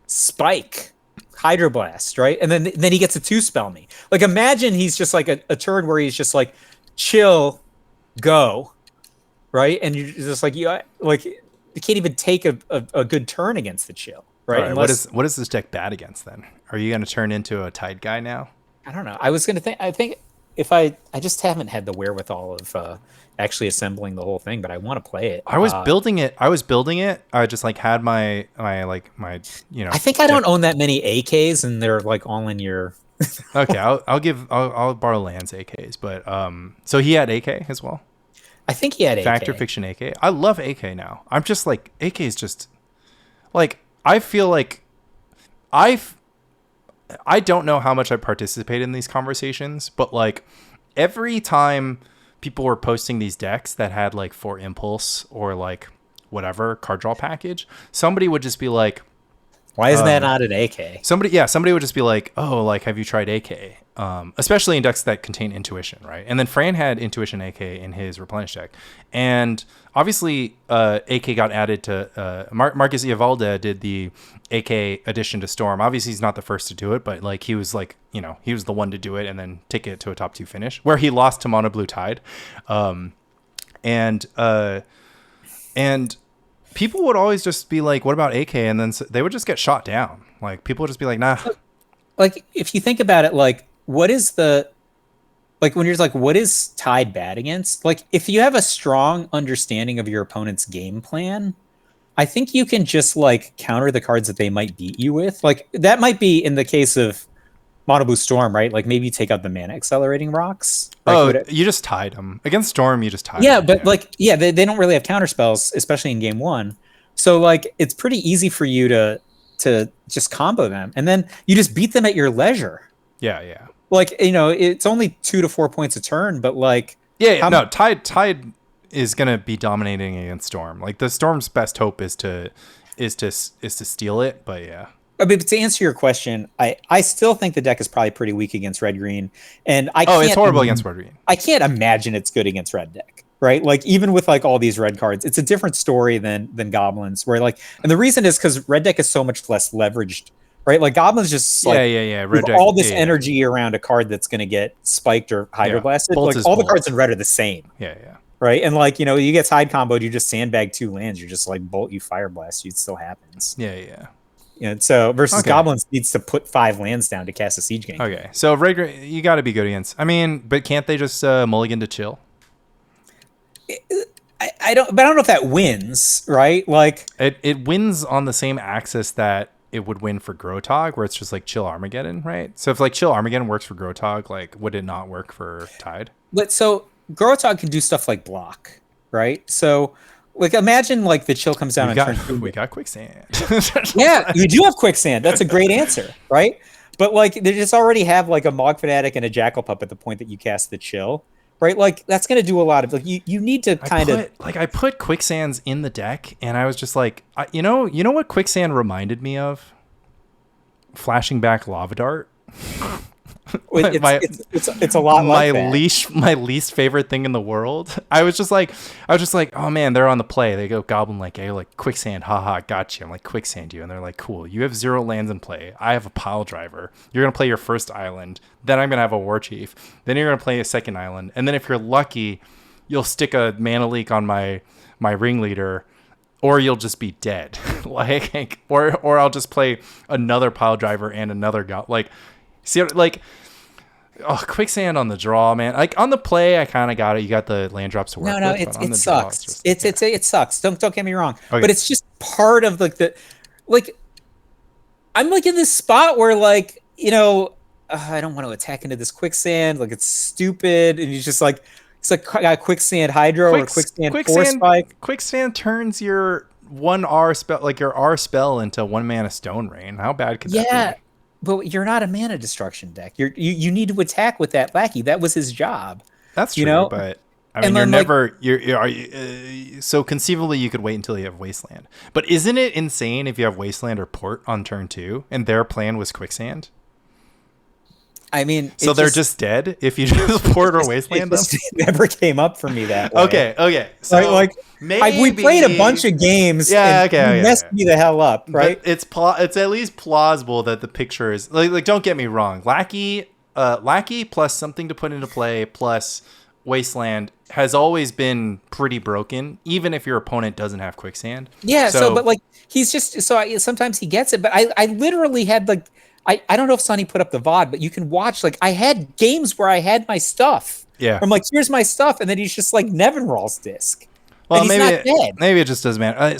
Spike. Hydroblast, right? And then he gets a 2-spell me. Like, imagine he's just like a turn where he's just like chill, go, right? And you're just like you can't even take a good turn against the chill, right? What is this deck bad against then? Are you going to turn into a Tide guy now? I don't know. I think if I just haven't had the wherewithal of actually assembling the whole thing, but I want to play it. I was building it. I just like had my I think I don't own that many AKs, and they're like all in your. Okay, I'll borrow Land's AKs, but so he had AK as well. I think he had AK. Factor Fiction AK. I love AK now. I'm just like AK is just like I feel like I don't know how much I participate in these conversations, but like every time people were posting these decks that had like 4 impulse or like whatever card draw package, somebody would just be like, why isn't that not an AK? Somebody would just be like, oh, like, have you tried AK? Especially in decks that contain Intuition, right? And then Fran had Intuition AK in his Replenish deck. And obviously, AK got added to... Marcus Evalda did the AK addition to Storm. Obviously, he's not the first to do it, but like he was like, he was the one to do it and then take it to a top 2 finish, where he lost to Mono Blue Tide. And people would always just be like, what about AK? And then they would just get shot down. Like, people would just be like, nah. Like, if you think about it, like, what is the... Like, when you're like, what is Tide bad against? Like, if you have a strong understanding of your opponent's game plan, I think you can just, like, counter the cards that they might beat you with. Like, that might be in the case of Mono Blue Storm, right? Like, maybe you take out the mana accelerating rocks. Like, you just tied them. Against Storm, you just tied them. Yeah, but like, they don't really have counter spells, especially in game 1. So like, it's pretty easy for you to just combo them, and then you just beat them at your leisure. Yeah. Like, it's only 2 to 4 points a turn, but like, Tide is gonna be dominating against Storm. Like, the Storm's best hope is to steal it, but yeah. But to answer your question, I still think the deck is probably pretty weak against Red Green, and it's horrible against Red Green. I can't imagine it's good against Red deck, right? Like, even with like all these red cards, it's a different story than Goblins, where like, and the reason is because Red deck is so much less leveraged, right? Like, Goblins just like Red deck, all this energy around a card that's going to get spiked or hydroblasted. Like, all the cards in Red are the same. Yeah. Right, and like, you get Tide comboed, you just sandbag 2 lands, you just like bolt, you fire blast, it still happens. Yeah. So versus Goblins needs to put 5 lands down to cast a siege gang. Okay, so Red Green, you got to be good against. I mean, but can't they just mulligan to chill? I don't know if that wins, right? Like, it wins on the same axis that it would win for Grotog, where it's just like chill Armageddon, right? So if like chill Armageddon works for Grotog, like, would it not work for Tide? But so Grotog can do stuff like block, right? So like, imagine like the chill comes down on turn 2. We got Quicksand. Yeah, you do have Quicksand. That's a great answer, right? But like, they just already have like a Mog Fanatic and a Jackal Pup at the point that you cast the chill, right? Like, that's going to do a lot of, like, you need to kind of... Like, I put Quicksands in the deck, and I was just like, you know what Quicksand reminded me of? Flashing back Lava Dart. It's a lot like that. My least favorite thing in the world. I was just like, oh man, they're on the play. They go Goblin like, hey, like, Quicksand, haha, got you. I'm like, Quicksand you, and they're like, cool. You have 0 lands in play. I have a Pile Driver. You're gonna play your first island. Then I'm gonna have a War Chief. Then you're gonna play a second island. And then if you're lucky, you'll stick a Mana Leak on my Ringleader. or you'll just be dead. or I'll just play another pile driver and another see, like, oh, quicksand on the draw, man. Like on the play, I kind of got it. You got the land drops to work No, with. it sucks. It sucks. Don't get me wrong. Okay. But it's just part of I'm like in this spot where I don't want to attack into this quicksand. Like it's stupid, and it's got quicksand hydro or quicksand force spike. Quicksand turns your 1R spell, like your R spell, into 1 mana Stone Rain. How bad could that be? But you're not a mana destruction deck. You need to attack with that lackey. That was his job. That's true, but I mean, so conceivably you could wait until you have Wasteland. But isn't it insane if you have Wasteland or Port on turn 2 and their plan was Quicksand? I mean, so they're just dead if you just Port or Wasteland them? It never came up for me that way. Okay. So maybe we played a bunch of games. You messed me the hell up, right? But it's at least plausible that the picture is like. Don't get me wrong, lackey plus something to put into play plus Wasteland has always been pretty broken, even if your opponent doesn't have Quicksand. Yeah. But he's just sometimes he gets it, but I literally had I don't know if Sonny put up the VOD, but you can watch, I had games where I had my stuff. Yeah. I'm like, here's my stuff. And then he's just like Nevinral's disc. Well, maybe it just doesn't matter.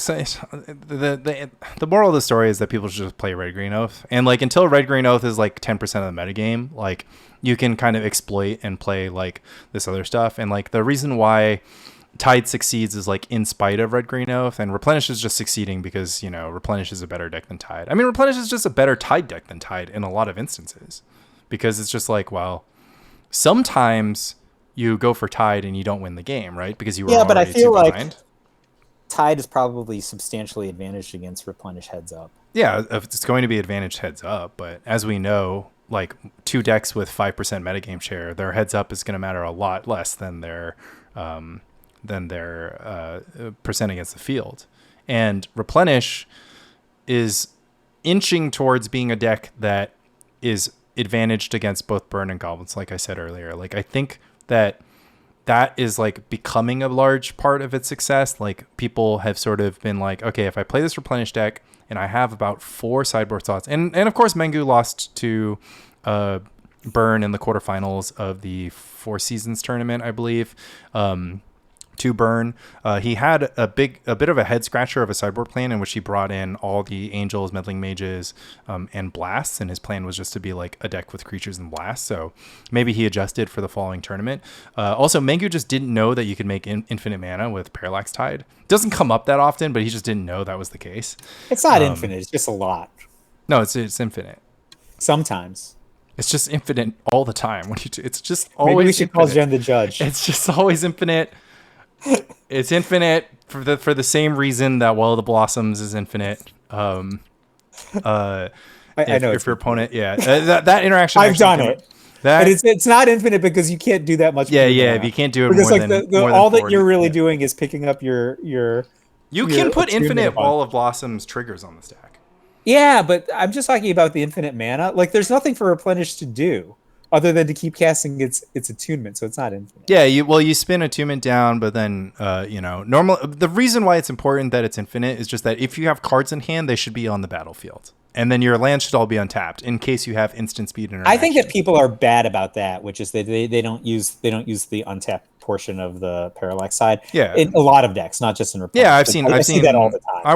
The moral of the story is that people should just play Red Green Oath. And until Red Green Oath is 10% of the metagame, you can kind of exploit and play this other stuff. And the reason why Tide succeeds is in spite of Red Green Oath, and Replenish is just succeeding because Replenish is a better deck than Tide. I mean, Replenish is just a better Tide deck than Tide in a lot of instances, because it's just sometimes you go for Tide and you don't win the game, right? Because you were but I feel behind. Tide is probably substantially advantaged against Replenish heads up. Yeah, it's going to be advantaged heads up, but as we know, 2 decks with 5% metagame share, their heads up is going to matter a lot less than their percent against the field. And Replenish is inching towards being a deck that is advantaged against both Burn and Goblins, like I said earlier. I think that is becoming a large part of its success. People have sort of been okay, if I play this Replenish deck and I have about 4 sideboard slots, and of course Mengu lost to Burn in the quarterfinals of the Four Seasons tournament, I believe, to Burn. He had a bit of a head scratcher of a sideboard plan in which he brought in all the Angels, Meddling Mages, and Blasts, and his plan was just to be a deck with creatures and blasts. So maybe he adjusted for the following tournament. Also, Mengu just didn't know that you could make infinite mana with Parallax Tide. Doesn't come up that often, but he just didn't know that was the case. It's not infinite; it's just a lot. No, it's infinite. Sometimes. It's just infinite all the time. It's just always. Maybe we should call Jen the judge. It's just always infinite. It's infinite for the same reason that Well of the Blossoms is infinite. I know if your opponent, that interaction. I've done it. But it's not infinite because you can't do that much. Yeah. If you can't do it because more than all that you're really doing is picking up your. You can put infinite Wall of Blossoms triggers on the stack. Yeah, but I'm just talking about the infinite mana. There's nothing for Replenish to do other than to keep casting its attunement, so it's not infinite. Yeah, you spin attunement down, but then normal. The reason why it's important that it's infinite is just that if you have cards in hand, they should be on the battlefield, and then your lands should all be untapped in case you have instant speed interaction. I think that people are bad about that, which is that they don't use the untapped portion of the Parallax side. Yeah, in a lot of decks, not just in Replenish. Yeah, I've seen that all the time. I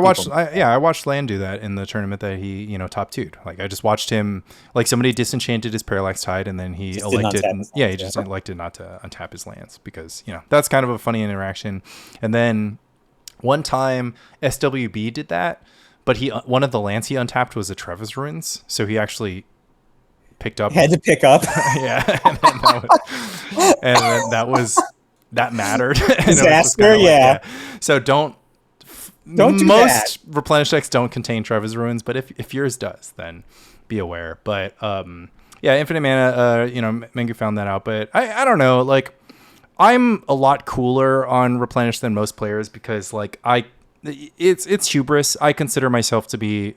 watched Land do that in the tournament that he top 2'd. I just watched him, somebody disenchanted his Parallax Tide, and then he elected elected not to untap his lands because that's kind of a funny interaction. And then one time SWB did that, but one of the lands he untapped was the Trevis Ruins, so he actually picked up. Had to pick up. Yeah, and that mattered. Disaster, yeah. So don't do most that. Replenish decks don't contain Trevis Ruins, but if yours does, then be aware. But infinite mana. Mengu found that out, but I don't know. I'm a lot cooler on Replenish than most players because it's hubris. I consider myself to be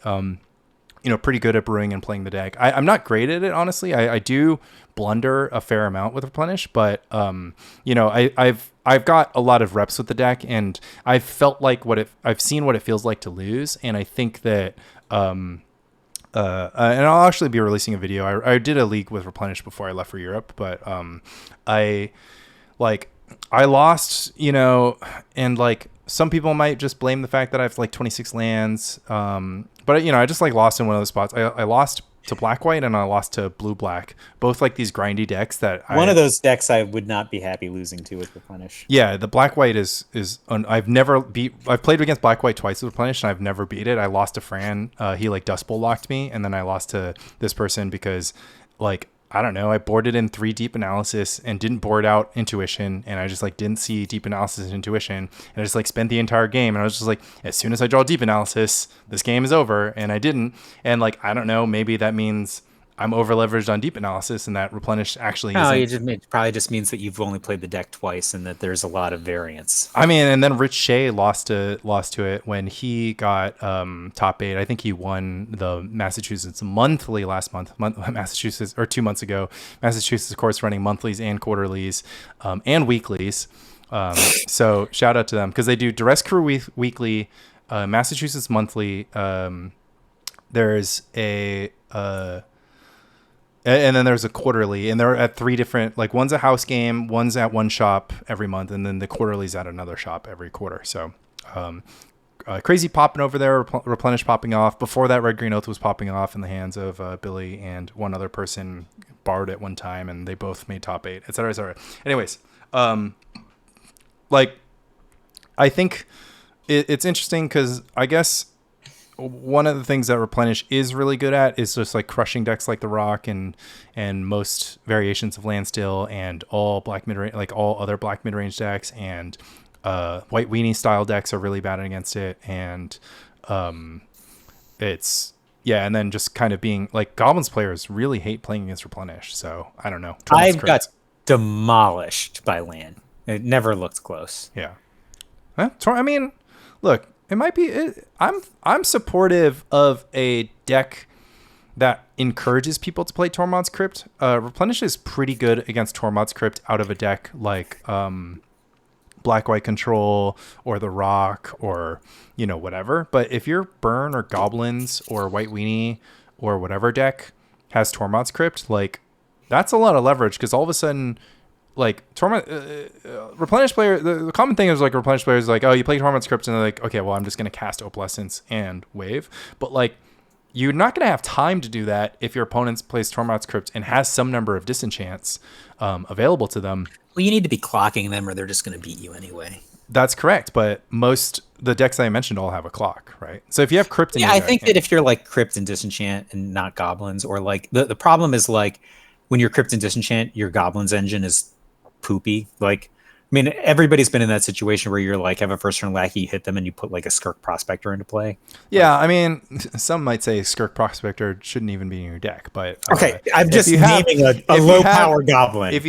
pretty good at brewing and playing the deck. I'm not great at it, honestly. I do blunder a fair amount with Replenish, but I've got a lot of reps with the deck, and I've felt like I've seen what it feels like to lose, and I think that and I'll actually be releasing a video. I did a league with Replenish before I left for Europe, but I lost, and like some people might just blame the fact that I have like 26 lands. But I just like lost in one of those spots. I lost to black white and I lost to blue black, both like these grindy decks that one of those decks I would not be happy losing to with Replenish. Yeah, the black white I've played against black white twice with Replenish and I've never beat it. I lost to Fran. He like Dust Bowl locked me, and then I lost to this person because like I don't know, I boarded in 3 deep analysis and didn't board out intuition, and I just like didn't see deep analysis and intuition, and I just like spent the entire game, and I was just like, as soon as I draw deep analysis, this game is over, and I didn't. And like I don't know, maybe that means I'm over leveraged on deep analysis, and that Replenish actually it probably just means that you've only played the deck twice and that there's a lot of variance. I mean, and then Rich Shea lost to it when he got top 8. I think he won the Massachusetts monthly last month. Massachusetts, or 2 months ago. Massachusetts, of course, running monthlies and quarterlies and weeklies. So shout out to them because they do Duress Crew weekly, Massachusetts monthly. There's a and then there's a quarterly, and they're at 3 different, like one's a house game, one's at one shop every month, and then the quarterly's at another shop every quarter. So crazy popping over there, Replenish popping off. Before that, Red Green Oath was popping off in the hands of Billy and one other person barred at one time, and they both made top 8, et cetera, et cetera. Anyways, like I think it's interesting because I guess one of the things that Replenish is really good at is just like crushing decks like the Rock and most variations of Landstill and all black mid-range, like all other black mid-range decks, and White Weenie style decks are really bad against it. And it's and then just kind of being like Goblins players really hate playing against Replenish. So I don't know. I've got demolished by land. It never looked close. Yeah. I mean, look. It might be. I'm supportive of a deck that encourages people to play Tormod's Crypt. Replenish is pretty good against Tormod's Crypt out of a deck like Black White Control or the Rock or whatever. But if your Burn or Goblins or White Weenie or whatever deck has Tormod's Crypt, like that's a lot of leverage because all of a sudden. Like Replenish player, the common thing is like Replenish players like, oh, you play Tormod's Crypt and they're like, okay, well, I'm just gonna cast Opalescence and Wave. But like, you're not gonna have time to do that if your opponent plays Tormod's Crypt and has some number of disenchants available to them. Well, you need to be clocking them, or they're just gonna beat you anyway. That's correct, but the decks I mentioned all have a clock, right? So if you have Crypt, I think that if you're like Crypt and Disenchant and not Goblins, or like the problem is like when you're Crypt and Disenchant, your Goblins engine is poopy. Like, I mean, everybody's been in that situation where you're like, have a first turn lackey, hit them, and you put like a Skirk Prospector into play. Yeah, I mean, some might say Skirk Prospector shouldn't even be in your deck, but okay, I'm just naming a low power goblin.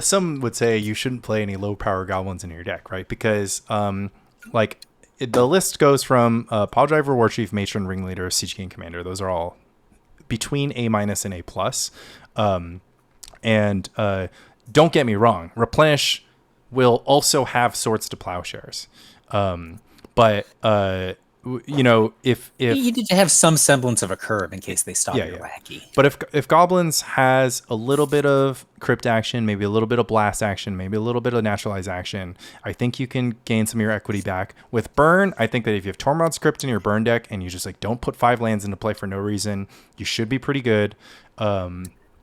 Some would say you shouldn't play any low power goblins in your deck, right? Because the list goes from Pile Driver, War Chief, Matron, Ringleader, Siege King, Commander. Those are all between A- and A+. Don't get me wrong, Replenish will also have Swords to Plowshares. But if you need to have some semblance of a curve in case they stop your lackey. But if Goblins has a little bit of Crypt action, maybe a little bit of Blast action, maybe a little bit of Naturalize action, I think you can gain some of your equity back. With Burn, I think that if you have Tormod's Crypt in your Burn deck and you just like don't put 5 lands into play for no reason, you should be pretty good.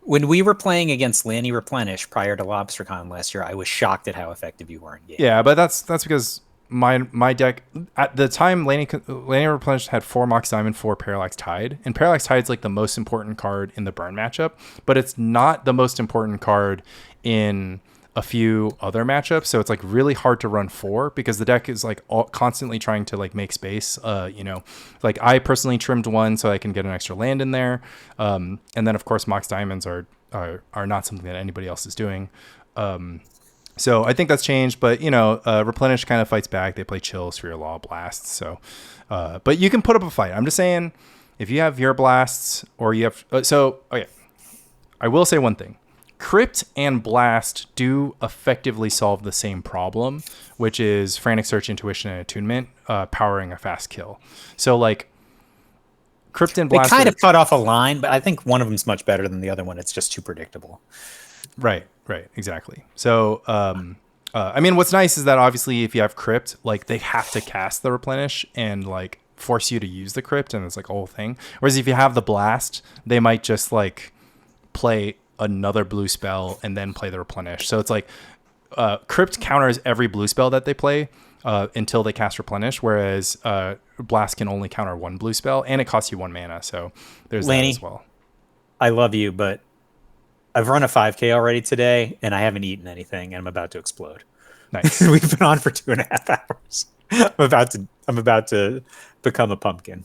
When we were playing against Lanny Replenish prior to Lobstercon last year, I was shocked at how effective you were in game. Yeah, but that's because my deck at the time Lanny Replenish had 4 Mox Diamond, 4 Parallax Tide, and Parallax Tide is like the most important card in the Burn matchup, but it's not the most important card in a few other matchups. So it's like really hard to run 4 because the deck is like constantly trying to like make space. Like I personally trimmed 1 so I can get an extra land in there. And then of course Mox Diamonds are not something that anybody else is doing. So I think that's changed, but Replenish kind of fights back. They play Chills for your Law Blasts. So, but you can put up a fight. I'm just saying, if you have your blasts or you have I will say one thing. Crypt and Blast do effectively solve the same problem, which is Frantic Search, Intuition, and Attunement powering a fast kill. So, like, Crypt and Blast... They kind of cut off a line, but I think one of them's much better than the other one. It's just too predictable. Right, exactly. So, I mean, what's nice is that, obviously, if you have Crypt, like, they have to cast the Replenish and, like, force you to use the Crypt, and it's, like, a whole thing. Whereas if you have the Blast, they might just, like, play another blue spell and then play the Replenish. So it's like Crypt counters every blue spell that they play until they cast Replenish, whereas Blast can only counter one blue spell, and it costs you 1 mana. So there's Lanny, that as well. I love you, but I've run a 5K already today, and I haven't eaten anything, and I'm about to explode. Nice. We've been on for 2.5 hours. I'm about to become a pumpkin.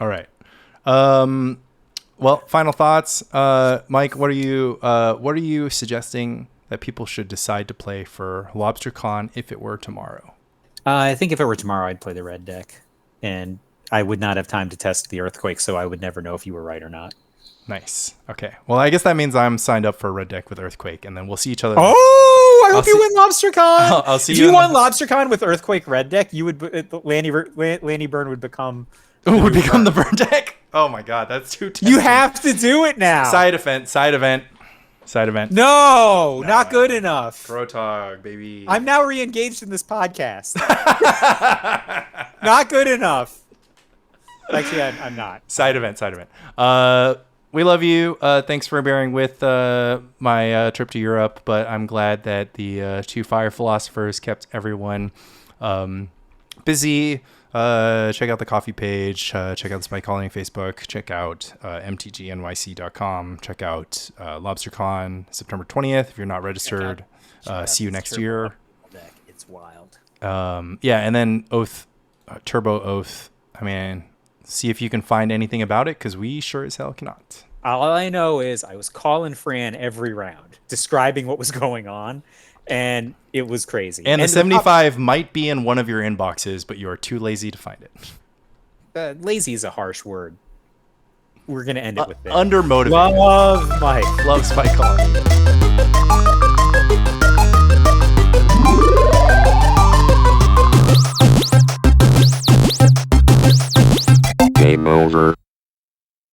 All right. Well, final thoughts, Mike. What are you suggesting that people should decide to play for Lobstercon if it were tomorrow? I think if it were tomorrow, I'd play the red deck, and I would not have time to test the Earthquake, so I would never know if you were right or not. Nice. Okay. Well, I guess that means I'm signed up for a red deck with Earthquake, and then we'll see each other. Oh, I hope you win Lobstercon. I'll see if you won Lobstercon with Earthquake red deck, you would Lanny Burn would become. Would become the burn deck? Oh my god, that's too tempting. You have to do it now. Side event. No, not good enough. Protog, baby. I'm now re-engaged in this podcast. Not good enough. Actually, I'm not. Side event. We love you. Thanks for bearing with my trip to Europe, but I'm glad that the 2 Fire Philosophers kept everyone busy. Check out the coffee page, check out the Spike Colony Facebook, check out mtgnyc.com, check out Lobstercon September 20th if you're not registered. See you next year. It's wild. Yeah, and then Turbo Oath. I mean, see if you can find anything about it, because we sure as hell cannot. All I know is I was calling Fran every round, describing what was going on, and it was crazy. And the 75 might be in one of your inboxes, but you are too lazy to find it. Lazy is a harsh word. We're going to end it with that. Undermotivated. Love Mike. Love Spike Colony.